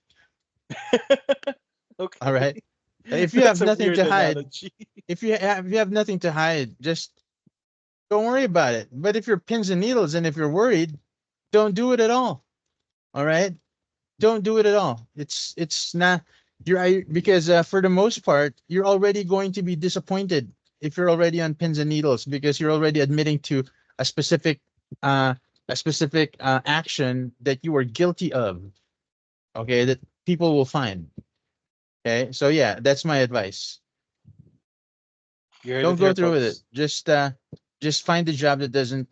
Speaker 3: All
Speaker 2: okay.
Speaker 3: right, if you have
Speaker 2: That's a
Speaker 3: nothing
Speaker 2: weird
Speaker 3: to hide,
Speaker 2: analogy.
Speaker 3: if you have nothing to hide, just don't worry about it. But if you're pins and needles and if you're worried, don't do it at all. All right? Don't do it at all. It's not. Because for the most part, you're already going to be disappointed if you're already on pins and needles because you're already admitting to a specific uh action that you are guilty of. Okay, that people will find. Okay, so yeah, that's my advice.
Speaker 2: You heard
Speaker 3: Don't
Speaker 2: it
Speaker 3: go
Speaker 2: here,
Speaker 3: through with it.
Speaker 2: folks.
Speaker 3: Just find a job that doesn't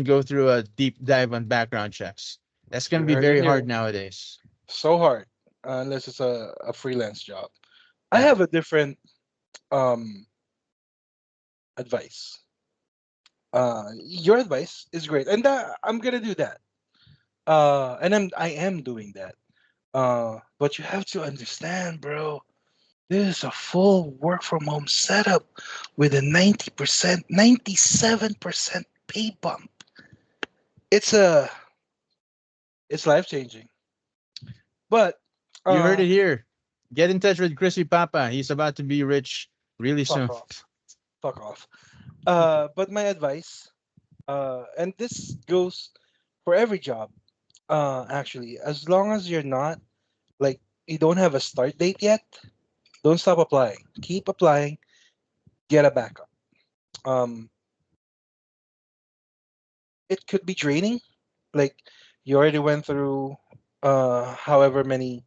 Speaker 3: go through a deep dive on background checks. That's going
Speaker 2: You
Speaker 3: to be
Speaker 2: heard it
Speaker 3: very
Speaker 2: here.
Speaker 3: hard nowadays.
Speaker 2: So hard, unless it's a freelance job. I
Speaker 3: Yeah.
Speaker 2: have a different um advice. Your advice is great, and I'm gonna do that. And I am doing that. But you have to understand, bro. This is a full work from home setup with a 90%, 97% pay bump. It's a it's life changing. But
Speaker 3: You heard
Speaker 2: uh,
Speaker 3: it here. Get in touch with Crispy Papa. He's about to be rich really
Speaker 2: fuck
Speaker 3: soon.
Speaker 2: off, fuck off. But my advice, and this goes for every job, actually, as long as you're not like you don't have a start date yet, don't stop applying. Keep applying. Get a backup. Um, it could be draining. Like you already went through however many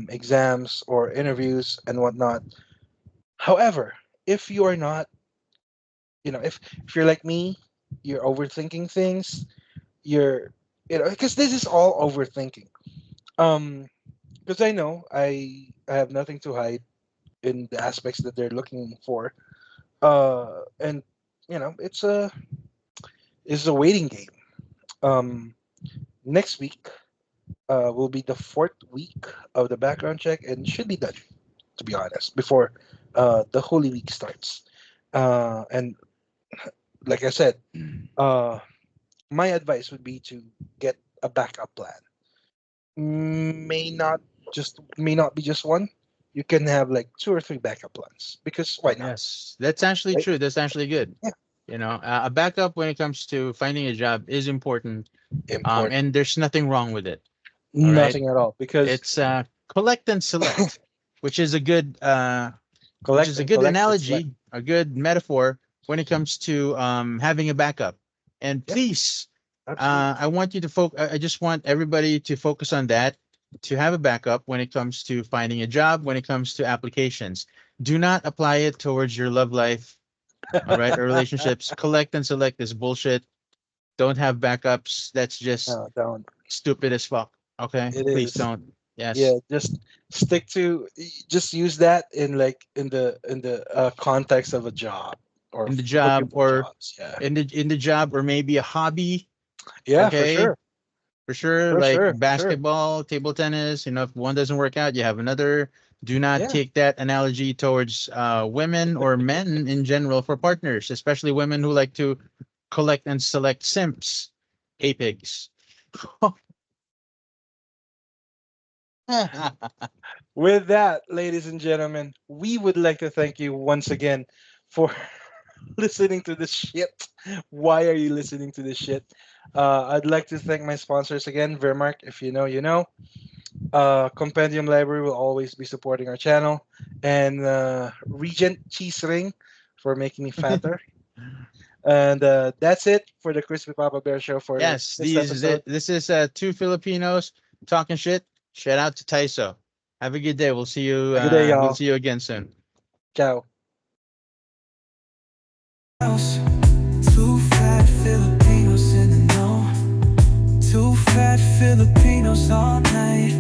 Speaker 2: exams or interviews and whatnot. However, if you are not, if you're like me, you're overthinking things. You're, because this is all overthinking. Um, because I know I have nothing to hide in the aspects that they're looking for. And it's a waiting game. Um, Next week will be the fourth week of the background check and should be done, to be honest, before the Holy Week starts. And like I said, uh, my advice would be to get a backup plan. May not be just one. You can have like two or three backup plans because why not?
Speaker 3: Yes, that's actually
Speaker 2: Right?
Speaker 3: true. That's actually good.
Speaker 2: Yeah,
Speaker 3: A backup when it comes to finding a job is important.
Speaker 2: important.
Speaker 3: And there's nothing wrong with it. All right.
Speaker 2: Nothing at all because
Speaker 3: It's collect and select, which is a good
Speaker 2: collect and collect and select.
Speaker 3: analogy, a good metaphor when it comes to having a backup. And
Speaker 2: Yep,
Speaker 3: please,
Speaker 2: absolutely.
Speaker 3: I want you to focus. I just want everybody to focus on that, to have a backup when it comes to finding a job, when it comes to applications. Do not apply it towards your love life, all right, or relationships. Collect and select is bullshit. Don't have backups. That's just
Speaker 2: No, don't.
Speaker 3: stupid as fuck. Okay,
Speaker 2: It
Speaker 3: please
Speaker 2: is.
Speaker 3: don't.
Speaker 2: Yeah,
Speaker 3: Yes,
Speaker 2: just just use that in like in the context of a job or
Speaker 3: in the
Speaker 2: looking
Speaker 3: job
Speaker 2: for
Speaker 3: or
Speaker 2: jobs. Yeah.
Speaker 3: in the job or maybe a hobby.
Speaker 2: Yeah, for
Speaker 3: Okay,
Speaker 2: sure.
Speaker 3: for sure,
Speaker 2: For
Speaker 3: like
Speaker 2: sure, for sure.
Speaker 3: basketball, table tennis. If one doesn't work out, you have another. Do not
Speaker 2: Yeah.
Speaker 3: take that analogy towards women or men in general for partners, especially women who like to collect and select simps, apigs.
Speaker 2: With that, ladies and gentlemen, we would like to thank you once again for listening to this shit. Why are you listening to this shit? I'd like to thank my sponsors again, Vermark. If you know, you know. Compendium Library will always be supporting our channel, and Regent Cheese Ring for making me fatter. And that's it for the Crispy Papa Bear Show for
Speaker 3: Yes,
Speaker 2: this episode.
Speaker 3: this is two Filipinos talking shit. Shout out to Taiso. Have a good day.
Speaker 2: Good day,
Speaker 3: We'll
Speaker 2: y'all.
Speaker 3: see you again soon.
Speaker 2: Ciao.
Speaker 1: House. Two fat Filipinos in the know. Two fat Filipinos all night.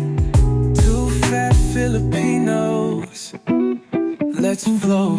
Speaker 1: Two fat Filipinos. Let's flow.